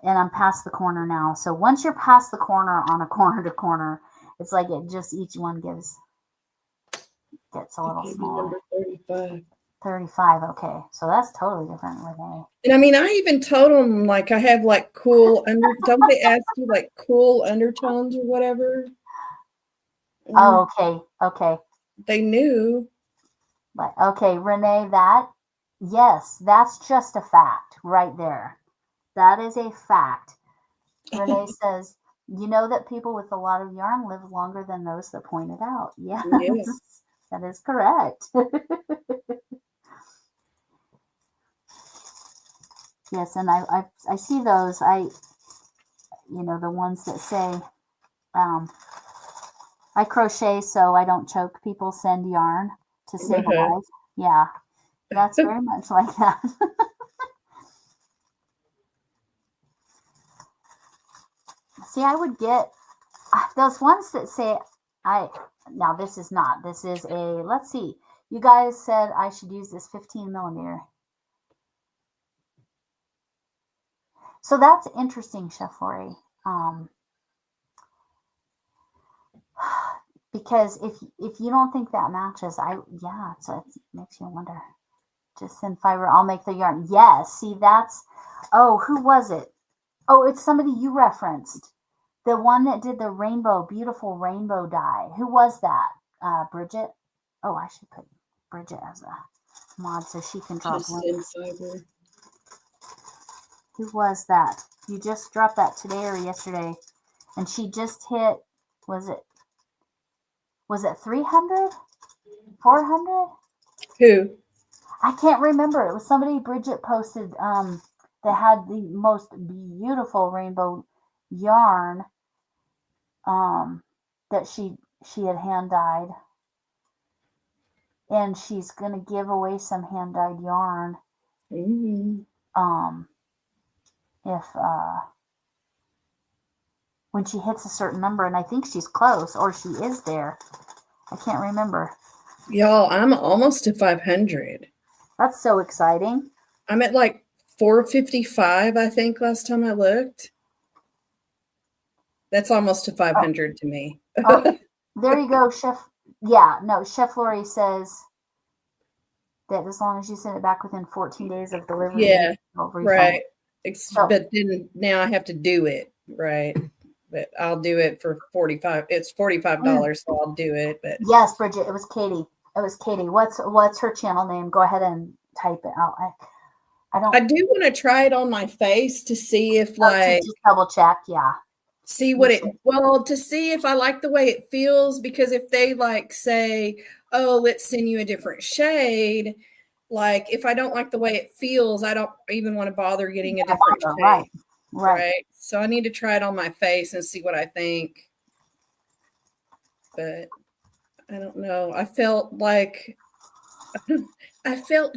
Speaker 1: And I'm past the corner now. So once you're past the corner on a corner to corner, it's like it just each one gets a little smaller.
Speaker 2: Number 35.
Speaker 1: 35. Okay, so that's totally different, Renee.
Speaker 2: And I mean, I even told them like I have like cool don't they ask you like cool undertones or whatever?
Speaker 1: Oh, okay.
Speaker 2: They knew.
Speaker 1: But okay, Renee, yes, that's just a fact right there. That is a fact. Renee says, you know that people with a lot of yarn live longer than those that point it out. Yes, that is correct. Yes, and I see those. The ones that say, I crochet so I don't choke. People send yarn to save a
Speaker 2: Uh-huh.
Speaker 1: life. Yeah, that's very much like that. See, I would get those ones that say, now this is not, this is a, let's see, you guys said I should use this 15 millimeter. So that's interesting, Chef Lori. Because if you don't think that matches, it makes you wonder. Just send fiber, I'll make the yarn. Yes, see that's, oh, who was it? Oh, it's somebody you referenced. The one that did the rainbow, beautiful rainbow dye. Who was that? Bridget? Oh, I should put Bridget as a mod so she can drop
Speaker 2: Just
Speaker 1: links.
Speaker 2: send fiber.
Speaker 1: Who was that? You just dropped that today or yesterday. And she just hit, was it 300? 400?
Speaker 2: Who?
Speaker 1: I can't remember. It was somebody Bridget posted that had the most beautiful rainbow yarn that she had hand dyed. And she's gonna give away some hand dyed yarn. If when she hits a certain number, and I think she's close or she is there. I can't remember.
Speaker 2: Y'all, I'm almost to 500.
Speaker 1: That's so exciting.
Speaker 2: I'm at like 455, I think, last time I looked. That's almost to 500 to me.
Speaker 1: Oh, there you go, Chef. Yeah, no, Chef Lori says that as long as you send it back within 14 days of delivery,
Speaker 2: Yeah,
Speaker 1: you'll refund
Speaker 2: right.
Speaker 1: it. So-
Speaker 2: But then now I have to do it, right? But I'll do it for 45. It's $45, so I'll do it. But
Speaker 1: Yes, Bridget, it was Katie. It was Katie. What's her channel name? Go ahead and type it out. I don't.
Speaker 2: I do want to try it on my face to see if like
Speaker 1: just double check. Yeah.
Speaker 2: see what to see if I like the way it feels, because if they like say, oh, let's send you a different shade, like if I don't like the way it feels, I don't even want to bother getting a different shade. Right. So I need to try it on my face and see what I think. But I don't know. I felt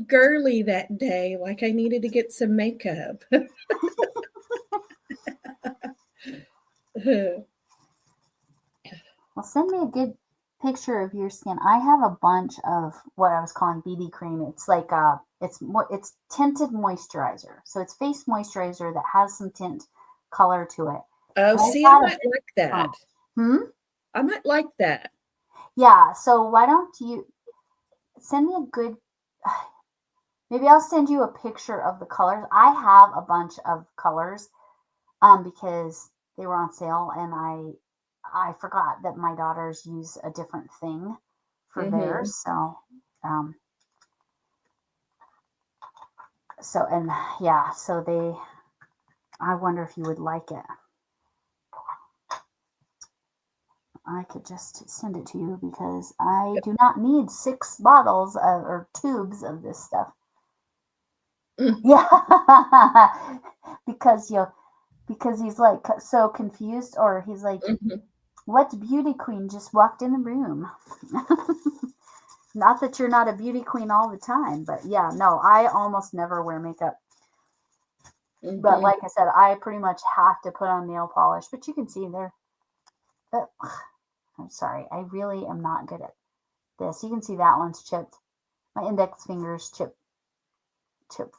Speaker 2: girly that day, like I needed to get some makeup.
Speaker 1: Well, send me a good picture of your skin. I have a bunch of what I was calling BB cream. It's like it's tinted moisturizer. So it's face moisturizer that has some tint color to it.
Speaker 2: Oh, see, I might like that. I might like that.
Speaker 1: Yeah. So why don't you send me a good? Maybe I'll send you a picture of the colors. I have a bunch of colors, because they were on sale, and I forgot that my daughters use a different thing for theirs. So, I wonder if you would like it. I could just send it to you because I do not need 6 bottles or tubes of this stuff. Yeah, because he's like so confused, or he's like, what beauty queen just walked in the room? Not that you're not a beauty queen all the time, but yeah, no, I almost never wear makeup. But like I said, I pretty much have to put on nail polish. But you can see there. I'm sorry, I really am not good at this. You can see that one's chipped. My index fingers chip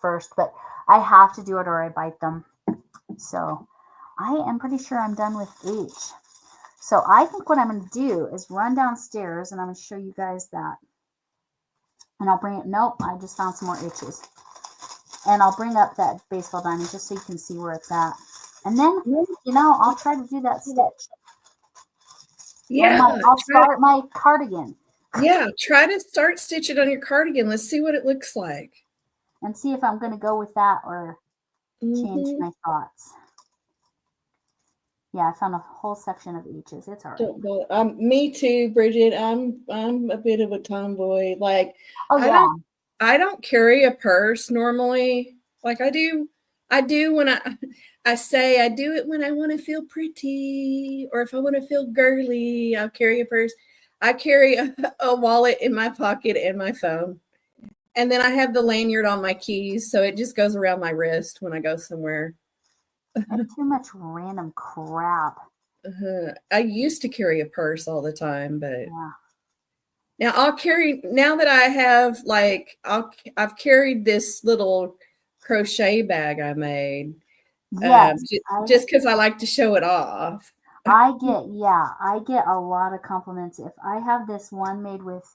Speaker 1: first, but I have to do it or I bite them. So I am pretty sure I'm done with H. So I think what I'm going to do is run downstairs and I'm going to show you guys that. And I'll bring it. Nope, I just found some more H's. And I'll bring up that baseball diamond just so you can see where it's at. And then, I'll try to do that stitch.
Speaker 2: Yeah.
Speaker 1: I'll start my cardigan.
Speaker 2: Yeah, try to start stitching on your cardigan. Let's see what it looks like.
Speaker 1: And see if I'm going to go with that or change my thoughts. Yeah, I found a whole section of H's. It's all right.
Speaker 2: Me too, Bridget. I'm a bit of a tomboy. Like, I don't carry a purse normally. Like I do when I say I do it when I want to feel pretty, or if I want to feel girly, I'll carry a purse. I carry a wallet in my pocket and my phone. And then I have the lanyard on my keys, so it just goes around my wrist when I go somewhere.
Speaker 1: That's too much random crap.
Speaker 2: I used to carry a purse all the time, but
Speaker 1: Yeah.
Speaker 2: now I'll carry, now that I have like I've carried this little crochet bag I made,
Speaker 1: Yes.
Speaker 2: just because I like to show it off.
Speaker 1: I get a lot of compliments if I have this one made with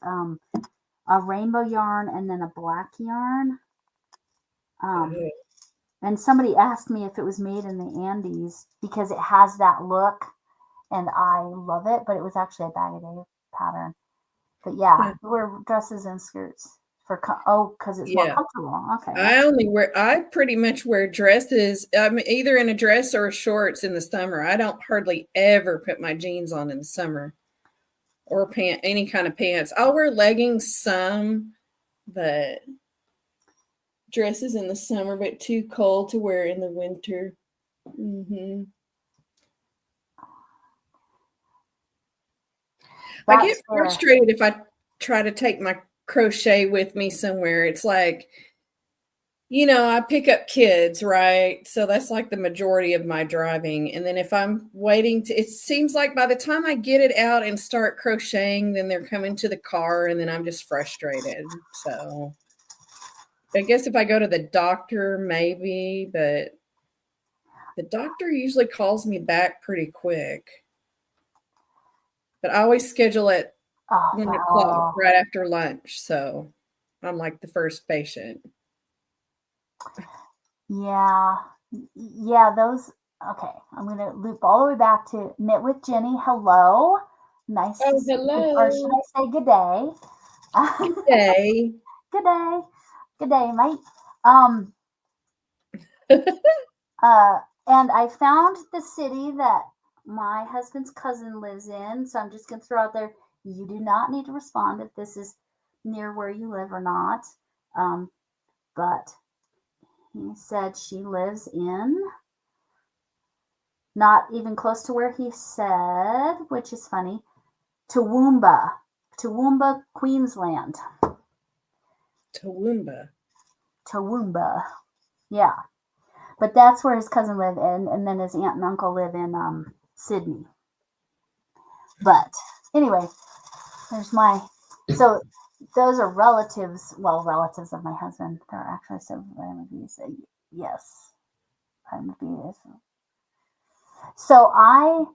Speaker 1: a rainbow yarn and then a black yarn. And somebody asked me if it was made in the Andes because it has that look, and I love it. But it was actually a Bag-O-Day pattern. But yeah, wear dresses and skirts for because it's more comfortable. Okay.
Speaker 2: I pretty much wear dresses. I'm either in a dress or shorts in the summer. I don't hardly ever put my jeans on in the summer or any kind of pants. I'll wear leggings some, but dresses in the summer, but too cold to wear in the winter. Mm-hmm. I get frustrated if I try to take my crochet with me somewhere. It's like, I pick up kids, right? So that's like the majority of my driving. And then if I'm waiting it seems like by the time I get it out and start crocheting, then they're coming to the car and then I'm just frustrated. So I guess if I go to the doctor, maybe, but the doctor usually calls me back pretty quick. But I always schedule it 1 o'clock right after lunch. So I'm like the first patient.
Speaker 1: Yeah. Those. Okay. I'm going to loop all the way back to Knit with Jenny. Hello. Nice to see you. Or should I say good day?
Speaker 2: Good day.
Speaker 1: Good day. Good day, mate. And I found the city that my husband's cousin lives in. So I'm just going to throw out there, you do not need to respond if this is near where you live or not. But he said she lives in not even close to where he said, which is funny, Toowoomba, Queensland. Toowoomba. Yeah. But that's where his cousin lived, and then his aunt and uncle live in Sydney. But anyway, so those are relatives of my husband. They're actually vitamin B. So yes, vitamin B is. So I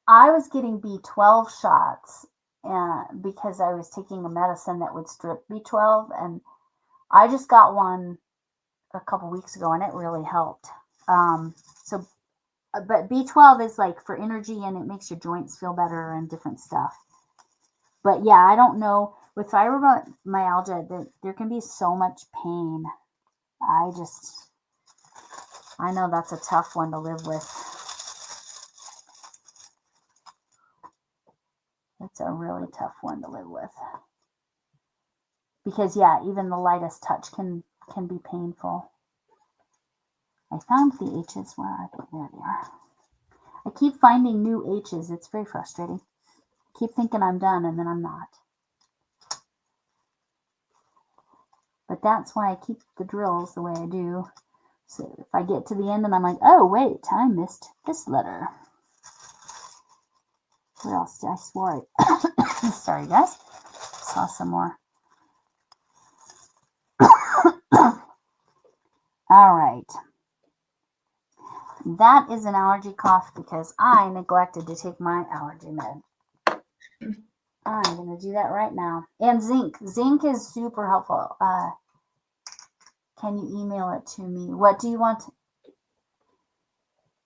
Speaker 1: was getting B12 shots, because I was taking a medicine that would strip B12, and I just got one a couple weeks ago, and it really helped. But B12 is like for energy, and it makes your joints feel better and different stuff. But yeah, I don't know, with fibromyalgia, there can be so much pain. I know that's a tough one to live with. It's a really tough one to live with. Because yeah, even the lightest touch can be painful. I found the H's. Where are they? There they are. I keep finding new H's. It's very frustrating. I keep thinking I'm done, and then I'm not. But that's why I keep the drills the way I do. So if I get to the end and I'm like, oh wait, I missed this letter. What else did I swore? Sorry guys. Saw some more. All right. That is an allergy cough because I neglected to take my allergy med. I'm going to do that right now. And zinc. Zinc is super helpful. Can you email it to me? What do you want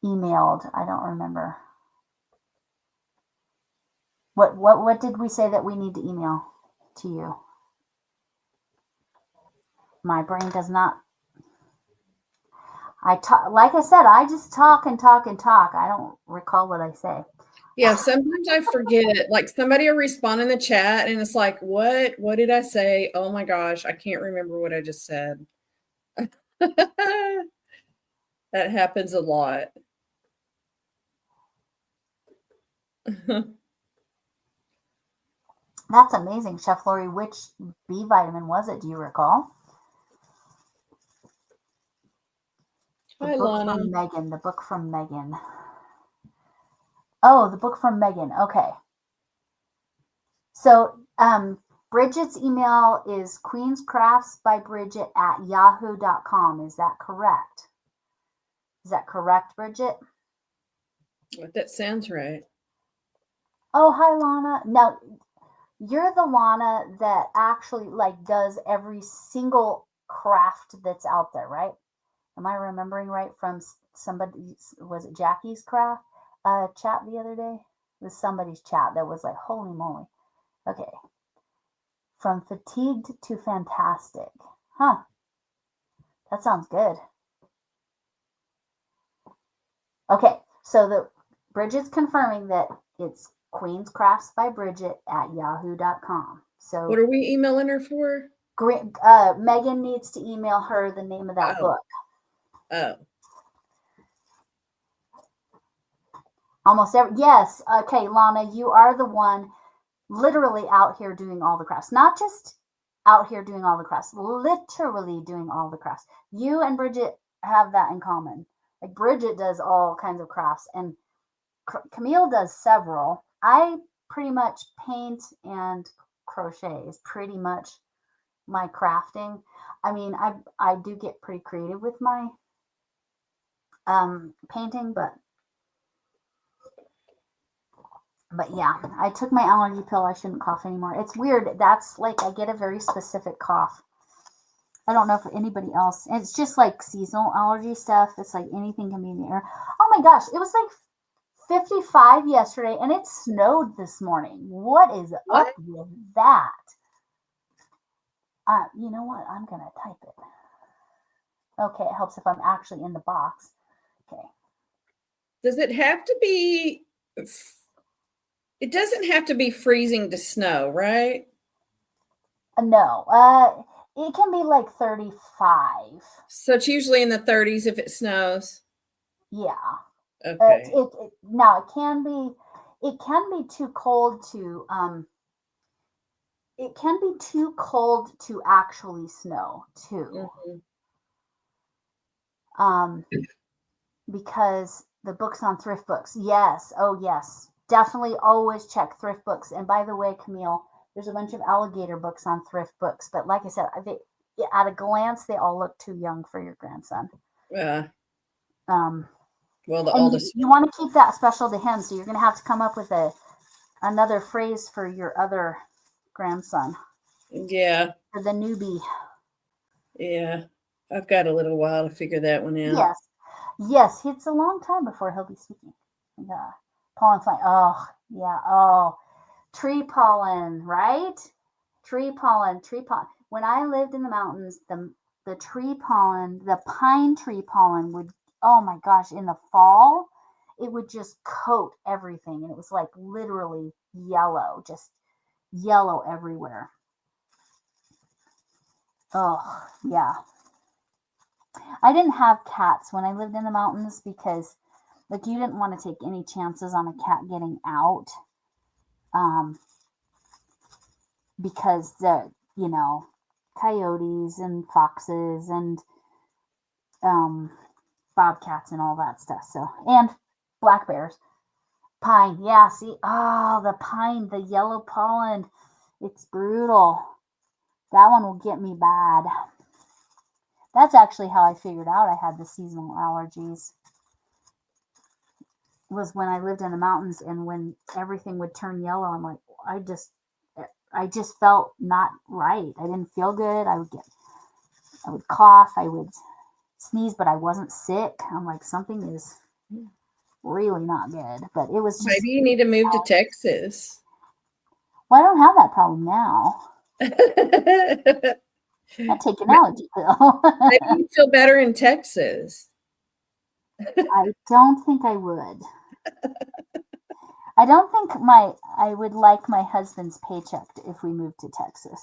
Speaker 1: emailed? I don't remember. What did we say that we need to email to you? My brain does not. Like I said, I just talk and talk and talk. I don't recall what I say.
Speaker 2: Yeah, sometimes I forget. Like somebody will respond in the chat and it's like, what did I say? Oh my gosh, I can't remember what I just said. That happens a lot.
Speaker 1: That's amazing, Chef Lori. Which B vitamin was it? Do you recall? The
Speaker 2: Hi,
Speaker 1: book
Speaker 2: Lana.
Speaker 1: from Megan. The book from Megan. Oh, the book from Megan. Okay. So, Bridget's email is queenscraftsbybridget@yahoo.com. Is that correct? Is that correct, Bridget?
Speaker 2: That sounds right.
Speaker 1: Oh, hi, Lana. Now, you're the Lana that actually like does every single craft that's out there, right? Am I remembering right from somebody? Was it Jackie's craft chat the other day? It was somebody's chat that was like, holy moly. Okay. From fatigued to fantastic. Huh. That sounds good. Okay. So the Bridget's confirming that it's Queen's Crafts by Bridget at yahoo.com. So
Speaker 2: What are we emailing her for?
Speaker 1: Megan needs to email her the name of that
Speaker 2: Oh.
Speaker 1: book.
Speaker 2: Oh,
Speaker 1: Almost every, yes. Okay, Lana, you are the one literally out here doing all the crafts. Not just out here doing all the crafts, literally doing all the crafts. You and Bridget have that in common. Like Bridget does all kinds of crafts and Camille does several. I pretty much paint and crochet is pretty much my crafting. I mean, I do get pretty creative with my painting, but yeah, I took my allergy pill. I shouldn't cough anymore. It's weird. That's like I get a very specific cough. I don't know for anybody else. It's just like seasonal allergy stuff. It's like anything can be in the air. Oh my gosh, it was like 55 yesterday and it snowed this morning. What is
Speaker 2: What?
Speaker 1: up with that? You know what? I'm going to type it. Okay, it helps if I'm actually in the box. Okay.
Speaker 2: does it have to be? It doesn't have to be freezing to snow, right?
Speaker 1: No, it can be like 35.
Speaker 2: So it's usually in the 30s if it snows.
Speaker 1: Yeah.
Speaker 2: Okay.
Speaker 1: Now it can be too cold to it can be too cold to actually snow too.
Speaker 2: Mhm.
Speaker 1: Because the books on thrift books. Yes. Oh yes. Definitely always check thrift books. And by the way, Camille, there's a bunch of alligator books on thrift books, but like I said, at a glance they all look too young for your grandson.
Speaker 2: Well, the
Speaker 1: And
Speaker 2: oldest.
Speaker 1: you want to keep that special to him, so you're going to have to come up with another phrase for your other grandson,
Speaker 2: Yeah.
Speaker 1: for the newbie.
Speaker 2: Yeah. I've got a little while to figure that one out.
Speaker 1: Yes, it's a long time before he'll be speaking. Yeah, pollen fly. Oh, yeah. Oh, tree pollen, right? Tree pollen. When I lived in the mountains, the tree pollen, the pine tree pollen would. Oh my gosh! In the fall, it would just coat everything, and it was like literally yellow, just yellow everywhere. Oh yeah. I didn't have cats when I lived in the mountains because like you didn't want to take any chances on a cat getting out. Because the, coyotes and foxes and bobcats and all that stuff. So, and black bears. Pine. Yeah, see, the pine, the yellow pollen. It's brutal. That one will get me bad. That's actually how I figured out I had the seasonal allergies. Was when I lived in the mountains and when everything would turn yellow, I'm like, I just felt not right. I didn't feel good. I would cough, I would sneeze, but I wasn't sick. I'm like, something is really not good. But it was just,
Speaker 2: Maybe you need to move to Texas.
Speaker 1: well, I don't have that problem now. I take an allergy pill.
Speaker 2: Maybe you feel better in Texas.
Speaker 1: I don't think I would. I don't think I would like my husband's paycheck if we moved to Texas.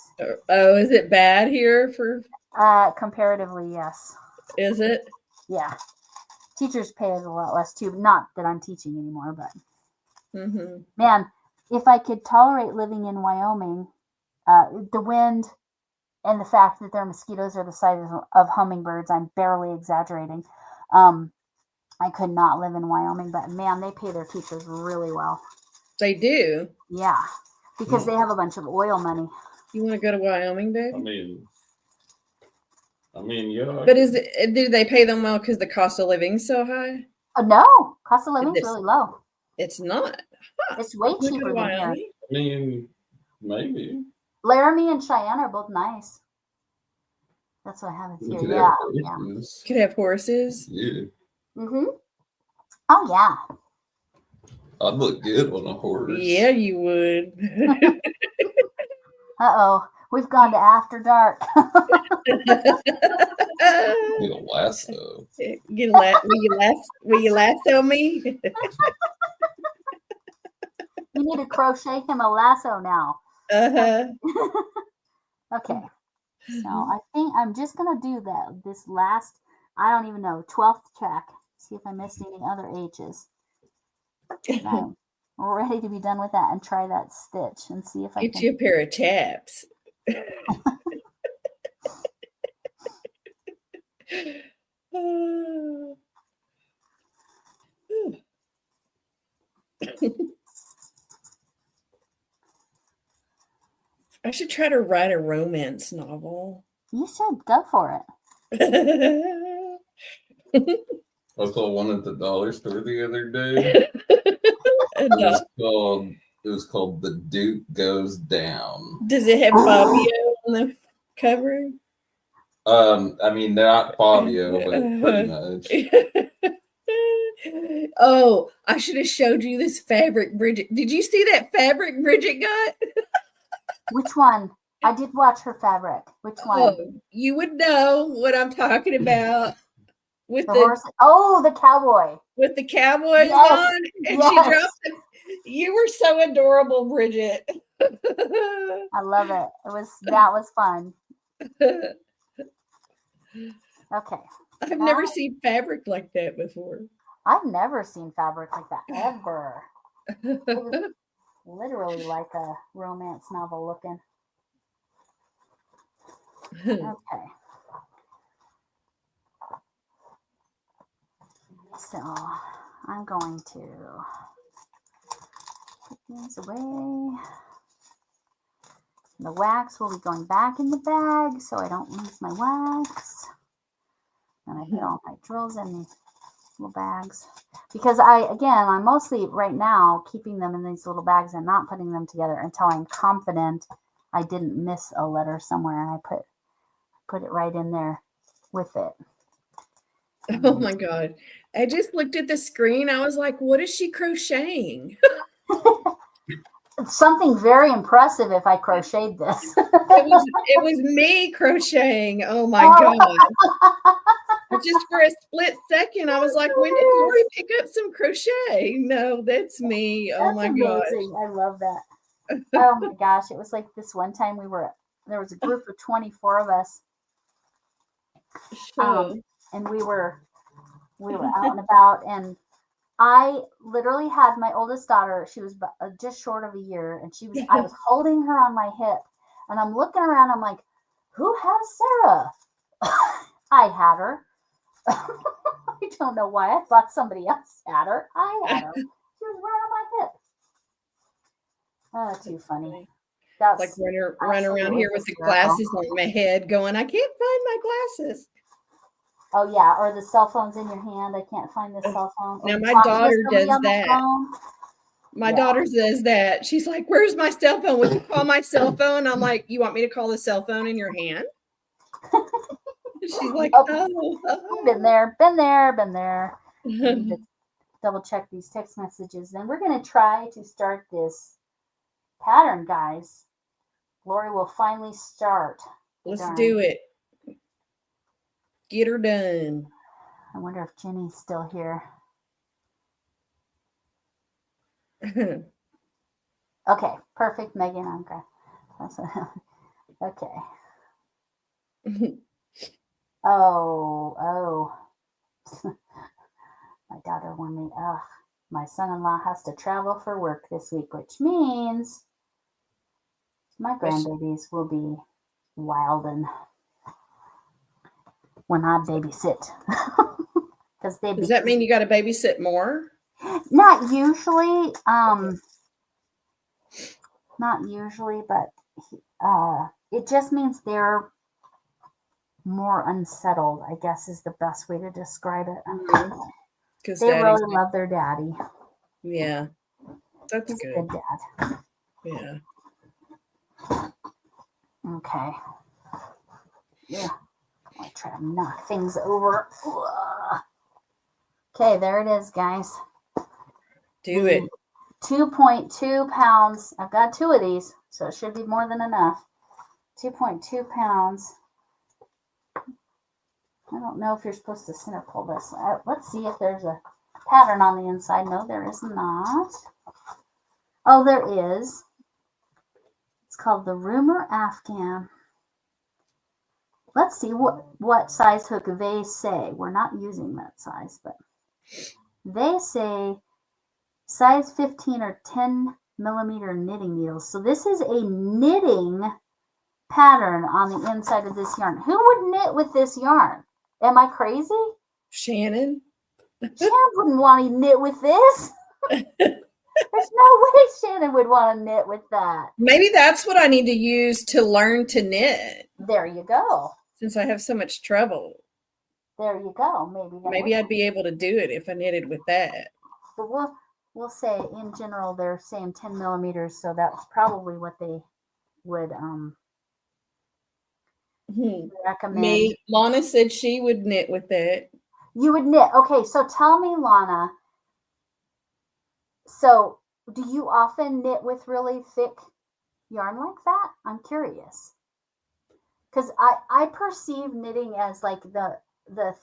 Speaker 2: Oh, is it bad here for?
Speaker 1: Comparatively, yes.
Speaker 2: Is it?
Speaker 1: Yeah. Teachers pay us a lot less too. Not that I'm teaching anymore, but man, if I could tolerate living in Wyoming, the wind and the fact that their mosquitoes are the size of hummingbirds, I'm barely exaggerating. I could not live in Wyoming, but man, they pay their teachers really well.
Speaker 2: They do.
Speaker 1: Yeah, because they have a bunch of oil money.
Speaker 2: You want to go to Wyoming, babe?
Speaker 4: I mean, yeah.
Speaker 2: But do they pay them well because the cost of living's so high?
Speaker 1: No, cost of living's
Speaker 2: This-
Speaker 1: really low.
Speaker 2: It's not.
Speaker 1: It's way
Speaker 2: You wanna go
Speaker 1: cheaper
Speaker 2: to
Speaker 1: than here.
Speaker 2: Wyoming?
Speaker 4: I mean, maybe.
Speaker 1: Laramie and Cheyenne are both nice. That's what happens
Speaker 4: We
Speaker 1: here.
Speaker 4: could
Speaker 1: Yeah,
Speaker 4: have
Speaker 1: yeah.
Speaker 4: horses.
Speaker 2: Could have horses.
Speaker 4: Yeah.
Speaker 1: Mm-hmm. Oh yeah.
Speaker 4: I'd look good on a horse.
Speaker 2: Yeah, you would.
Speaker 1: Uh-oh. We've gone to after dark.
Speaker 4: Get a lasso.
Speaker 2: Will you lasso me?
Speaker 1: You need to crochet him a lasso now.
Speaker 2: Uh-huh.
Speaker 1: Okay. So I think I'm just gonna do this last, I don't even know, 12th check. See if I missed any other H's. And I'm ready to be done with that and try that stitch and see if I
Speaker 2: Get
Speaker 1: can.
Speaker 2: you a pair of chaps. I should try to write a romance novel.
Speaker 1: You should go for it.
Speaker 4: I saw one at the dollar store the other day. It was called The Duke Goes Down.
Speaker 2: Does it have Fabio on the cover?
Speaker 4: I mean, not Fabio, but pretty much.
Speaker 2: Oh, I should have showed you this fabric Bridget. Did you see that fabric Bridget got?
Speaker 1: Which one? I did watch her fabric. Which one?
Speaker 2: Oh, you would know what I'm talking about with
Speaker 1: The
Speaker 2: the
Speaker 1: horse. Oh, the cowboy.
Speaker 2: with the cowboys
Speaker 1: Yes,
Speaker 2: on, and she
Speaker 1: yes.
Speaker 2: dropped it. You were so adorable, Bridget.
Speaker 1: I love it. That was fun. Okay.
Speaker 2: I've never seen fabric like that before.
Speaker 1: I've never seen fabric like that ever. It was literally like a romance novel looking. Okay. So I'm going to put these away. The wax will be going back in the bag so I don't lose my wax. And I put all my drills in these little bags. Because I'm mostly right now keeping them in these little bags and not putting them together until I'm confident I didn't miss a letter somewhere, and I put it right in there with it.
Speaker 2: Oh my God. I just looked at the screen. I was like, what is she crocheting?
Speaker 1: Something very impressive if I crocheted this.
Speaker 2: It was me crocheting. Oh my God. Just for a split second, I was like, when did Lori pick up some crochet? No, that's me. Oh my gosh.
Speaker 1: Amazing. I love that. Oh my gosh. It was like this one time there was a group of 24 of us. And we were out and about, and I literally had my oldest daughter. She was just short of a year, and I was holding her on my hip, and I'm looking around. I'm like, who has Sarah? I had her. I don't know why. I thought somebody else had her. I had her. She was right on my hip. Oh, too funny. That's
Speaker 2: like run around here with the glasses on my head going, I can't find my glasses.
Speaker 1: Oh yeah, or the cell phone's in your hand. I can't find the cell phone.
Speaker 2: Now my daughter does that. My
Speaker 1: Yeah.
Speaker 2: daughter says that. She's like, where's my cell phone? Would you call my cell phone? I'm like, you want me to call the cell phone in your hand? She's like, oh.
Speaker 1: Been there. Need to double check these text messages. Then we're going to try to start this pattern, guys. Lori will finally start.
Speaker 2: Let's do it. Get her done.
Speaker 1: I wonder if Jenny's still here. Okay, perfect, Megan. Okay. Oh. My daughter wanted me. my son-in-law has to travel for work this week, which means my grandbabies will be wild and when I babysit. Because they
Speaker 2: Does that mean you got to babysit more?
Speaker 1: not usually, but it just means they're more unsettled, I guess is the best way to describe it.
Speaker 2: Because
Speaker 1: They really love their daddy.
Speaker 2: yeah, that's
Speaker 1: He's a
Speaker 2: good.
Speaker 1: good dad.
Speaker 2: Yeah.
Speaker 1: Okay. Yeah. I try to knock things over. Okay, there it is, guys.
Speaker 2: Do it.
Speaker 1: 2.2 pounds. I've got 2 of these, so it should be more than enough. 2.2 pounds. I don't know if you're supposed to center pull this. Let's see if there's a pattern on the inside. No, there is not. Oh, there is. It's called the Rumor Afghan. Let's see what size hook they say. We're not using that size, but they say size 15 or 10 millimeter knitting needles. So this is a knitting pattern on the inside of this yarn. Who would knit with this yarn? Am I crazy?
Speaker 2: Shannon?
Speaker 1: Shannon wouldn't want to knit with this. There's no way Shannon would want to knit with that.
Speaker 2: Maybe that's what I need to use to learn to knit.
Speaker 1: There you go.
Speaker 2: Since I have so much trouble.
Speaker 1: There you go.
Speaker 2: Maybe I'd be able to do it if I knitted with that.
Speaker 1: But we'll say in general they're saying 10 millimeters, so that's probably what they would recommend.
Speaker 2: Lana said she would knit with it.
Speaker 1: You would knit. Okay, so tell me, Lana. So do you often knit with really thick yarn like that? I'm curious. Because I perceive knitting as like the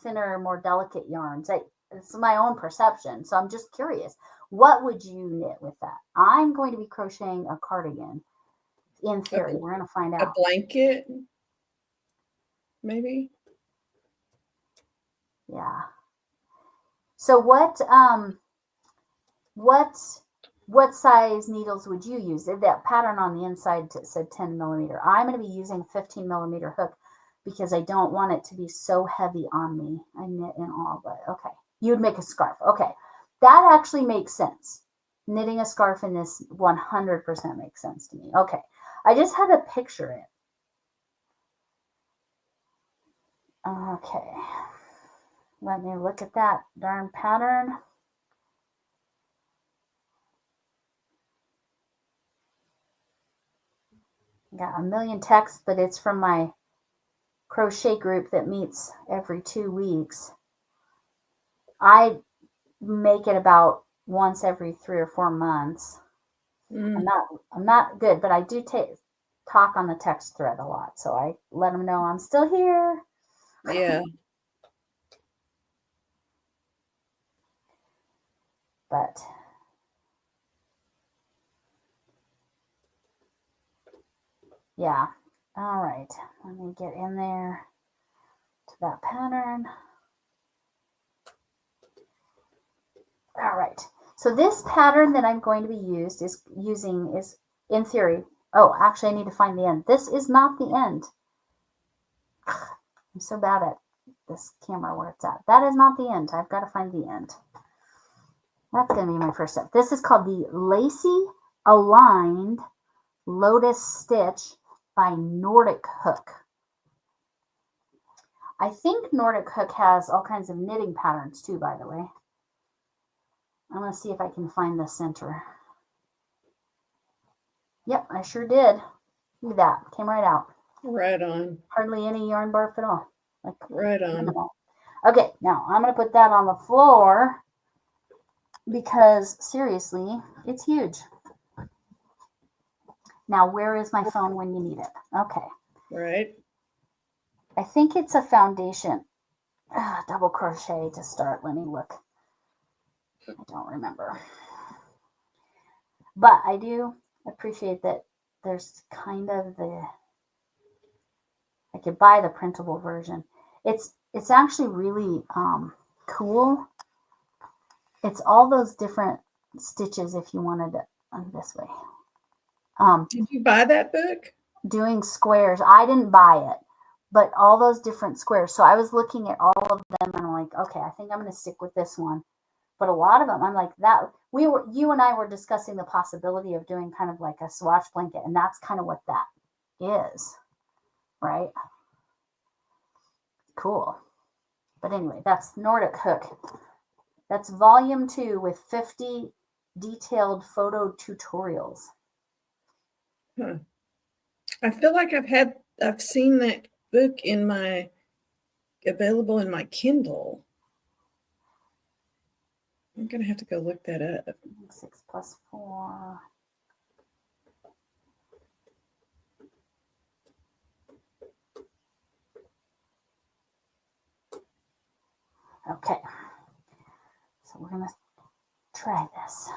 Speaker 1: thinner, more delicate yarns. It's my own perception. So I'm just curious. What would you knit with that? I'm going to be crocheting a cardigan. In theory, we're going to find out.
Speaker 2: A blanket, maybe?
Speaker 1: Yeah. So what size needles would you use? That pattern on the inside said 10 millimeter. I'm going to be using 15 millimeter hook because I don't want it to be so heavy on me. I knit in all, but okay. You'd make a scarf. Okay. That actually makes sense. Knitting a scarf in this 100% makes sense to me. Okay. I just had to picture it. Okay. Let me look at that darn pattern. Got a million texts, but it's from my crochet group that meets every 2 weeks. I make it about once every 3 or 4 months. I'm not good, but I do talk on the text thread a lot, so I let them know I'm still here.
Speaker 2: Yeah.
Speaker 1: But yeah. All right. Let me get in there to that pattern. All right. So this pattern that I'm going to be using is in theory. Oh, actually I need to find the end. This is not the end. I'm so bad at this camera where it's at. That is not the end. I've got to find the end. That's going to be my first step. This is called the Lacy Aligned Lotus Stitch by Nordic Hook. I think Nordic Hook has all kinds of knitting patterns too, by the way. I'm going to see if I can find the center. Yep, I sure did. Look at that. Came right out.
Speaker 2: Right on.
Speaker 1: Hardly any yarn barf at all. Like
Speaker 2: Right on.
Speaker 1: minimal. Okay, now I'm going to put that on the floor because seriously, it's huge. Now, where is my phone when you need it? Okay.
Speaker 2: Right.
Speaker 1: I think it's a foundation. Double crochet to start. Let me look. I don't remember. But I do appreciate that there's kind of I could buy the printable version. It's actually really cool It's all those different stitches if you wanted it this way.
Speaker 2: Did you buy that book?
Speaker 1: Doing squares. I didn't buy it, but all those different squares. So I was looking at all of them and I'm like, okay, I think I'm going to stick with this one. But a lot of them, I'm like that. You and I were discussing the possibility of doing kind of like a swatch blanket, and that's kind of what that is, right? Cool. But anyway, that's Nordic Hook. That's volume 2 with 50 detailed photo tutorials.
Speaker 2: Huh. I feel like I've seen that book available in my Kindle. I'm gonna have to go look that up.
Speaker 1: 6 plus 4. Okay. So we're going to try this.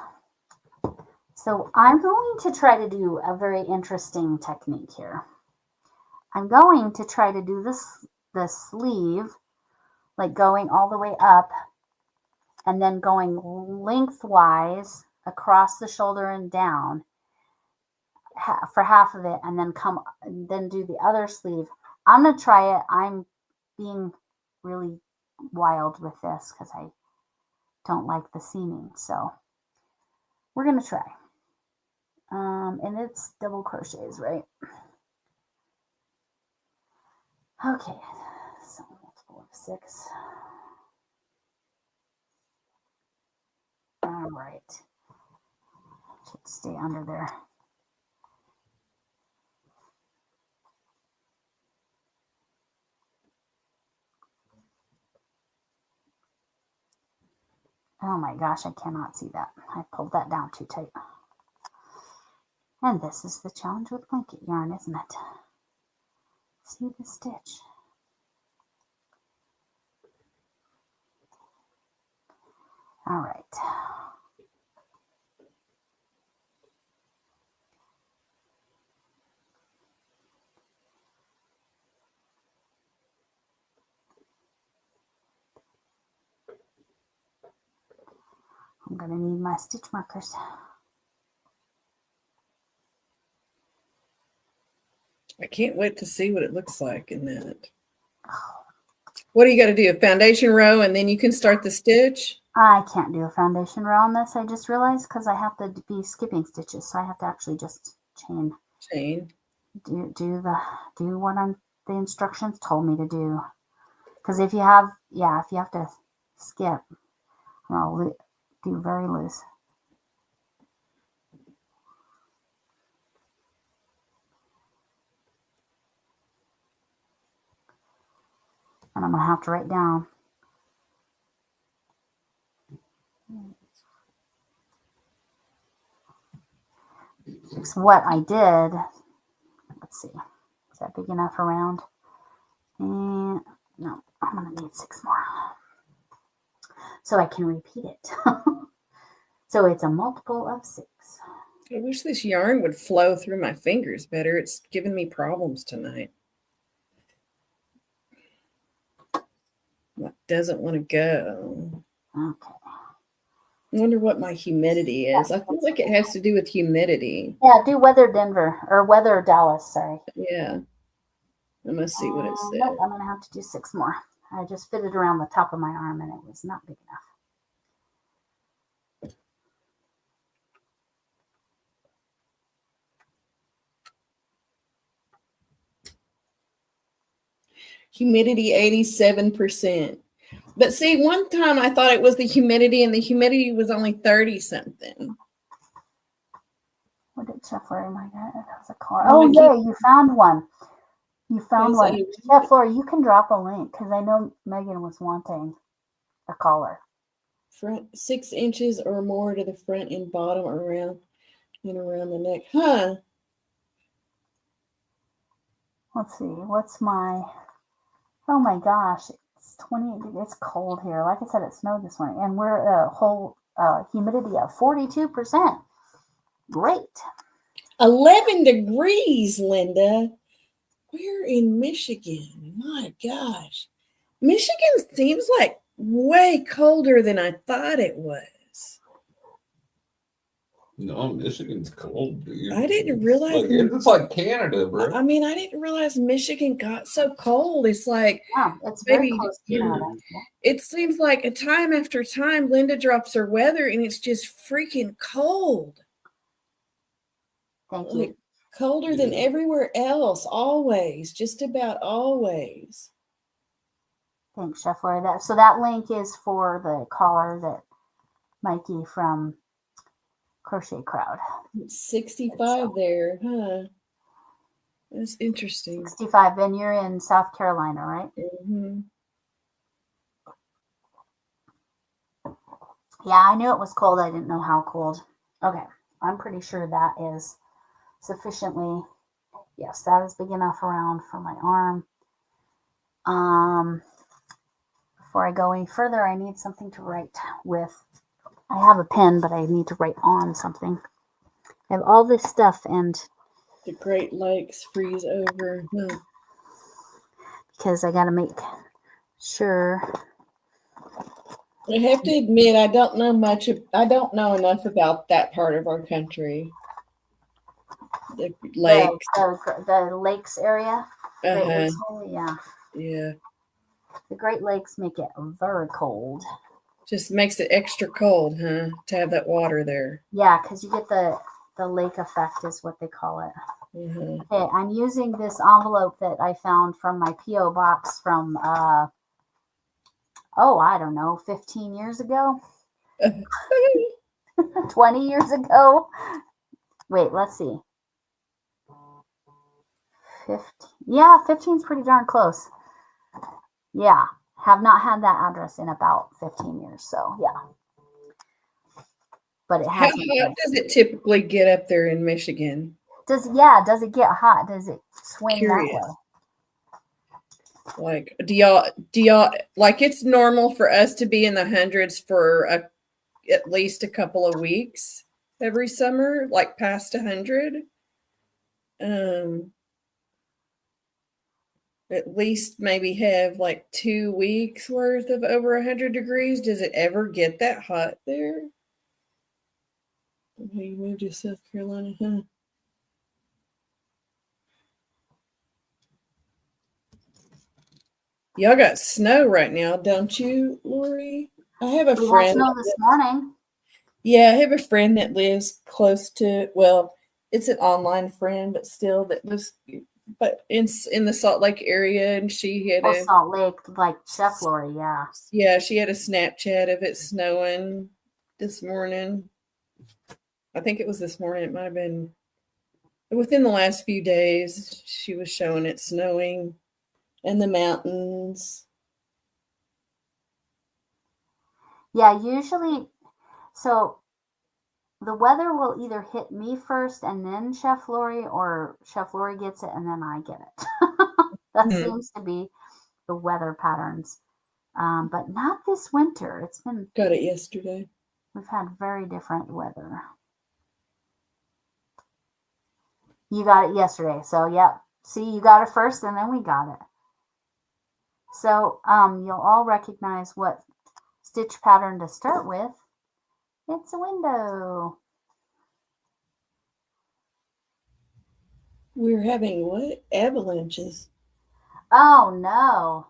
Speaker 1: So I'm going to try to do a very interesting technique here. I'm going to try to do the sleeve, like going all the way up and then going lengthwise across the shoulder and down for half of it, and then do the other sleeve. I'm going to try it. I'm being really wild with this because I don't like the seaming. So we're going to try. And it's double crochets, right? Okay, so multiple of 6. All right. Should stay under there. Oh my gosh, I cannot see that. I pulled that down too tight. And this is the challenge with blanket yarn, isn't it? See the stitch. All right. I'm going to need my stitch markers.
Speaker 2: I can't wait to see what it looks like in that. What do you got to do? A foundation row and then you can start the stitch?
Speaker 1: I can't do a foundation row on this, I just realized, because I have to be skipping stitches. So I have to actually just chain. Do what the instructions told me to do. Because if you have to skip, I'll do very loose. And I'm going to have to write down. It's what I did. Let's see. Is that big enough around? And no, I'm going to need 6 more. So I can repeat it. So it's a multiple of 6.
Speaker 2: I wish this yarn would flow through my fingers better. It's giving me problems tonight. It doesn't want to go.
Speaker 1: Okay.
Speaker 2: I wonder what my humidity is. I feel like it has to do with humidity.
Speaker 1: Yeah, do weather Denver or weather Dallas. Sorry.
Speaker 2: Yeah. I must see what it says.
Speaker 1: Nope, I'm going to have to do 6 more. I just fitted around the top of my arm and it was not big enough.
Speaker 2: Humidity 87%. But see, one time I thought it was the humidity, and the humidity was only 30 something.
Speaker 1: What did Chef Lori, my God, that was a call. Oh, yeah, you found one. You found one. Chef Lori, you can drop a link because I know Megan was wanting a collar.
Speaker 2: Front 6 inches or more to the front and bottom around the neck. Huh.
Speaker 1: Let's see. What's my... Oh my gosh. It's 28. It's cold here. Like I said, it snowed this morning. And we're a whole humidity of 42%. Great.
Speaker 2: 11 degrees, Linda. We're in Michigan. My gosh. Michigan seems like way colder than I thought it was.
Speaker 4: No, Michigan's cold, dude.
Speaker 2: I didn't realize.
Speaker 4: It's like Canada, bro.
Speaker 2: I mean, I didn't realize Michigan got so cold. It's like,
Speaker 1: Yeah, it's very
Speaker 2: Maybe-
Speaker 1: close to Canada. Yeah.
Speaker 2: it seems like a time after time, Linda drops her weather and it's just freaking cold.
Speaker 1: Thank you.
Speaker 2: Like, colder than
Speaker 4: Yeah.
Speaker 2: everywhere else, always, just about always.
Speaker 1: Thanks, Chef Lori. That link is for the caller that Mikey from Crochet Crowd.
Speaker 2: 65 there, huh? That's interesting.
Speaker 1: 65, and you're in South Carolina, right?
Speaker 2: hmm
Speaker 1: Yeah, I knew it was cold. I didn't know how cold. Okay, I'm pretty sure that is sufficiently. Yes, that is big enough around for my arm. Before I go any further, I need something to write with. I have a pen, but I need to write on something. I have all this stuff, and
Speaker 2: The Great Lakes freeze over. Huh.
Speaker 1: because I got to make sure.
Speaker 2: I have to admit, I don't know much. I don't know enough about that part of our country. The lakes.
Speaker 1: The lakes area. Great
Speaker 2: Uh-huh.
Speaker 1: Lakes area, yeah.
Speaker 2: Yeah.
Speaker 1: The Great Lakes make it very cold.
Speaker 2: Just makes it extra cold, huh? To have that water there.
Speaker 1: Yeah, because you get the lake effect is what they call it.
Speaker 2: Uh-huh.
Speaker 1: Okay, I'm using this envelope that I found from my P.O. box from, I don't know, 15 years ago? 20 years ago? Wait, let's see. 15. Yeah, 15 is pretty darn close. Yeah, have not had that address in about 15 years, so yeah. But it
Speaker 2: How
Speaker 1: has.
Speaker 2: hot does it typically get up there in Michigan?
Speaker 1: Does it get hot? Does it swing
Speaker 2: Curious.
Speaker 1: that way?
Speaker 2: Like, do y'all like it's normal for us to be in the hundreds for at least a couple of weeks every summer, like past 100? At least maybe have like 2 weeks worth of over 100 degrees. Does it ever get that hot there? Okay, you moved to South Carolina, huh? Y'all got snow right now, don't you, Lori? I have a
Speaker 1: We had
Speaker 2: friend.
Speaker 1: snow this morning.
Speaker 2: Yeah, I have a friend that lives close to, well, it's an online friend, but still that lives but in the Salt Lake area, and she had
Speaker 1: Oh, Salt Lake, like Chef Lori, yeah.
Speaker 2: she had a Snapchat of it snowing this morning. I think it was this morning. It might have been within the last few days. She was showing it snowing in the mountains.
Speaker 1: Yeah, usually, so the weather will either hit me first and then Chef Lori, or Chef Lori gets it and then I get it. That
Speaker 2: Hmm.
Speaker 1: seems to be the weather patterns. But not this winter.
Speaker 2: Got it yesterday.
Speaker 1: We've had very different weather. You got it yesterday. So, yep. See, you got it first and then we got it. So, you'll all recognize what stitch pattern to start with. It's a window.
Speaker 2: We're having what? Avalanches.
Speaker 1: Oh no.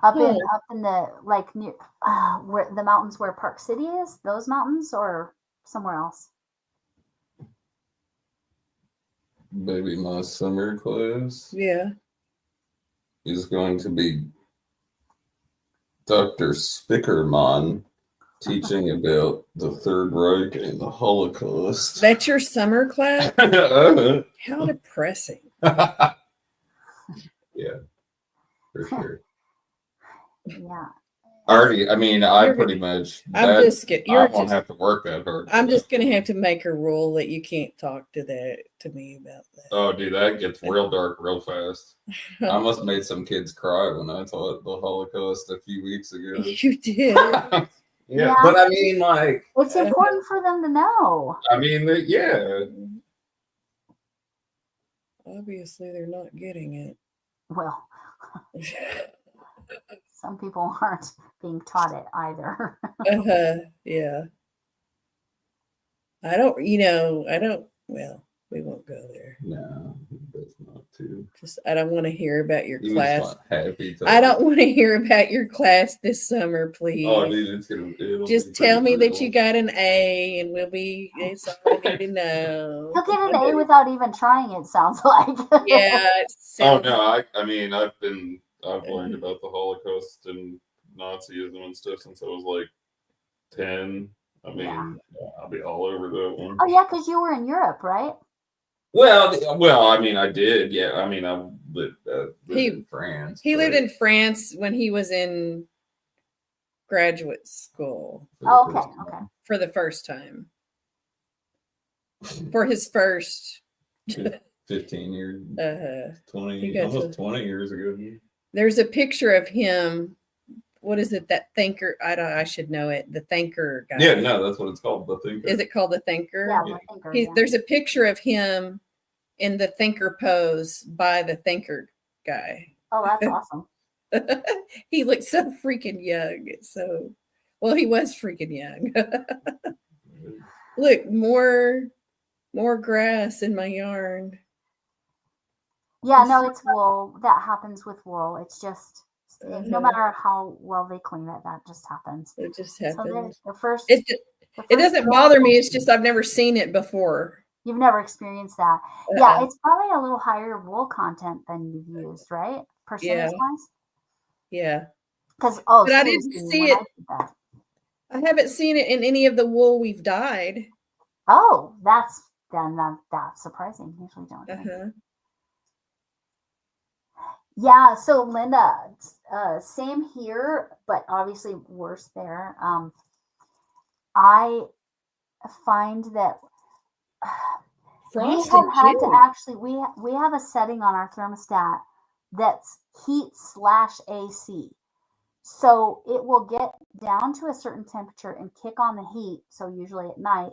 Speaker 1: Up
Speaker 2: Huh.
Speaker 1: in the like near where the mountains where Park City is, those mountains, or somewhere else.
Speaker 4: Maybe my summer class
Speaker 2: Yeah.
Speaker 4: is going to be Dr. Spickerman teaching about the Third Reich and the Holocaust.
Speaker 2: That's your summer class?
Speaker 4: Yeah,
Speaker 2: How depressing.
Speaker 4: for sure.
Speaker 1: Yeah.
Speaker 4: I
Speaker 2: You're
Speaker 4: pretty much.
Speaker 2: I'm
Speaker 4: that-
Speaker 2: just kidding.
Speaker 4: I won't have to work that hard.
Speaker 2: I'm just gonna have to make a rule that you can't talk to me about that.
Speaker 4: Oh, dude, that gets real dark real fast. I must have made some kids cry when I taught the Holocaust a few weeks ago.
Speaker 2: You did.
Speaker 4: Yeah, but I mean, like,
Speaker 1: It's important for them to know.
Speaker 4: yeah.
Speaker 2: Obviously, they're not getting
Speaker 1: Well,
Speaker 2: it.
Speaker 1: some people aren't being taught it either.
Speaker 5: Yeah. Well, we won't go there.
Speaker 4: No, that's not too.
Speaker 5: I don't want to hear about your
Speaker 4: He was
Speaker 5: class.
Speaker 4: not happy.
Speaker 5: I don't want to hear about your class this summer, please.
Speaker 4: Oh, dude, it'll
Speaker 5: Just
Speaker 4: be
Speaker 5: tell me
Speaker 4: pretty
Speaker 5: that you
Speaker 4: brutal.
Speaker 5: got an A, and it's all I need to know.
Speaker 1: He'll get an A without even trying, it sounds like.
Speaker 5: Yeah.
Speaker 4: Oh no, I mean I've learned about the Holocaust and Nazism and stuff since I was like 10. I mean,
Speaker 1: Yeah.
Speaker 4: I'll be all over that one.
Speaker 1: Oh yeah, because you were in Europe, right?
Speaker 4: Well, I mean, I did. Yeah, I mean, I lived
Speaker 5: He-
Speaker 4: in France.
Speaker 5: He lived
Speaker 4: but
Speaker 5: in France when he was in graduate school
Speaker 4: for the
Speaker 1: Oh, okay,
Speaker 4: first time.
Speaker 1: okay.
Speaker 5: for the first time. For his first.
Speaker 4: 15 years,
Speaker 5: He
Speaker 4: 20,
Speaker 5: got
Speaker 4: almost
Speaker 5: to-
Speaker 4: 20 years ago.
Speaker 5: There's a picture of him. What is it? That thinker? I should know it. The thinker guy.
Speaker 4: Yeah, no, that's what it's called. The thinker.
Speaker 5: Is it called the thinker?
Speaker 1: Yeah,
Speaker 4: Yeah.
Speaker 1: the thinker, yeah.
Speaker 5: There's a picture of him in the thinker pose by the thinker guy.
Speaker 1: Oh, that's awesome.
Speaker 5: He looks so freaking young. Well, he was freaking young. Look, more grass in my yarn.
Speaker 1: Yeah, no, it's wool. That happens with wool. It's just no
Speaker 5: Uh-huh.
Speaker 1: matter how well they clean it, that just happens.
Speaker 5: It just
Speaker 1: So
Speaker 5: happens.
Speaker 1: there's the first.
Speaker 5: It
Speaker 1: the
Speaker 5: it
Speaker 1: first
Speaker 5: doesn't
Speaker 1: wool-
Speaker 5: bother me. It's just I've never seen it before.
Speaker 1: You've never experienced that. Yeah,
Speaker 5: Uh-uh.
Speaker 1: it's probably a little higher wool content than you've used, right? Percentage wise.
Speaker 5: Yeah.
Speaker 1: Because
Speaker 5: But I didn't
Speaker 1: seriously,
Speaker 5: see
Speaker 1: when
Speaker 5: it.
Speaker 1: I did that-
Speaker 5: I haven't seen it in any of the wool we've dyed.
Speaker 1: Oh, that's surprising. Usually don't. think.
Speaker 5: Uh-huh.
Speaker 1: Yeah, so Linda, same here, but obviously worse there. I find that
Speaker 5: Frost
Speaker 1: we
Speaker 5: in
Speaker 1: have had to
Speaker 5: June.
Speaker 1: actually we have a setting on our thermostat that's heat/AC. So it will get down to a certain temperature and kick on the heat, so usually at night,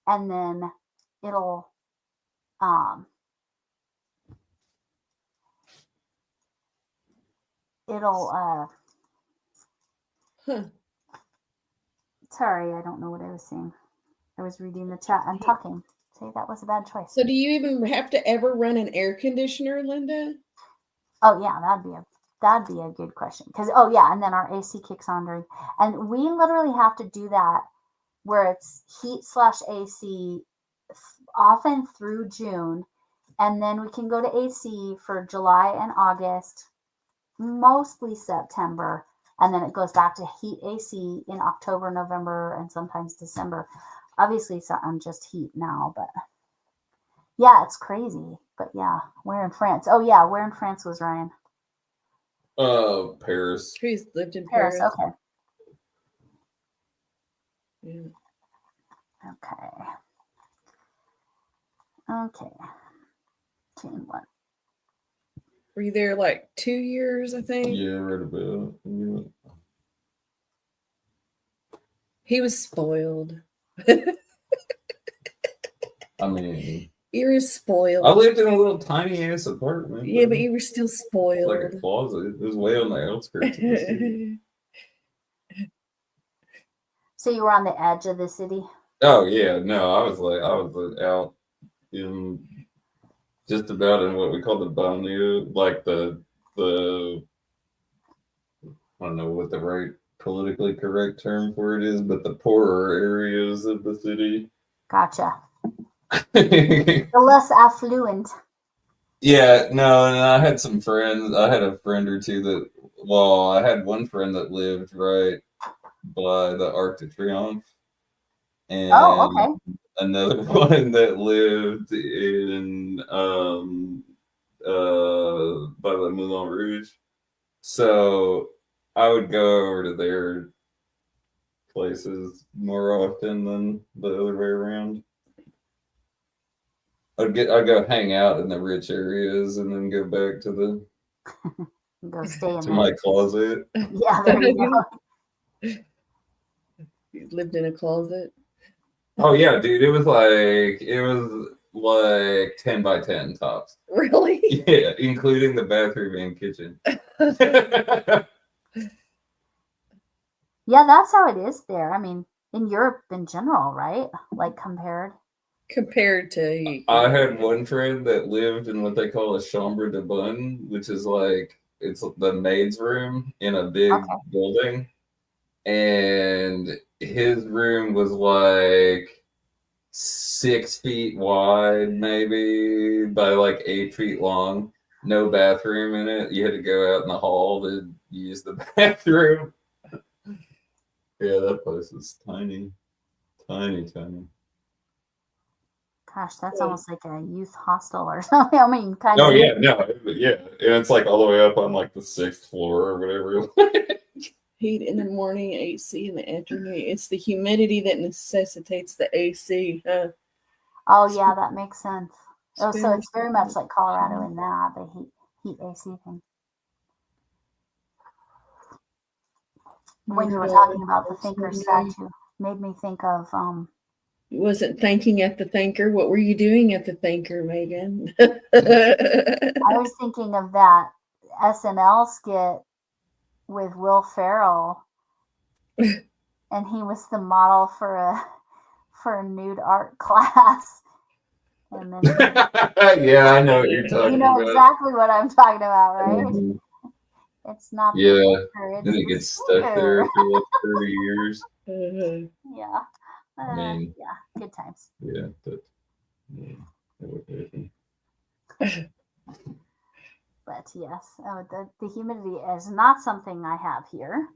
Speaker 1: and then it'll
Speaker 5: Huh.
Speaker 1: sorry, I don't know what I was saying. I was reading the chat and talking. See, that was a bad choice.
Speaker 5: So do you even have to ever run an air conditioner, Linda?
Speaker 1: Oh yeah, that'd be a good question. Because and then our AC kicks on during, and we literally have to do that where it's heat/AC often through June, and then we can go to AC for July and August, mostly September, and then it goes back to heat AC in October, November, and sometimes December. Obviously, so I'm just heat now, but yeah, it's crazy. But yeah, where in France? Oh yeah, where in France was Ryan?
Speaker 4: Paris.
Speaker 5: He's lived in
Speaker 1: Paris.
Speaker 5: Paris.
Speaker 1: Okay.
Speaker 5: Yeah.
Speaker 1: Okay. Chain one.
Speaker 5: Were you there like 2 years, I think?
Speaker 4: Yeah, right about. Yeah.
Speaker 5: He was spoiled.
Speaker 4: I mean,
Speaker 5: You were spoiled.
Speaker 4: I lived in a little tiny ass apartment.
Speaker 5: Yeah, but you were still
Speaker 4: It's
Speaker 5: spoiled.
Speaker 4: like a closet. It was way on the outskirts of the city.
Speaker 1: So you were on the edge of the city?
Speaker 4: Oh yeah, no, I was out in just about in what we call the banlieue, like the I don't know what the right politically correct term for it is, but the poorer areas of the city.
Speaker 1: Gotcha. The less affluent.
Speaker 4: Yeah, no, and I had some friends. I had a friend or two that, well, I had one friend that lived right by the Arc de Triomphe. And
Speaker 1: Oh, okay.
Speaker 4: another one that lived in by the Moulin Rouge. So I would go over to their places more often than the other way around. I'd go hang out in the rich areas and then go back to
Speaker 1: Go stay in
Speaker 4: to
Speaker 1: there.
Speaker 4: my closet.
Speaker 1: Yeah, there you go.
Speaker 5: You lived in a closet.
Speaker 4: Oh yeah, dude, it was like 10 by 10 tops.
Speaker 5: Really?
Speaker 4: Yeah, including the bathroom and kitchen.
Speaker 1: Yeah, that's how it is there. I mean, in Europe in general, right? Like compared.
Speaker 5: compared to
Speaker 4: I had one friend that lived in what they call a chambre de bonne, which is like it's the maid's room in a big
Speaker 1: Okay.
Speaker 4: building, and his room was like 6 feet wide, maybe by like 8 feet long. No bathroom in it. You had to go out in the hall to use the bathroom. Yeah, that place is tiny, tiny, tiny.
Speaker 1: Gosh, that's almost like a youth hostel or something. I mean, kind
Speaker 4: Oh
Speaker 1: of.
Speaker 4: yeah, no, yeah, and it's like all the way up on like the 6th floor or whatever.
Speaker 5: heat in the morning, AC in the afternoon. It's the humidity that necessitates the AC.
Speaker 1: Oh yeah, that makes sense. Oh, so
Speaker 5: Spanish-
Speaker 1: it's very much like Colorado in that the heat AC thing. When you were talking about the thinker statue, made me think of
Speaker 5: Wasn't thanking at the thinker. What were you doing at the thinker, Megan?
Speaker 1: I was thinking of that SNL skit with Will Ferrell, and he was the model for a nude art class, and then
Speaker 4: Yeah, I know what you're
Speaker 1: you
Speaker 4: talking
Speaker 1: know
Speaker 4: about.
Speaker 1: exactly what I'm talking about, right?
Speaker 4: Mhm.
Speaker 1: It's not
Speaker 4: Yeah,
Speaker 1: the thinker, it's
Speaker 4: then it
Speaker 1: the
Speaker 4: gets stuck there
Speaker 1: stinker.
Speaker 4: for like 30 years.
Speaker 1: Yeah,
Speaker 4: I mean,
Speaker 1: yeah, good times.
Speaker 4: yeah, but yeah, that would happen.
Speaker 1: But yes, the humidity is not something I have here.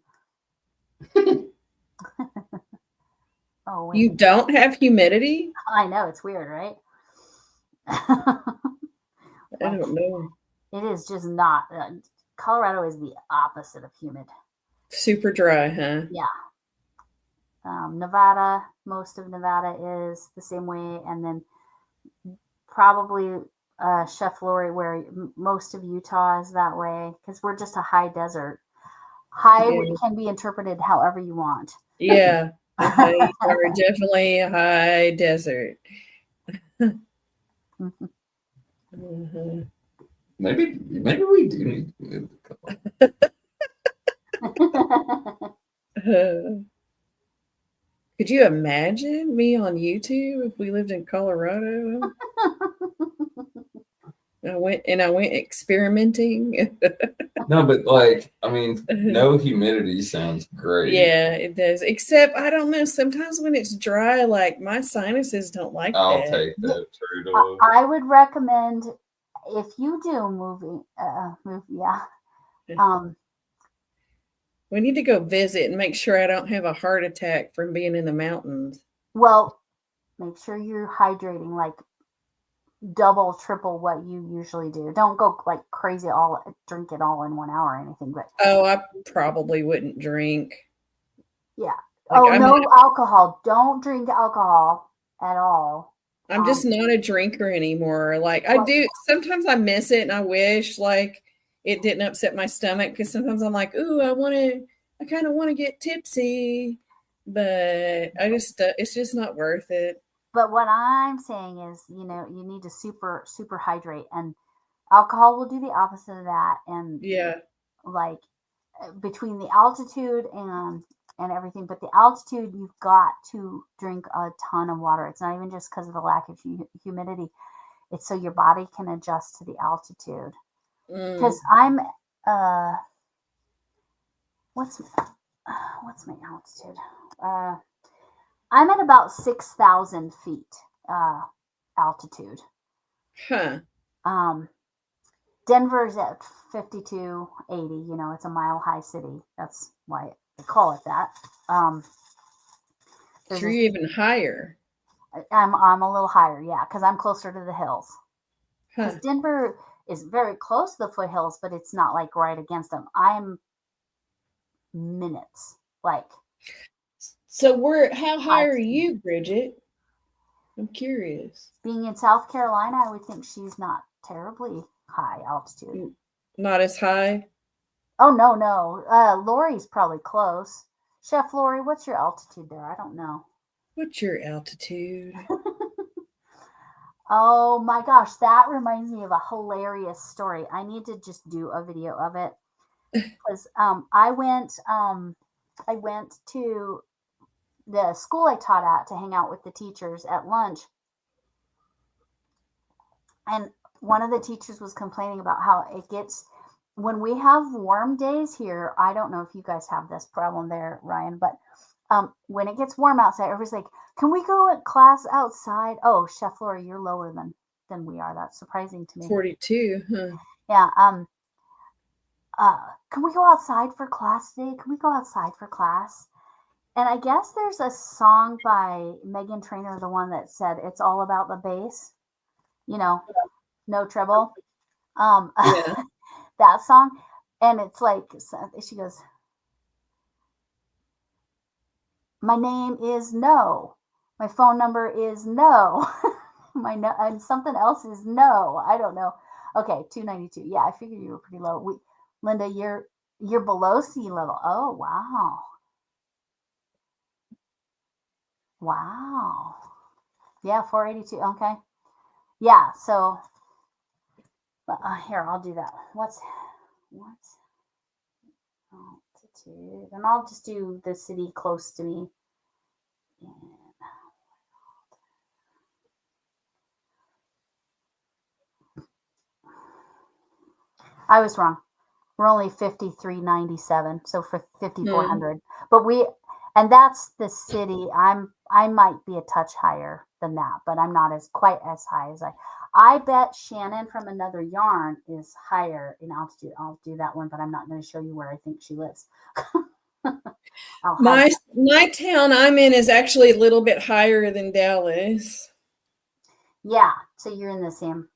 Speaker 1: Oh wait,
Speaker 5: You don't have humidity?
Speaker 1: I know it's weird, right?
Speaker 5: I don't know.
Speaker 1: It is just not. Colorado is the opposite of humid.
Speaker 5: Super dry, huh?
Speaker 1: Yeah. Nevada, most of Nevada is the same way, and then probably Chef Lori, where most of Utah is that way, because we're just a high desert. High
Speaker 5: Yeah.
Speaker 1: can be interpreted however you want.
Speaker 5: Yeah. You are definitely a high desert. Mhm.
Speaker 4: Maybe we do need to move a couple.
Speaker 5: Could you imagine me on YouTube if we lived in Colorado? I went experimenting.
Speaker 4: No, but like, I mean, no humidity sounds great.
Speaker 5: Yeah, it does. Except I don't know. Sometimes when it's dry, like my sinuses don't like
Speaker 4: I'll
Speaker 5: that.
Speaker 4: take that trade off.
Speaker 1: I would recommend if you do move, yeah.
Speaker 5: We need to go visit and make sure I don't have a heart attack from being in the mountains.
Speaker 1: Well, make sure you're hydrating like double, triple what you usually do. Don't go like crazy drink it all in 1 hour or anything. But
Speaker 5: Oh, I probably wouldn't drink.
Speaker 1: yeah.
Speaker 5: Like,
Speaker 1: no alcohol. Don't drink alcohol at all.
Speaker 5: I'm just not a drinker anymore. Like I do sometimes I miss it and I wish like it didn't upset my stomach because sometimes I'm like, ooh, I kind of want to get tipsy, but it's just not worth it.
Speaker 1: But what I'm saying is, you need to super, super hydrate, and alcohol will do the opposite of that. And
Speaker 5: Yeah.
Speaker 1: like between the altitude and everything, but the altitude, you've got to drink a ton of water. It's not even just because of the lack of humidity. It's so your body can adjust to the altitude. Because I'm what's my altitude? I'm at about 6,000 feet altitude.
Speaker 5: Huh.
Speaker 1: Denver's at 5280. It's a mile high city. That's why they call it that.
Speaker 5: So you're even higher.
Speaker 1: I'm a little higher, yeah, because I'm closer to the hills. Because Denver is very close to the foothills, but it's not like right against them. I'm minutes, like.
Speaker 5: So how high are you, Bridget? I'm curious.
Speaker 1: Being in South Carolina, I would think she's not terribly high altitude.
Speaker 5: Not as high?
Speaker 1: Oh, no. Lori's probably close. Chef Lori, what's your altitude there? I don't know.
Speaker 5: What's your altitude?
Speaker 1: Oh my gosh, that reminds me of a hilarious story. I need to just do a video of it. Because I went I went to the school I taught at to hang out with the teachers at lunch. And one of the teachers was complaining about how it gets, when we have warm days here, I don't know if you guys have this problem there, Ryan, but when it gets warm outside, everybody's like, can we go at class outside? Oh, Chef Laura, you're lower than we are. That's surprising to me.
Speaker 5: 42. Huh.
Speaker 1: Yeah. Can we go outside for class today? Can we go outside for class? And I guess there's a song by Megan Trainor, the one that said it's all about the bass, no treble.
Speaker 5: Yeah.
Speaker 1: That song. And it's like, she goes, my name is no. My phone number is no. And something else is no. I don't know. Okay, 292. Yeah, I figured you were pretty low. Linda, you're below sea level. Oh, wow. Wow. Yeah, 482. Okay. Yeah, so here, I'll do that. What's altitude? And I'll just do the city close to me. I was wrong. We're only 5397, so for 5400. But and that's the city. I might be a touch higher than that, but I'm not quite as high as I bet Shannon from Another Yarn is higher in altitude. I'll do that one, but I'm not going to show you where I think she lives.
Speaker 5: My town I'm in is actually a little bit higher than Dallas.
Speaker 1: Yeah, so you're in the same.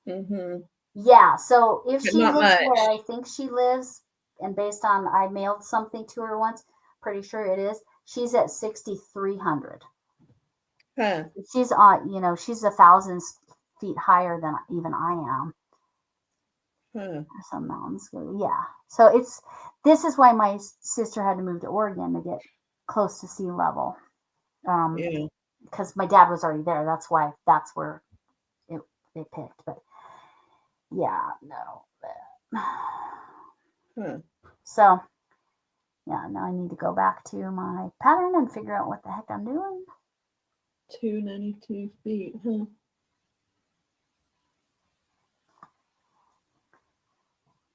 Speaker 5: Mm-hmm.
Speaker 1: Yeah, so if
Speaker 5: But
Speaker 1: she
Speaker 5: not
Speaker 1: lives
Speaker 5: much.
Speaker 1: where I think she lives, and based on I mailed something to her once, pretty sure it is, she's at 6,300.
Speaker 5: Huh.
Speaker 1: She's on, she's 1,000 feet higher than even I am.
Speaker 5: Huh.
Speaker 1: Some mountains. Yeah. So this is why my sister had to move to Oregon to get close to sea level.
Speaker 5: Yeah.
Speaker 1: Because my dad was already there. That's where they picked. But yeah, no.
Speaker 5: Huh.
Speaker 1: So yeah, now I need to go back to my pattern and figure out what the heck I'm doing.
Speaker 5: 292 feet. Huh.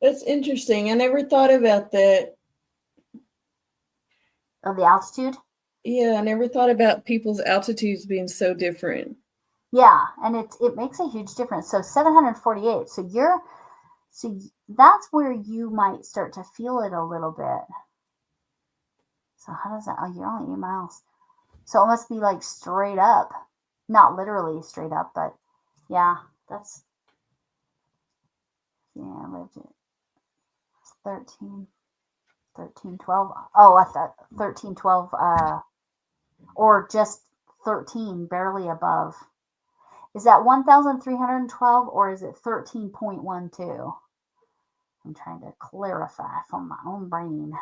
Speaker 5: That's interesting. I never thought about that.
Speaker 1: Of the altitude?
Speaker 5: Yeah, I never thought about people's altitudes being so different.
Speaker 1: Yeah, and it makes a huge difference. So 748. So that's where you might start to feel it a little bit. So how does that? Oh, you're only 8 miles. So it must be like straight up, not literally straight up, but yeah, that's lived it. 13, 12. Oh, I thought 13, 12, or just 13, barely above. Is that 1,312 or is it 13.12? I'm trying to clarify from my own brain.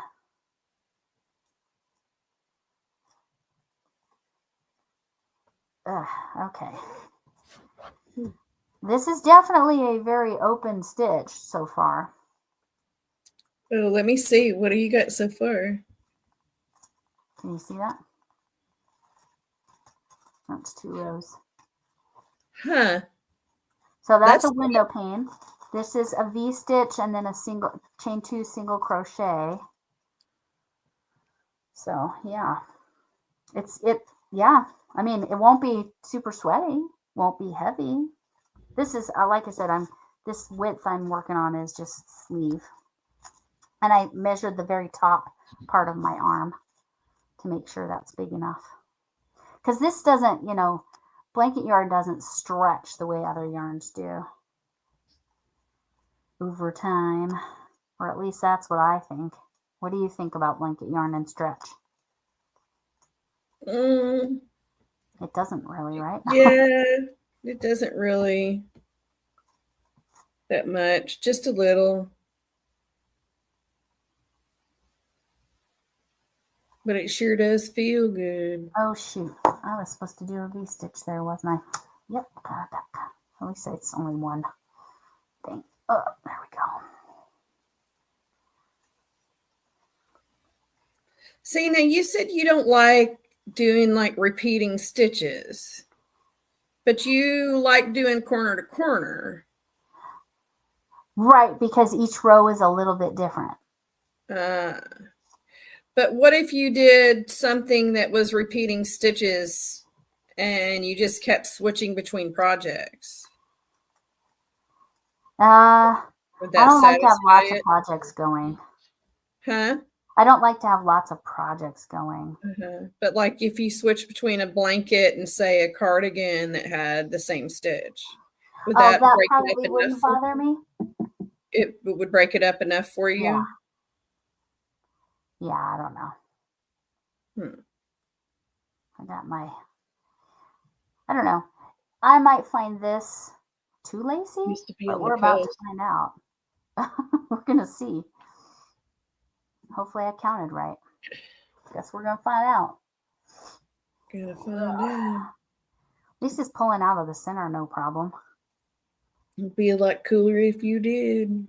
Speaker 1: Okay. This is definitely a very open stitch so far.
Speaker 5: Oh, let me see. What do you got so far?
Speaker 1: Can you see that? That's 2 rows.
Speaker 5: Huh.
Speaker 1: So that's
Speaker 5: That's
Speaker 1: a window pane. This is a V-stitch and then a single chain 2 single crochet. So yeah, yeah. I mean, it won't be super sweaty, won't be heavy. This is, like I said, this width I'm working on is just sleeve. And I measured the very top part of my arm to make sure that's big enough. Because this doesn't, blanket yarn doesn't stretch the way other yarns do over time. Or at least that's what I think. What do you think about blanket yarn and stretch? It doesn't really, right?
Speaker 5: Yeah, it doesn't really that much, just a little. But it sure does feel good.
Speaker 1: Oh, shoot. I was supposed to do a V-stitch there, wasn't I? Yep, got it back. At least it's only one thing. Oh, there we go.
Speaker 5: See, now you said you don't like doing like repeating stitches, but you like doing corner to corner.
Speaker 1: Right, because each row is a little bit different.
Speaker 5: But what if you did something that was repeating stitches and you just kept switching between projects?
Speaker 1: I
Speaker 5: Would that
Speaker 1: don't like to have lots
Speaker 5: satisfy
Speaker 1: of projects going.
Speaker 5: it? Huh?
Speaker 1: I don't like to have lots of projects going.
Speaker 5: But like if you switch between a blanket and say a cardigan that had the same stitch, would
Speaker 1: Oh,
Speaker 5: that
Speaker 1: that
Speaker 5: break it
Speaker 1: probably
Speaker 5: up
Speaker 1: wouldn't
Speaker 5: enough? For,
Speaker 1: bother me.
Speaker 5: it would break it up enough for you?
Speaker 1: Yeah. Yeah, I don't know. I got my, I don't know. I might find this too lacy,
Speaker 5: Used to be
Speaker 1: but
Speaker 5: on
Speaker 1: we're
Speaker 5: the
Speaker 1: about to
Speaker 5: coast.
Speaker 1: find out. We're going to see. Hopefully I counted right. Guess we're going to find out.
Speaker 5: Gotta find out.
Speaker 1: At least it's pulling out of the center, no problem.
Speaker 5: It'd be a lot cooler if you did.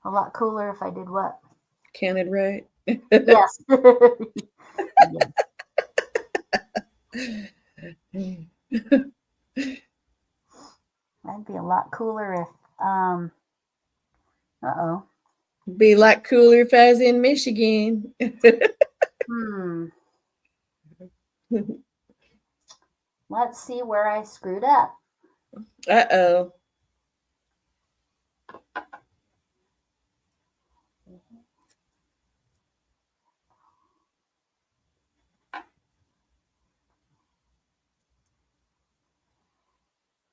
Speaker 1: A lot cooler if I did what?
Speaker 5: Counted right.
Speaker 1: Yes. Yes. That'd be a lot cooler if, uh-oh.
Speaker 5: Be a lot cooler if I was in Michigan.
Speaker 1: Let's see where I screwed up.
Speaker 5: Uh-oh.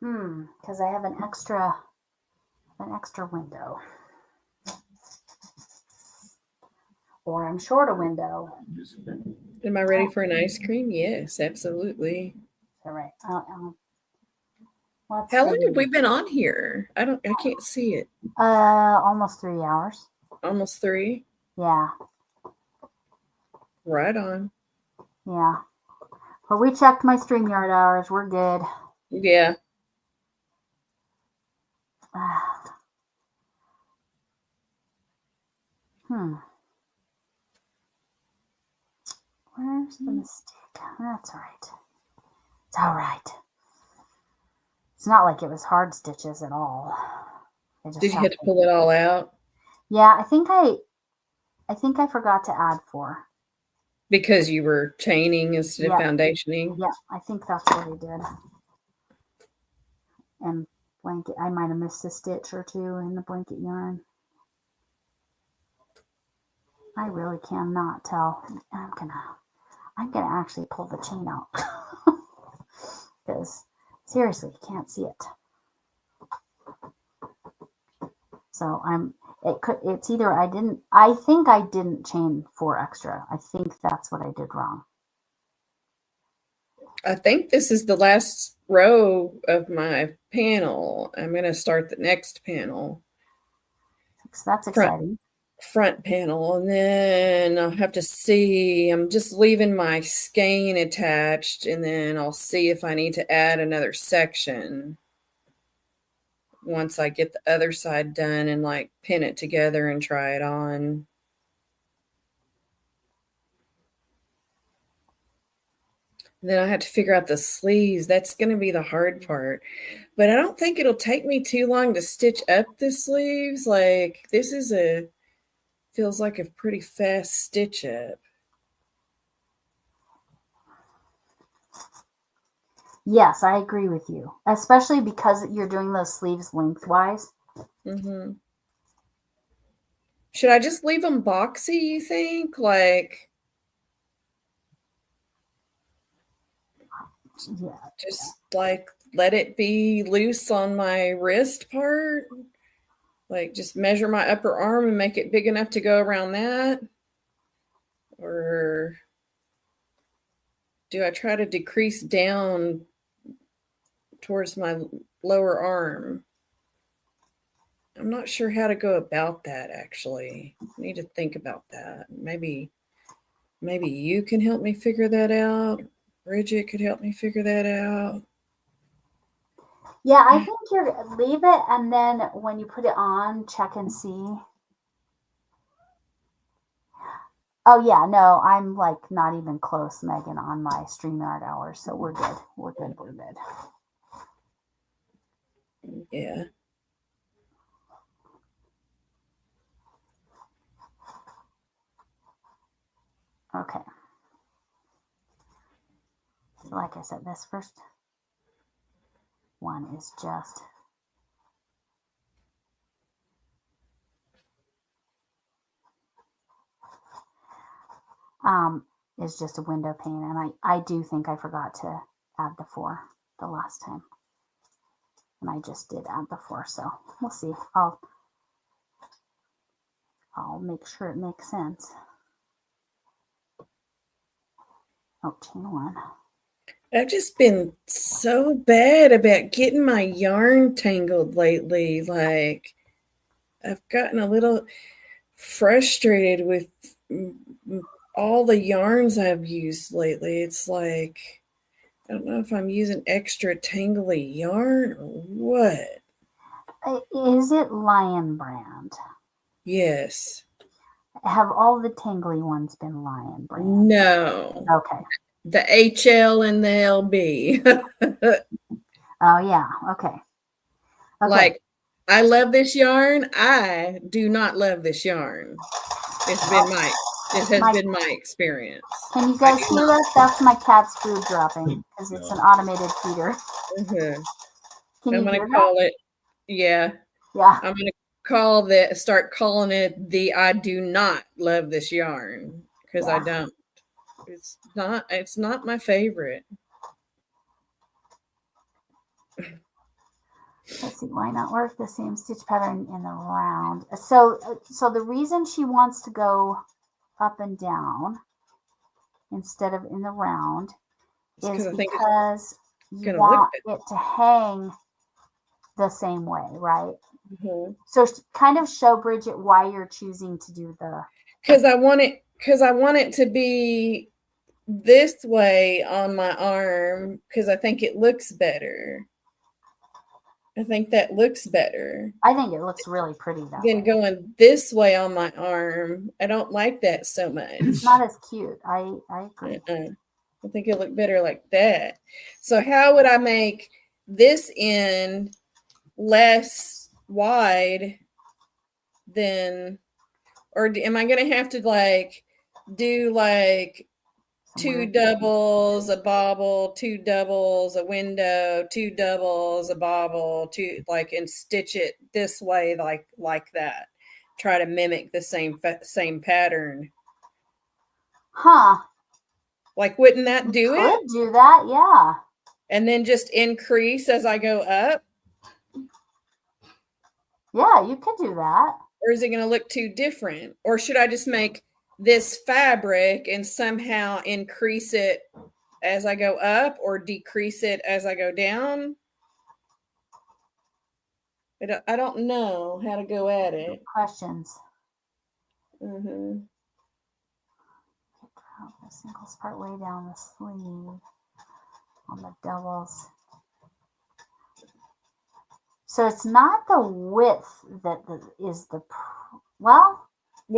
Speaker 1: Because I have an extra window. Or I'm short a window.
Speaker 5: Am I ready for an ice cream? Yes, absolutely.
Speaker 1: All right.
Speaker 5: How long have we been on here? I can't see it.
Speaker 1: Almost 3 hours.
Speaker 5: Almost 3?
Speaker 1: Yeah.
Speaker 5: Right on.
Speaker 1: Yeah. But we checked my StreamYard hours. We're good.
Speaker 5: Yeah.
Speaker 1: Where's the mistake? That's all right. It's all right. It's not like it was hard stitches at all.
Speaker 5: Did you have to pull it all out?
Speaker 1: Yeah, I think I forgot to add 4.
Speaker 5: Because you were chaining instead of foundationing?
Speaker 1: Yeah, I think that's what I did. And blanket, I might have missed a stitch or 2 in the blanket yarn. I really cannot tell. I'm gonna actually pull the chain out. Because seriously, you can't see it. So it's either I think I didn't chain 4 extra. I think that's what I did wrong.
Speaker 5: I think this is the last row of my panel. I'm going to start the next panel.
Speaker 1: So that's exciting.
Speaker 5: Front panel. And then I'll have to see. I'm just leaving my skein attached. And then I'll see if I need to add another section. Once I get the other side done and like pin it together and try it on. Then I have to figure out the sleeves. That's going to be the hard part. But I don't think it'll take me too long to stitch up the sleeves. Like this feels like a pretty fast stitch up.
Speaker 1: Yes, I agree with you. Especially because you're doing those sleeves lengthwise.
Speaker 5: Mm-hmm. Should I just leave them boxy, you think? Like...
Speaker 1: Yeah.
Speaker 5: Just like let it be loose on my wrist part. Like just measure my upper arm and make it big enough to go around that. Or do I try to decrease down towards my lower arm? I'm not sure how to go about that actually. I need to think about that. Maybe you can help me figure that out. Bridget could help me figure that out.
Speaker 1: Yeah, I think leave it, and then when you put it on, check and see. Oh yeah, no, I'm like not even close, Megan, on my StreamYard hours, so we're good. We're good. We're good.
Speaker 5: Yeah.
Speaker 1: Okay. So like I said, this first one is just is just a window pane, and I do think I forgot to add the 4 the last time. And I just did add the 4, so we'll see. I'll make sure it makes sense. Oh, chain 1.
Speaker 5: I've just been so bad about getting my yarn tangled lately. Like, I've gotten a little frustrated with all the yarns I've used lately. It's like, I don't know if I'm using extra tangly yarn or what.
Speaker 1: Is it Lion Brand?
Speaker 5: Yes.
Speaker 1: Have all the tangly ones been Lion Brand?
Speaker 5: No.
Speaker 1: Okay.
Speaker 5: The HL and the LB.
Speaker 1: Oh yeah. Okay.
Speaker 5: Like, I love this yarn. I do not love this yarn. It has been my experience.
Speaker 1: Can you guys hear that? That's my cat's food dropping because it's an automated feeder.
Speaker 5: Mm-hmm.
Speaker 1: Can
Speaker 5: I'm
Speaker 1: you
Speaker 5: gonna
Speaker 1: hear
Speaker 5: call
Speaker 1: that?
Speaker 5: it. Yeah.
Speaker 1: Yeah.
Speaker 5: I'm gonna start calling it the I do not love this yarn because I don't. It's not my favorite.
Speaker 1: Let's see, why not work the same stitch pattern in the round? So the reason she wants to go up and down instead of in the round is because you want it to hang the same way, right?
Speaker 5: Mm-hmm.
Speaker 1: So kind of show Bridget why you're choosing to do the.
Speaker 5: Because I want it to be this way on my arm because I think it looks better. I think that looks better.
Speaker 1: I think it looks really pretty that
Speaker 5: than
Speaker 1: way.
Speaker 5: going this way on my arm. I don't like that so much.
Speaker 1: It's not as cute. I agree.
Speaker 5: I think it look better like that. So how would I make this end less wide than, or am I going to have to like do like two doubles, a bobble, two doubles, a window, two doubles, a bobble, two, like, and stitch it this way, like that. Try to mimic the same pattern.
Speaker 1: Huh.
Speaker 5: Like, wouldn't that do it?
Speaker 1: Could do that, yeah.
Speaker 5: And then just increase as I go up?
Speaker 1: Yeah, you could do that.
Speaker 5: Or is it going to look too different? Or should I just make this fabric and somehow increase it as I go up or decrease it as I go down? I don't know how to go at it.
Speaker 1: Questions.
Speaker 5: Mm-hmm.
Speaker 1: The singles part way down the sleeve on the doubles. So it's not the width that is the well.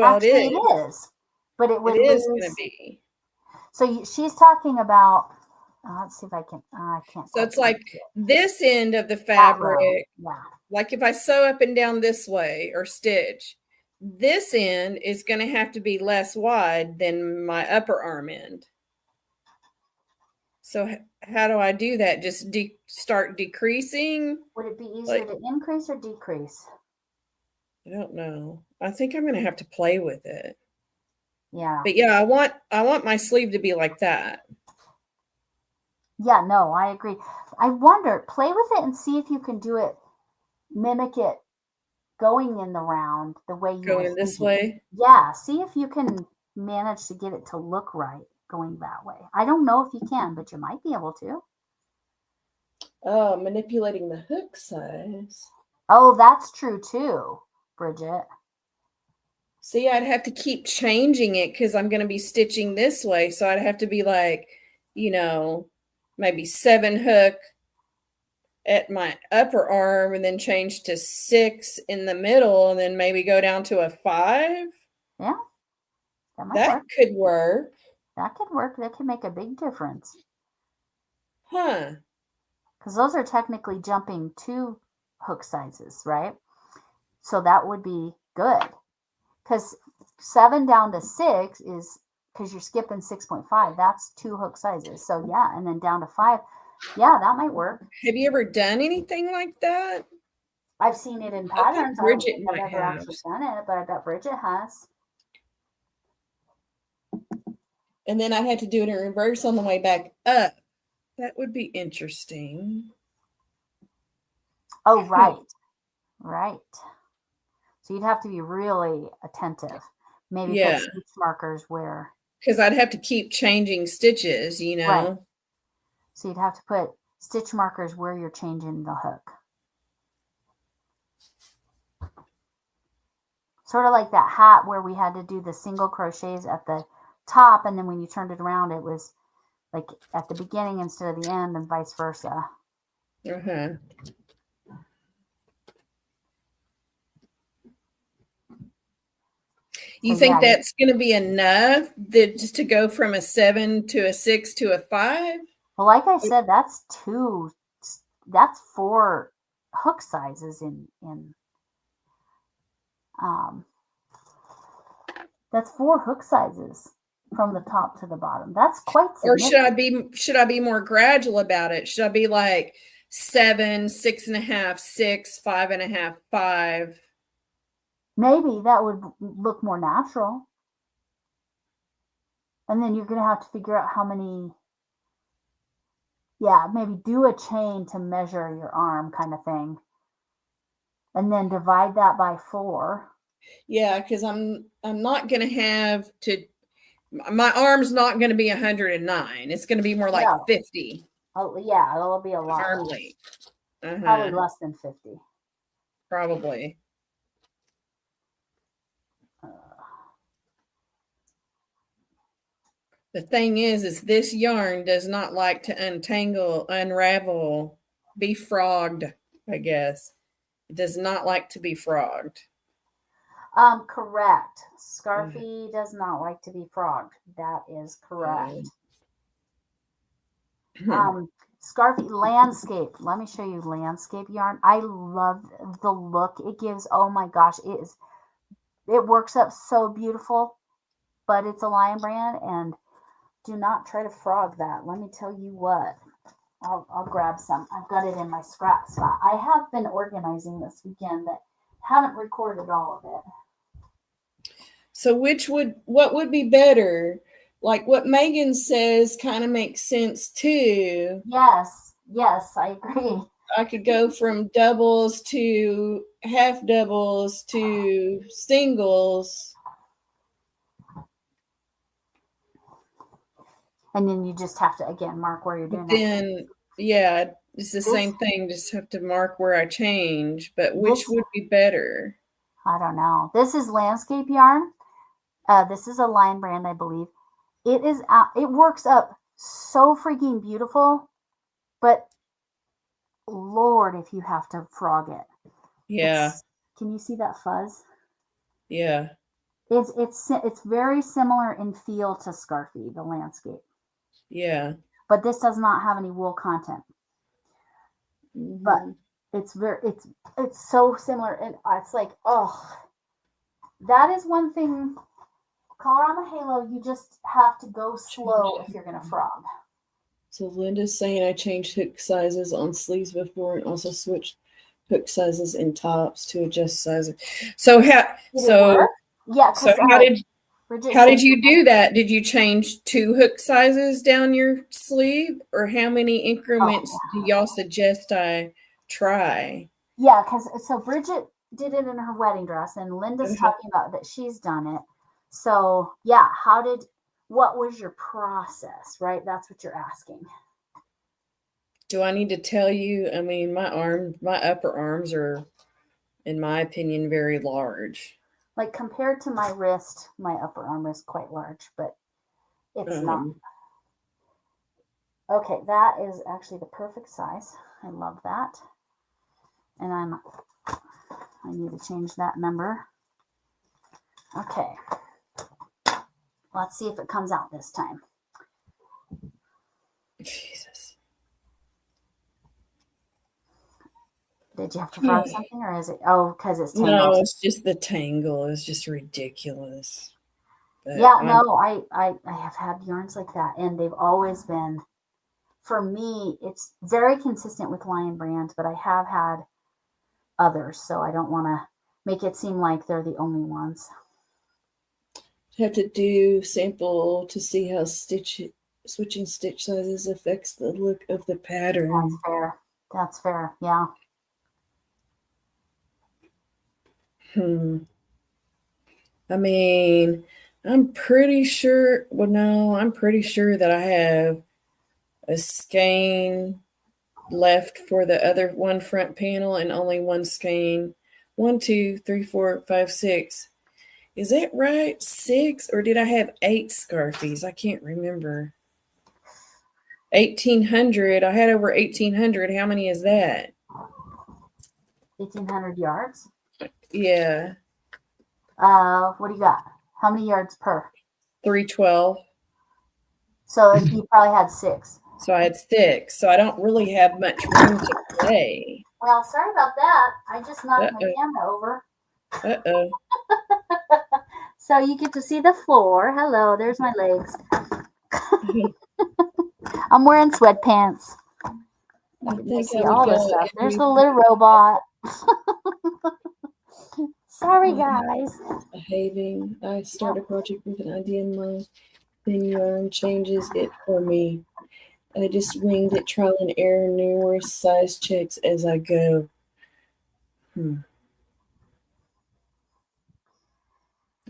Speaker 1: Actually, it is, but it would. It is
Speaker 5: going to be.
Speaker 1: So she's talking about. Let's see if I can. I can't.
Speaker 5: So it's like this end of the fabric.
Speaker 1: Yeah.
Speaker 5: Like if I sew up and down this way or stitch, this end is going to have to be less wide than my upper arm end. So how do I do that? Just start decreasing?
Speaker 1: Would it be easier to increase or decrease?
Speaker 5: I don't know. I think I'm going to have to play with it.
Speaker 1: Yeah.
Speaker 5: But yeah, I want my sleeve to be like that.
Speaker 1: Yeah, no, I agree. I wonder, play with it and see if you can do it, mimic it going in the round the way you
Speaker 5: going this way.
Speaker 1: Yeah, see if you can manage to get it to look right going that way. I don't know if you can, but you might be able to.
Speaker 5: Oh, manipulating the hook size.
Speaker 1: Oh, that's true too, Bridget.
Speaker 5: See, I'd have to keep changing it because I'm going to be stitching this way. So I'd have to be like, maybe 7 hook at my upper arm and then change to 6 in the middle and then maybe go down to a 5.
Speaker 1: Yeah. That might
Speaker 5: That
Speaker 1: work.
Speaker 5: could work.
Speaker 1: That could work. That could make a big difference.
Speaker 5: Huh.
Speaker 1: Because those are technically jumping 2 hook sizes, right? So that would be good. Because 7 down to 6 is because you're skipping 6.5. That's 2 hook sizes. So yeah, and then down to 5. Yeah, that might work.
Speaker 5: Have you ever done anything like that?
Speaker 1: I've seen it in
Speaker 5: I think
Speaker 1: patterns. I don't
Speaker 5: Bridget
Speaker 1: think I've
Speaker 5: might
Speaker 1: ever
Speaker 5: have.
Speaker 1: actually done it, but I bet Bridget has.
Speaker 5: And then I had to do it in reverse on the way back up. That would be interesting.
Speaker 1: Oh, right. Right. So you'd have to be really attentive. Maybe
Speaker 5: Yeah.
Speaker 1: put stitch markers where.
Speaker 5: Because I'd have to keep changing stitches, you know.
Speaker 1: Right. So you'd have to put stitch markers where you're changing the hook. Sort of like that hat where we had to do the single crochets at the top, and then when you turned it around, it was like at the beginning instead of the end, and vice versa.
Speaker 5: Uh-huh. You
Speaker 1: So,
Speaker 5: think
Speaker 1: yeah,
Speaker 5: that's going to be enough that just to go from a 7 to a 6 to a 5?
Speaker 1: well, like I said, that's 4 hook sizes in that's 4 hook sizes from the top to the bottom. That's quite
Speaker 5: Or
Speaker 1: significant.
Speaker 5: should I be more gradual about it? Should I be like 7, 6.5, 6, 5.5, 5?
Speaker 1: Maybe that would look more natural. And then you're going to have to figure out how many. Yeah, maybe do a chain to measure your arm kind of thing. And then divide that by 4.
Speaker 5: Yeah, because I'm not going to have to. My arm's not going to be 109. It's going to be more like
Speaker 1: No.
Speaker 5: 50
Speaker 1: Oh, yeah, it'll be a lot.
Speaker 5: arm
Speaker 1: less.
Speaker 5: length.
Speaker 1: Probably
Speaker 5: Uh-huh.
Speaker 1: less than 50.
Speaker 5: Probably. The thing is this yarn does not like to unravel, be frogged, I guess. It does not like to be frogged.
Speaker 1: Correct. Scarfy does not like to be frogged. That is correct. Scarfy landscape. Let me show you landscape yarn. I love the look it gives. Oh my gosh, it works up so beautiful, but it's a Lion brand, and do not try to frog that. Let me tell you what. I'll grab some. I've got it in my scrap spot. I have been organizing this weekend, but haven't recorded all of it.
Speaker 5: So what would be better? Like what Megan says kind of makes sense too.
Speaker 1: Yes, I agree.
Speaker 5: I could go from doubles to half doubles to singles.
Speaker 1: And then you just have to, again, mark where you're doing it.
Speaker 5: Then, yeah, it's the same thing. Just have to mark where I change. But which would be better?
Speaker 1: I don't know. This is landscape yarn. This is a Lion brand, I believe. It works up so freaking beautiful, but Lord, if you have to frog it.
Speaker 5: Yeah.
Speaker 1: Can you see that fuzz?
Speaker 5: Yeah.
Speaker 1: It's very similar in feel to Scarfy, the landscape.
Speaker 5: Yeah.
Speaker 1: But this does not have any wool content.
Speaker 5: Mm-hmm.
Speaker 1: But it's so similar, and it's like, oh, that is one thing. Colorama Halo, you just have to go slow if you're gonna frog.
Speaker 5: So Linda's saying I changed hook sizes on sleeves before and also switched hook sizes in tops to adjust sizes. So
Speaker 1: Yeah.
Speaker 5: so how did you do that? Did you change 2 hook sizes down your sleeve, or how many increments do y'all suggest I try?
Speaker 1: Yeah, because so Bridget did it in her wedding dress, and Linda's talking about that she's done it. So yeah, what was your process, right? That's what you're asking.
Speaker 5: Do I need to tell you? I mean, my upper arms are, in my opinion, very large.
Speaker 1: Like compared to my wrist, my upper arm is quite large, but it's not. Okay, that is actually the perfect size. I love that. And I need to change that number. Okay. Let's see if it comes out this time.
Speaker 5: Jesus.
Speaker 1: Did you have to frog something, or is it? Oh, because it's
Speaker 5: No,
Speaker 1: tangled.
Speaker 5: it's just the tangle. It's just ridiculous. But
Speaker 1: Yeah,
Speaker 5: I'm-
Speaker 1: no, I have had yarns like that, and they've always been, for me, it's very consistent with Lion Brand, but I have had others, so I don't want to make it seem like they're the only ones.
Speaker 5: have to do sample to see how switching stitch sizes affects the look of the pattern.
Speaker 1: That's fair. That's fair. Yeah.
Speaker 5: I mean, I'm pretty sure. Well, no, I'm pretty sure that I have a skein left for the other one front panel and only one skein. 1, 2, 3, 4, 5, 6. Is that right? 6, or did I have 8 scarfies? I can't remember. 1,800. I had over 1,800. How many is that?
Speaker 1: 1,800 yards.
Speaker 5: Yeah,
Speaker 1: What do you got? How many yards per?
Speaker 5: 312.
Speaker 1: So you probably had 6.
Speaker 5: So I had 6. So I don't really have much room to play.
Speaker 1: Well, sorry about that. I just knocked my
Speaker 5: Uh-oh.
Speaker 1: camera over.
Speaker 5: Uh-oh.
Speaker 1: So you get to see the floor. Hello, there's my legs. I'm wearing sweatpants.
Speaker 5: I
Speaker 1: You can
Speaker 5: think
Speaker 1: see
Speaker 5: I
Speaker 1: all
Speaker 5: would
Speaker 1: this
Speaker 5: go
Speaker 1: stuff. There's
Speaker 5: every
Speaker 1: the little robot. Sorry, guys.
Speaker 5: behaving. I start a project with an idea in mind. Then yarn changes it for me. I just winged it, trial and error, numerous size checks as I go.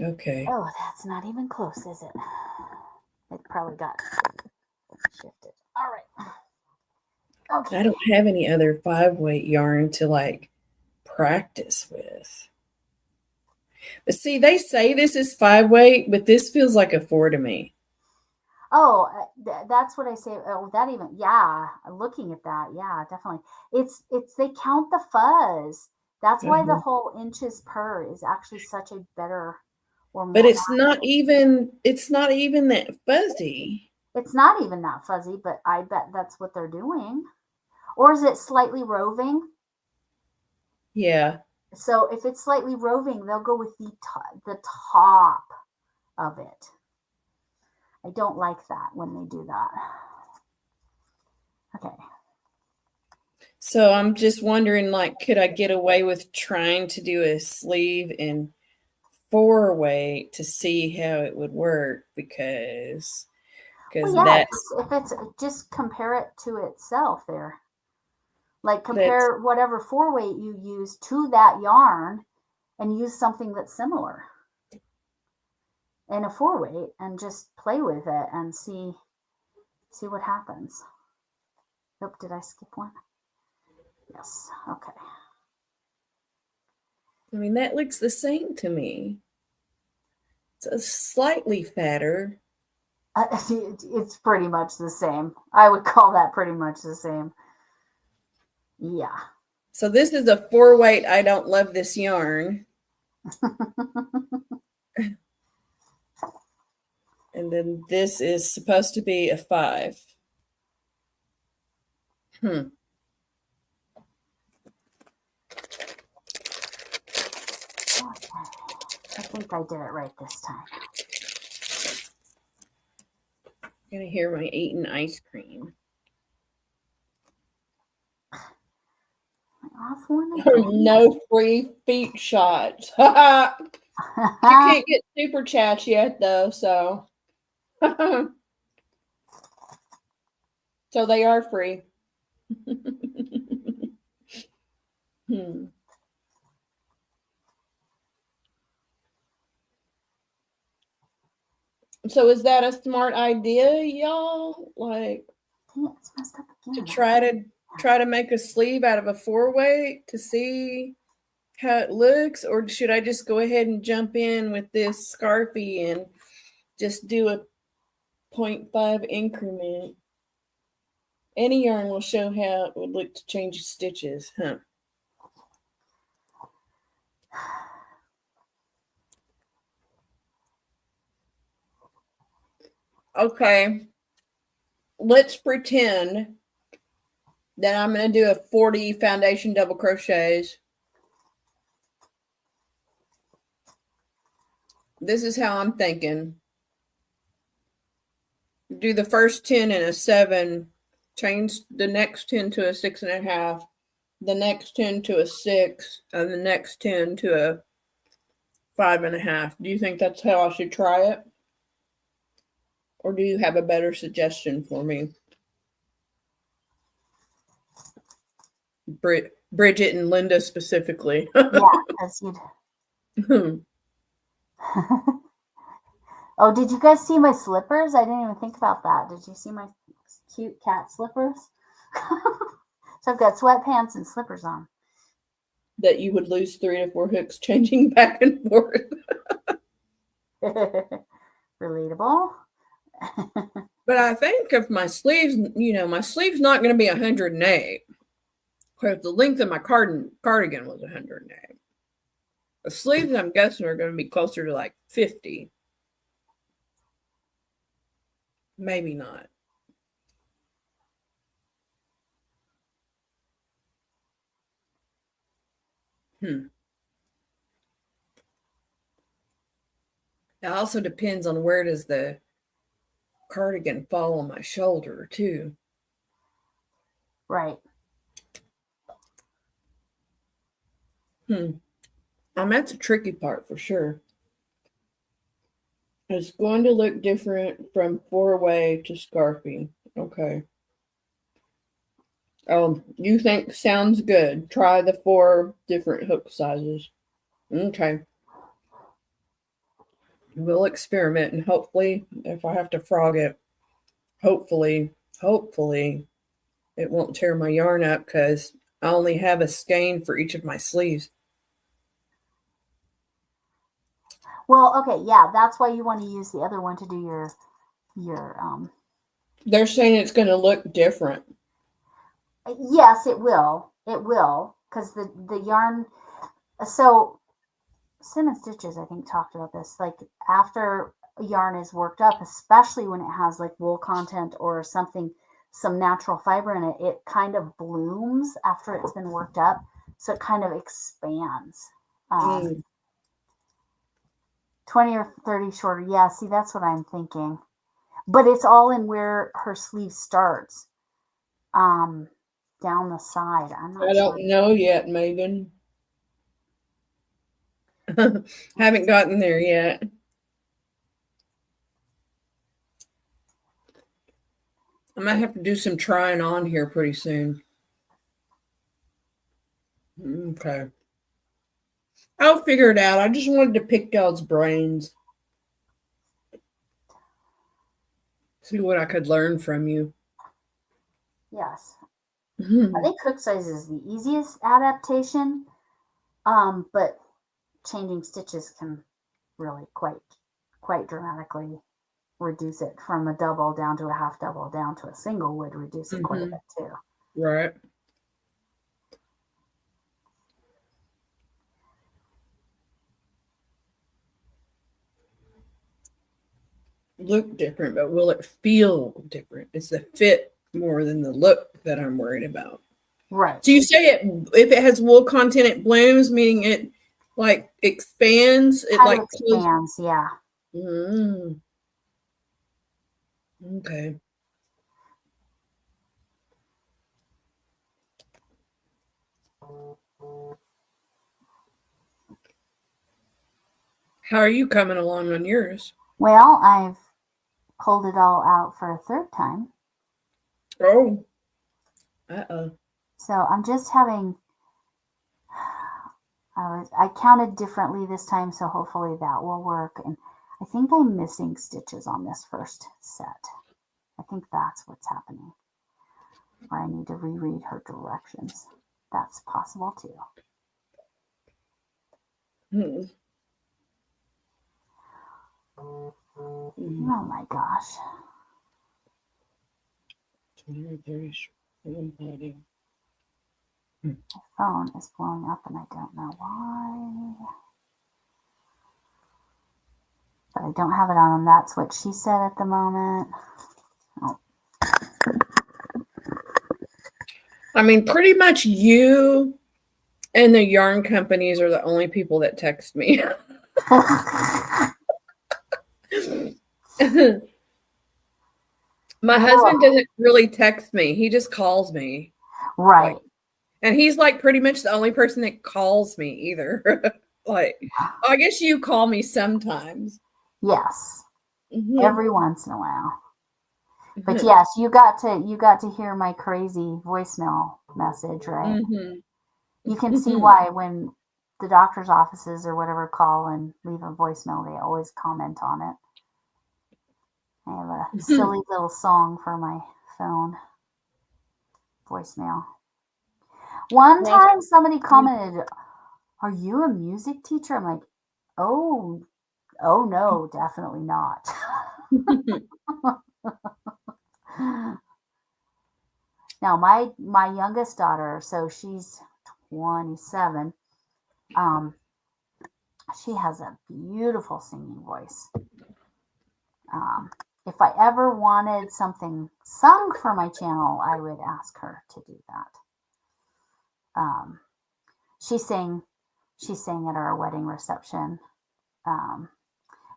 Speaker 5: Okay.
Speaker 1: Oh, that's not even close, is it? It probably got shifted. All right. Okay.
Speaker 5: I don't have any other 5-weight yarn to like practice with. But see, they say this is 5-weight, but this feels like a 4 to me.
Speaker 1: Oh, that's what I say. Oh, that even, yeah. Looking at that, yeah, definitely. It's they count the fuzz. That's why the whole inches per is actually such a better or more.
Speaker 5: But it's not even that fuzzy.
Speaker 1: It's not even that fuzzy, but I bet that's what they're doing. Or is it slightly roving?
Speaker 5: Yeah.
Speaker 1: So if it's slightly roving, they'll go with the top of it. I don't like that when they do that. Okay.
Speaker 5: So I'm just wondering, like, could I get away with trying to do a sleeve in 4-weight to see how it would work? Because
Speaker 1: Well, yeah,
Speaker 5: that's
Speaker 1: if it's just compare it to itself there. Like compare whatever 4-weight you use to that yarn and use something that's similar in a 4-weight and just play with it and see what happens. Nope, did I skip one? Yes, okay.
Speaker 5: I mean, that looks the same to me. It's a slightly fatter.
Speaker 1: It's pretty much the same. I would call that pretty much the same. Yeah.
Speaker 5: So this is a 4-weight. I don't love this yarn. And then this is supposed to be a 5.
Speaker 1: I think I did it right this time.
Speaker 5: I'm gonna hear my eating ice cream.
Speaker 1: Off one
Speaker 5: No free feet shots. You can't get super chats yet, though. So, so they are free. So is that a smart idea, y'all? Like,
Speaker 1: Dang it, it's messed up again.
Speaker 5: to try to make a sleeve out of a 4-weight to see how it looks, or should I just go ahead and jump in with this scarfie and just do a 0.5 increment? Any yarn will show how it would look to change stitches, huh? Okay. Let's pretend that I'm going to do a 40 foundation double crochets. This is how I'm thinking. Do the first 10 in a 7, change the next 10 to a 6.5, the next 10 to a 6, and the next 10 to a 5.5. Do you think that's how I should try it? Or do you have a better suggestion for me? Bridget and Linda specifically.
Speaker 1: Yeah, because you'd. Oh, did you guys see my slippers? I didn't even think about that. Did you see my cute cat slippers? So I've got sweatpants and slippers on.
Speaker 5: That you would lose 3 to 4 hooks changing back and forth.
Speaker 1: Relatable.
Speaker 5: But I think if my sleeves, my sleeve's not going to be 108. Because the length of my cardigan was 108. The sleeves, I'm guessing, are going to be closer to like 50. Maybe not. It also depends on where does the cardigan fall on my shoulder, too.
Speaker 1: Right.
Speaker 5: That's a tricky part for sure. It's going to look different from 4-way to scarfing. Okay. You think sounds good. Try the 4 different hook sizes. Okay. We'll experiment, and hopefully, if I have to frog it, hopefully, it won't tear my yarn up because I only have a skein for each of my sleeves.
Speaker 1: Well, okay, yeah, that's why you want to use the other one to do your
Speaker 5: They're saying it's going to look different.
Speaker 1: Yes, it will. It will, because the yarn. So, Sin and Stitches, I think, talked about this. Like after a yarn is worked up, especially when it has like wool content or something, some natural fiber in it, it kind of blooms after it's been worked up. So it kind of expands. 20 or 30 shorter. Yeah, see, that's what I'm thinking. But it's all in where her sleeve starts. Down the side. I'm not
Speaker 5: I
Speaker 1: sure.
Speaker 5: don't know yet, Megan. Haven't gotten there yet. I might have to do some trying on here pretty soon. Okay. I'll figure it out. I just wanted to pick y'all's brains. See what I could learn from you.
Speaker 1: Yes. I think hook size is the easiest adaptation. But changing stitches can really quite dramatically reduce it from a double down to a half double down to a single would reduce it quite a bit too.
Speaker 5: Right. Look different, but will it feel different? It's the fit more than the look that I'm worried about.
Speaker 1: Right.
Speaker 5: So you say if it has wool content, it blooms, meaning it like expands. It
Speaker 1: kind
Speaker 5: like
Speaker 1: of expands, yeah.
Speaker 5: Okay. How are you coming along on yours?
Speaker 1: Well, I've pulled it all out for a third time.
Speaker 5: Oh.
Speaker 1: So I'm just having. I counted differently this time, so hopefully that will work. And I think I'm missing stitches on this first set. I think that's what's happening. Or I need to reread her directions. That's possible too. Oh my gosh. My phone is blowing up and I don't know why. but I don't have it on. That's what she said at the moment.
Speaker 5: I mean, pretty much you and the yarn companies are the only people that text me. My husband doesn't really text me. He just calls me.
Speaker 1: Right.
Speaker 5: And he's like pretty much the only person that calls me either. Like, I guess you call me sometimes.
Speaker 1: Yes.
Speaker 5: Mhm.
Speaker 1: Every once in a while. But yes, you got to hear my crazy voicemail message, right?
Speaker 5: Mhm.
Speaker 1: You can see why when the doctor's offices or whatever call and leave a voicemail, they always comment on it. I have a silly little song for my phone voicemail. One
Speaker 5: Well-
Speaker 1: time somebody commented, "Are you a music teacher?" I'm like, oh no, definitely not. Now my youngest daughter, so she's 27. She has a beautiful singing voice. If I ever wanted something sung for my channel, I would ask her to do that. She sang at our wedding reception.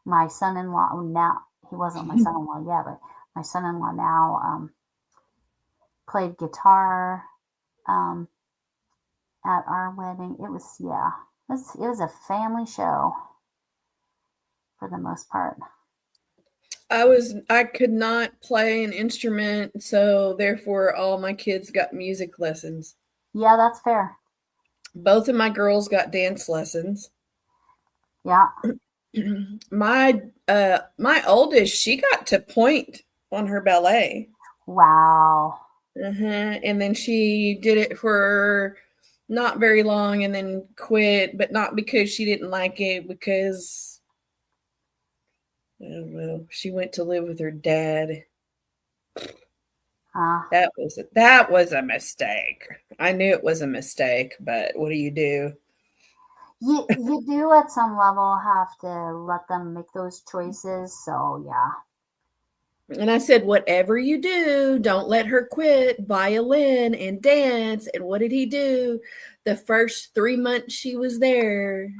Speaker 1: My son-in-law, now he wasn't my son-in-law yet, but my son-in-law now played guitar at our wedding. It was a family show for the most part.
Speaker 5: I could not play an instrument, so therefore all my kids got music lessons.
Speaker 1: Yeah, that's fair.
Speaker 5: Both of my girls got dance lessons.
Speaker 1: Yeah.
Speaker 5: My oldest, she got to point on her ballet.
Speaker 1: Wow.
Speaker 5: And then she did it for not very long and then quit, but not because she didn't like it, because I don't know, she went to live with her dad. That was a mistake. I knew it was a mistake, but what do you do?
Speaker 1: You do at some level have to let them make those choices. So yeah.
Speaker 5: And I said, whatever you do, don't let her quit violin and dance. And what did he do? The first 3 months she was there,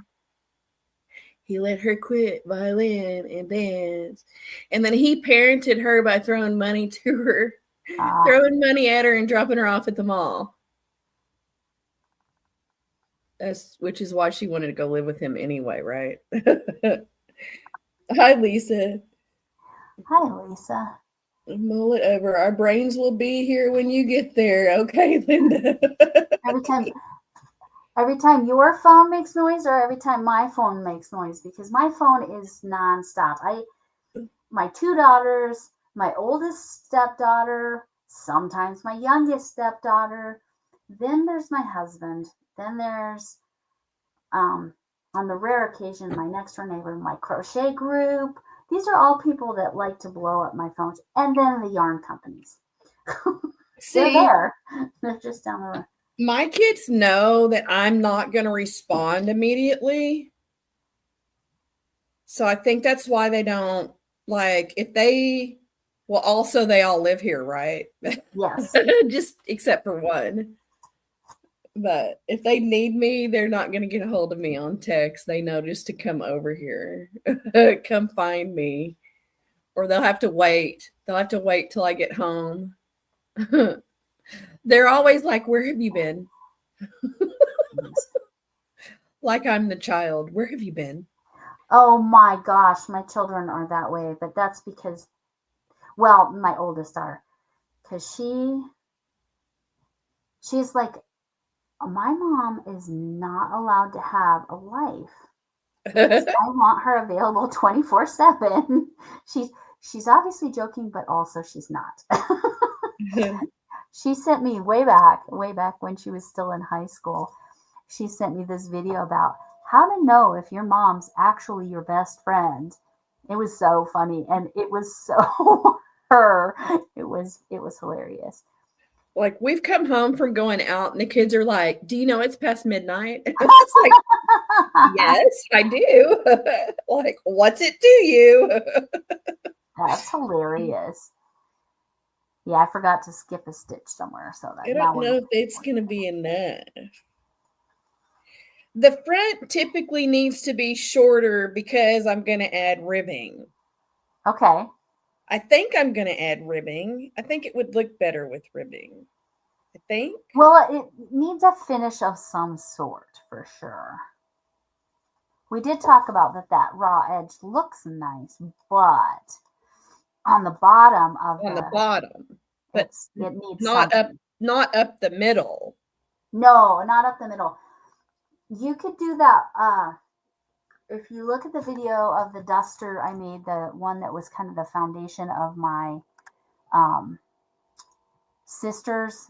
Speaker 5: he let her quit violin and dance. And then he parented her by throwing money to her, throwing money at her and dropping her off at the mall. Which is why she wanted to go live with him anyway, right? Hi, Lisa.
Speaker 1: Hi, Lisa.
Speaker 5: Mull it over. Our brains will be here when you get there. Okay, Linda.
Speaker 1: Every time your phone makes noise or every time my phone makes noise, because my phone is nonstop. My two daughters, my oldest stepdaughter, sometimes my youngest stepdaughter, then there's my husband, then there's on the rare occasion my next door neighbor, my crochet group. These are all people that like to blow up my phones, and then the yarn companies. They're there. They're just down the road.
Speaker 5: My kids know that I'm not going to respond immediately. So I think that's why they don't, like, they all live here, right?
Speaker 1: Yes.
Speaker 5: Just except for one. But if they need me, they're not going to get a hold of me on text. They know just to come over here, come find me, or they'll have to wait. They'll have to wait till I get home. They're always like, "Where have you been?" Like I'm the child. Where have you been?
Speaker 1: Oh my gosh, my children are that way, but that's because, well, my oldest are, because she's like, my mom is not allowed to have a life. I want her available 24/7. She's obviously joking, but also she's not. She sent me way back when she was still in high school. She sent me this video about how to know if your mom's actually your best friend. It was so funny, and it was so her. It was hilarious.
Speaker 5: Like, we've come home from going out and the kids are like, "Do you know it's past midnight?" It's like, Yes, I do. Like, what's it to you?
Speaker 1: That's hilarious. Yeah, I forgot to skip a stitch somewhere, so that
Speaker 5: I
Speaker 1: now
Speaker 5: don't know if it's going to be enough. The front typically needs to be shorter because I'm going to add ribbing.
Speaker 1: Okay.
Speaker 5: I think I'm going to add ribbing. I think it would look better with ribbing. I think.
Speaker 1: Well, it needs a finish of some sort for sure. We did talk about that raw edge looks nice, but on the bottom of
Speaker 5: On the bottom, but
Speaker 1: it needs
Speaker 5: not
Speaker 1: something.
Speaker 5: not up the middle.
Speaker 1: No, not up the middle. You could do that. If you look at the video of the duster I made, the one that was kind of the foundation of my sister's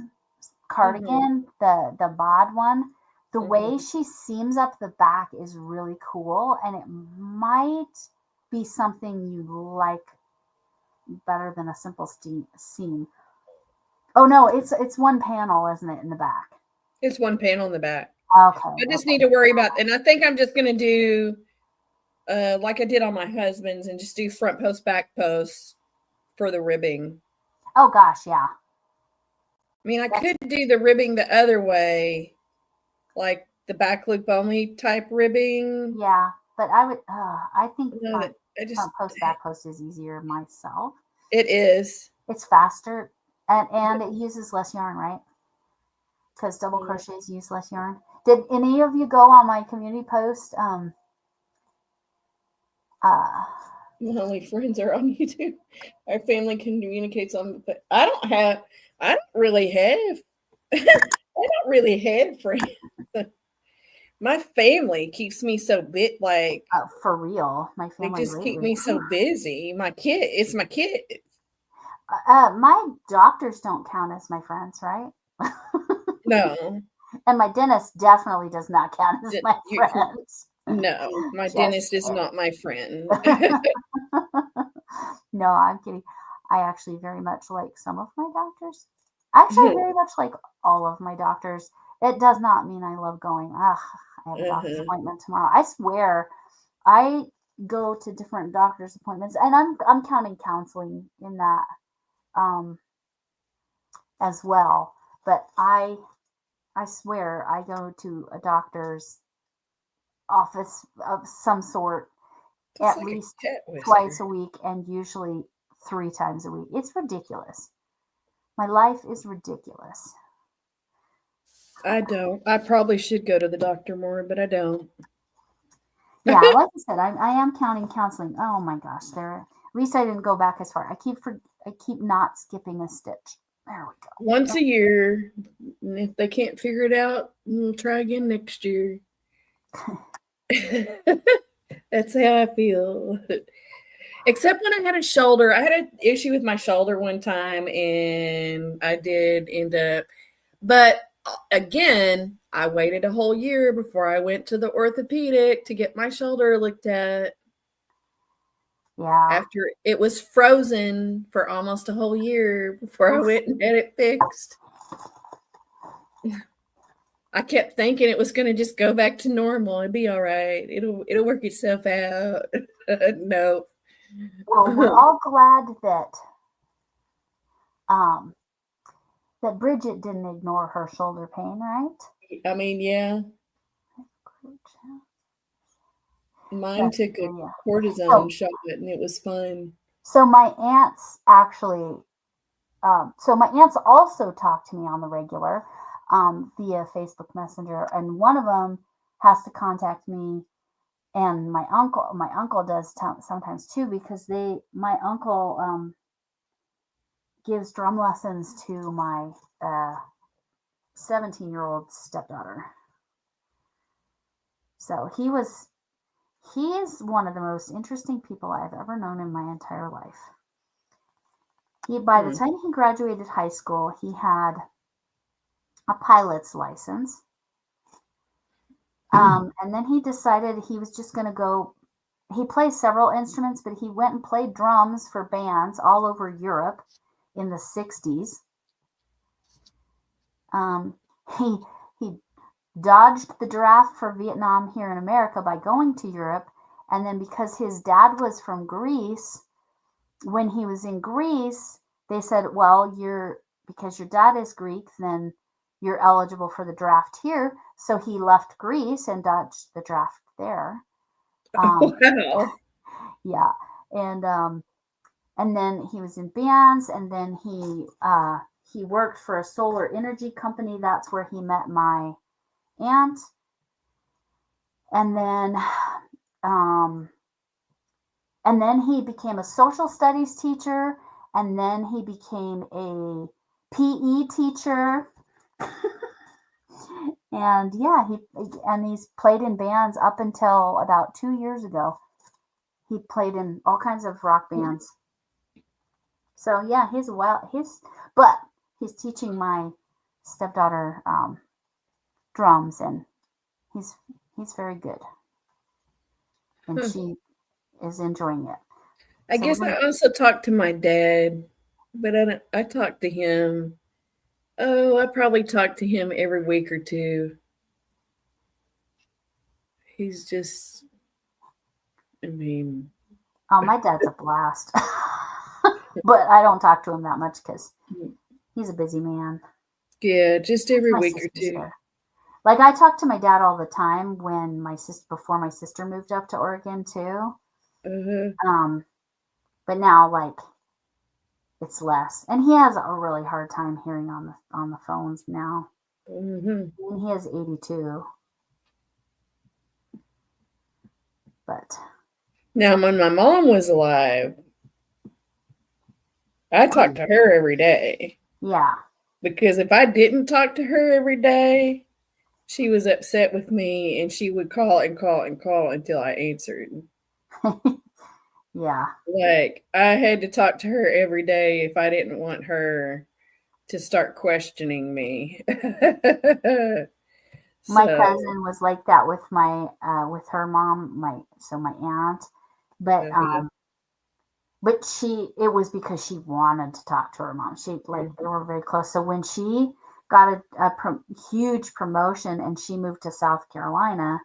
Speaker 1: cardigan, the bod one, the way she seams up the back is really cool, and it might be something you like better than a simple seam. Oh no, it's one panel, isn't it, in the back?
Speaker 5: It's one panel in the back.
Speaker 1: Okay.
Speaker 5: I just need to worry about, and I think I'm just going to do like I did on my husband's and just do front post, back post for the ribbing.
Speaker 1: Oh gosh, yeah.
Speaker 5: I mean, I could do the ribbing the other way, like the back loop only type ribbing.
Speaker 1: Yeah, but I think
Speaker 5: No,
Speaker 1: front post, back post is easier myself.
Speaker 5: It is.
Speaker 1: It's faster, and it uses less yarn, right? Because double crochets use less yarn. Did any of you go on my community post?
Speaker 5: My only friends are on YouTube. Our family communicates on, but I don't really have friends. My family keeps me so like
Speaker 1: for real. My
Speaker 5: they
Speaker 1: family
Speaker 5: just keep me so busy. It's my kid.
Speaker 1: My doctors don't count as my friends, right?
Speaker 5: No.
Speaker 1: And my dentist definitely does not count as my friends.
Speaker 5: No, my dentist is not my friend.
Speaker 1: No, I'm kidding. I actually very much like some of my doctors. Actually, I very much like all of my doctors. It does not mean I love going, I have a doctor's appointment tomorrow. I swear, I go to different doctor's appointments, and I'm counting counseling in that as well. But I swear I go to a doctor's office of some sort at least twice a week, and usually 3 times a week. It's ridiculous. My life is ridiculous.
Speaker 5: I don't. I probably should go to the doctor more, but I don't.
Speaker 1: Yeah, like I said, I am counting counseling. Oh my gosh, at least I didn't go back as far. I keep not skipping a stitch. There we go.
Speaker 5: Once a year, and if they can't figure it out, we'll try again next year. That's how I feel. Except when I had a shoulder. I had an issue with my shoulder one time, and I did end up. But again, I waited a whole year before I went to the orthopedic to get my shoulder looked at.
Speaker 1: Yeah.
Speaker 5: After it was frozen for almost a whole year before I went and had it fixed. I kept thinking it was going to just go back to normal and be all right. It'll work itself out. No.
Speaker 1: Well, we're all glad that Bridget didn't ignore her shoulder pain, right?
Speaker 5: I mean, yeah. Mine took a cortisone shot and it was fun.
Speaker 1: So my aunts actually, my aunts also talk to me on the regular via Facebook Messenger, and one of them has to contact me, and my uncle does sometimes too, because my uncle gives drum lessons to my 17-year-old stepdaughter. So he is one of the most interesting people I've ever known in my entire life. By the time he graduated high school, he had a pilot's license. And then he decided he was just going to go. He plays several instruments, but he went and played drums for bands all over Europe in the 60s. He dodged the draft for Vietnam here in America by going to Europe. And then because his dad was from Greece, when he was in Greece, they said, well, because your dad is Greek, then you're eligible for the draft here. So he left Greece and dodged the draft there.
Speaker 5: Wow.
Speaker 1: Yeah. And then he was in bands, and then he worked for a solar energy company. That's where he met my aunt. And then he became a social studies teacher, and then he became a PE teacher. And yeah, he's played in bands up until about 2 years ago. He played in all kinds of rock bands. So yeah, but he's teaching my stepdaughter drums, and he's very good, and she is enjoying it.
Speaker 5: I guess I also talked to my dad, but I talked to him. Oh, I probably talk to him every week or two. He's just, I mean,
Speaker 1: oh, my dad's a blast. But I don't talk to him that much because he's a busy man.
Speaker 5: Yeah, just every
Speaker 1: My
Speaker 5: week or
Speaker 1: sister's
Speaker 5: two.
Speaker 1: there. Like, I talk to my dad all the time before my sister moved up to Oregon too. But now, like, it's less, and he has a really hard time hearing on the phones now. And he is 82. But
Speaker 5: now, when my mom was alive, I talked to her every day.
Speaker 1: Yeah.
Speaker 5: Because if I didn't talk to her every day, she was upset with me, and she would call and call and call until I answered.
Speaker 1: Yeah.
Speaker 5: Like, I had to talk to her every day if I didn't want her to start questioning me.
Speaker 1: My cousin was like that with with her mom, my aunt, but it was because she wanted to talk to her mom. They were very close. So when she got a huge promotion and she moved to South Carolina,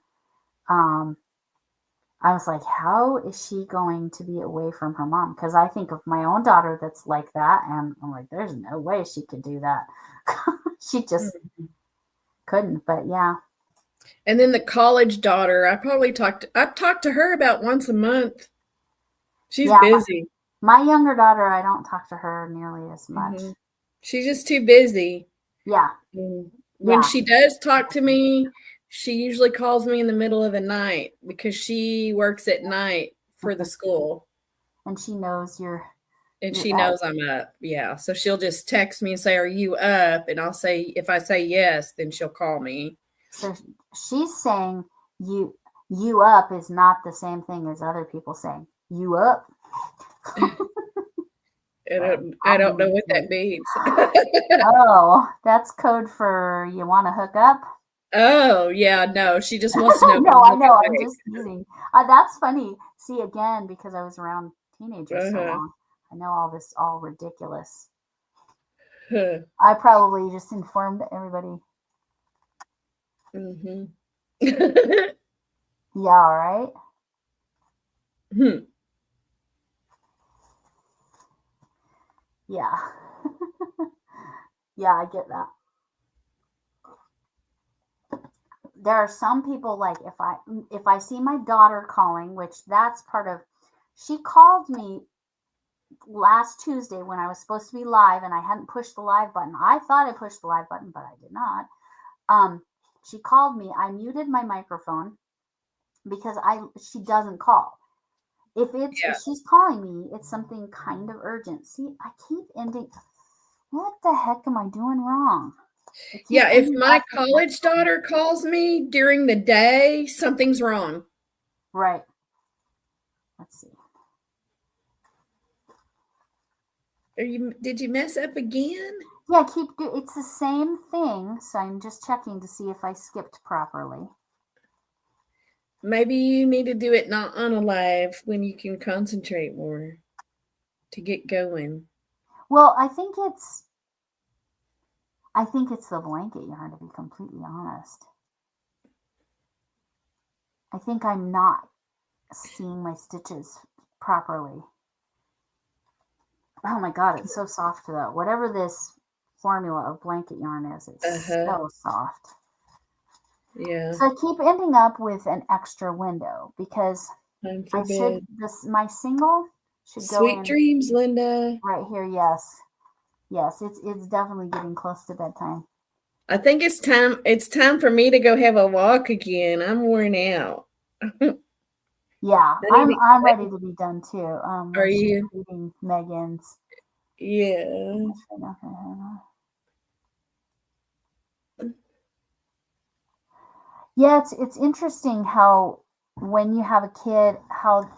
Speaker 1: I was like, how is she going to be away from her mom? Because I think of my own daughter that's like that, and I'm like, there's no way she could do that. She just couldn't. But yeah.
Speaker 5: And then the college daughter, I've talked to her about once a month. She's busy.
Speaker 1: My younger daughter, I don't talk to her nearly as much.
Speaker 5: She's just too busy.
Speaker 1: Yeah.
Speaker 5: When she does talk to me, she usually calls me in the middle of the night because she works at night for the school.
Speaker 1: And she knows
Speaker 5: she knows I'm up. Yeah. So she'll just text me and say, are you up? And I'll say, if I say yes, then she'll call me.
Speaker 1: So she's saying you up is not the same thing as other people saying you up.
Speaker 5: I don't know what that means.
Speaker 1: Oh, that's code for you want to hook up?
Speaker 5: Oh, yeah, no, she just wants to know.
Speaker 1: No, I know. I'm just teasing. That's funny. See, again, because I was around teenagers so long, I know all ridiculous. I probably just informed everybody. Yeah, all right. Yeah. Yeah, I get that. There are some people, like, if I see my daughter calling, which that's part of, she called me last Tuesday when I was supposed to be live and I hadn't pushed the live button. I thought I pushed the live button, but I did not. She called me. I muted my microphone because she doesn't call. If she's calling me, it's something kind of urgent. See, I keep ending. What the heck am I doing wrong?
Speaker 5: Yeah, if my college daughter calls me during the day, something's wrong.
Speaker 1: Right. Let's see.
Speaker 5: Did you mess up again?
Speaker 1: Yeah, it's the same thing. So I'm just checking to see if I skipped properly.
Speaker 5: Maybe you need to do it not on a live when you can concentrate more to get going.
Speaker 1: Well, I think it's the blanket yarn, to be completely honest. I think I'm not seeing my stitches properly. Oh my God, it's so soft though. Whatever this formula of blanket yarn is, it's so soft.
Speaker 5: Yeah.
Speaker 1: So I keep ending up with an extra window because
Speaker 5: Time for
Speaker 1: I should,
Speaker 5: bed.
Speaker 1: my single should go
Speaker 5: Sweet
Speaker 1: in
Speaker 5: dreams, Linda.
Speaker 1: right here. Yes. Yes, it's definitely getting close to bedtime.
Speaker 5: I think it's time. It's time for me to go have a walk again. I'm worn out.
Speaker 1: Yeah,
Speaker 5: I need
Speaker 1: I'm ready to be done too.
Speaker 5: Are
Speaker 1: She's
Speaker 5: you?
Speaker 1: reading Megan's.
Speaker 5: Yeah.
Speaker 1: Yeah, it's interesting how when you have a kid, how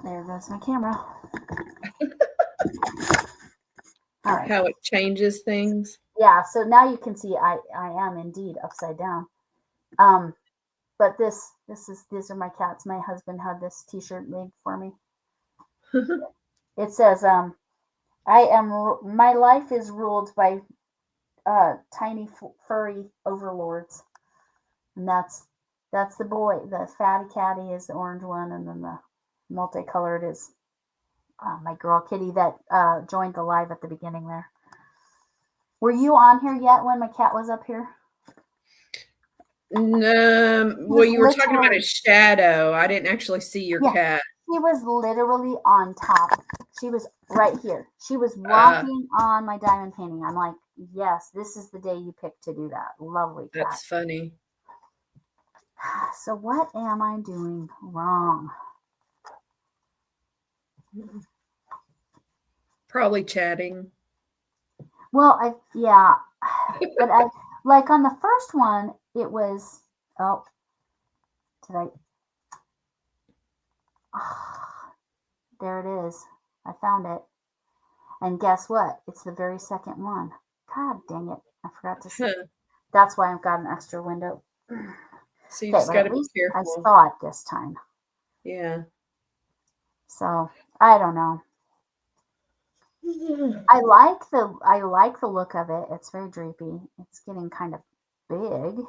Speaker 1: there goes my camera. All right.
Speaker 5: How it changes things.
Speaker 1: Yeah, so now you can see I am indeed upside down. But these are my cats. My husband had this T-shirt made for me. It says, my life is ruled by tiny furry overlords, and that's the boy. The fatty catty is the orange one, and then the multicolored is my girl Kitty that joined the live at the beginning there. Were you on here yet when my cat was up here?
Speaker 5: Well, you were talking about a shadow. I didn't actually see your cat.
Speaker 1: She was literally on top. She was right here. She was walking on my diamond painting. I'm like, yes, this is the day you picked to do that. Lovely cat.
Speaker 5: That's funny.
Speaker 1: So what am I doing wrong?
Speaker 5: Probably chatting.
Speaker 1: Well, but I like on the first one, it was, there it is. I found it. And guess what? It's the very second one. God dang it. I forgot to say. That's why I've got an extra window.
Speaker 5: So you just got to be careful.
Speaker 1: I saw it this time.
Speaker 5: Yeah.
Speaker 1: So I don't know. I like the look of it. It's very drapey. It's getting kind of big,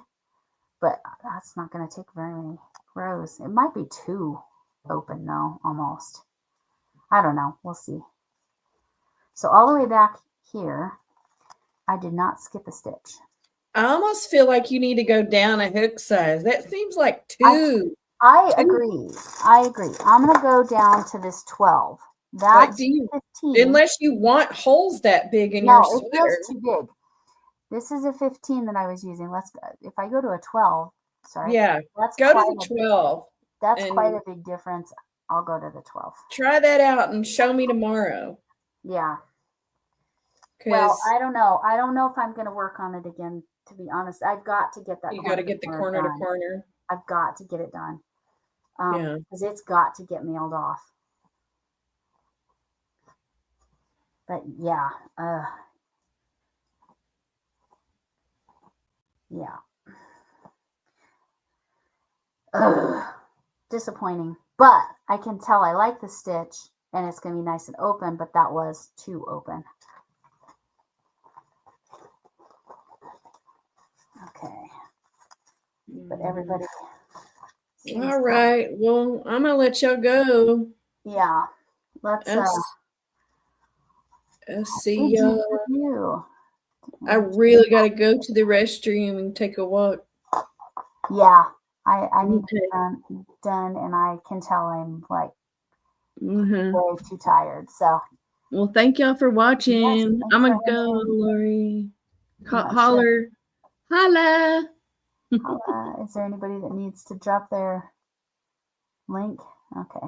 Speaker 1: but that's not going to take very many rows. It might be too open though, almost. I don't know. We'll see. So all the way back here, I did not skip a stitch.
Speaker 5: I almost feel like you need to go down a hook size. That seems like two.
Speaker 1: I agree. I'm going to go down to this 12. That's 15.
Speaker 5: Unless you want holes that big in your sweater.
Speaker 1: No, it feels too big. This is a 15 that I was using. If I go to a 12, sorry.
Speaker 5: Yeah, go to the 12.
Speaker 1: That's quite a big difference. I'll go to the 12.
Speaker 5: Try that out and show me tomorrow.
Speaker 1: Yeah. Well, I don't know. I don't know if I'm going to work on it again, to be honest. I've got to get that.
Speaker 5: You got to get the corner to corner.
Speaker 1: I've got to get it done.
Speaker 5: Yeah.
Speaker 1: Because it's got to get mailed off. But yeah. Yeah. Disappointing. But I can tell I like the stitch and it's going to be nice and open, but that was too open. Okay. But everybody.
Speaker 5: All right. Well, I'm going to let y'all go.
Speaker 1: Yeah. Let's
Speaker 5: see y'all.
Speaker 1: I
Speaker 5: really got to go to the restroom and take a walk.
Speaker 1: Yeah. I need to be done, and I can tell I'm like way too tired. So,
Speaker 2: well, thank y'all for watching. Yes, I'm gonna go, Lori. Holla.
Speaker 1: Is there anybody that needs to drop their link? Okay.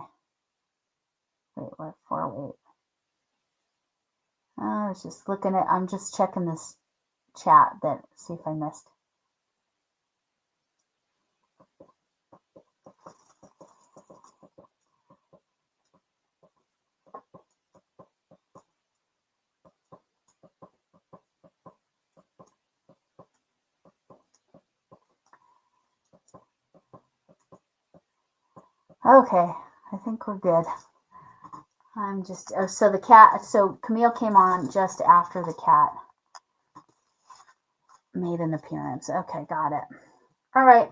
Speaker 1: Wait, what? 408. I was just looking at. I'm just checking this chat see if I missed. Okay, I think we're good. I'm just, so the cat, so Camille came on just after the cat made an appearance. Okay, got it. All right.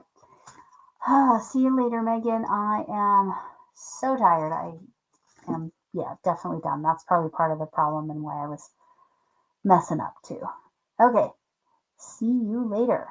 Speaker 1: See you later, Megan. I am so tired. I am, yeah, definitely done. That's probably part of the problem and why I was messing up too. Okay. See you later.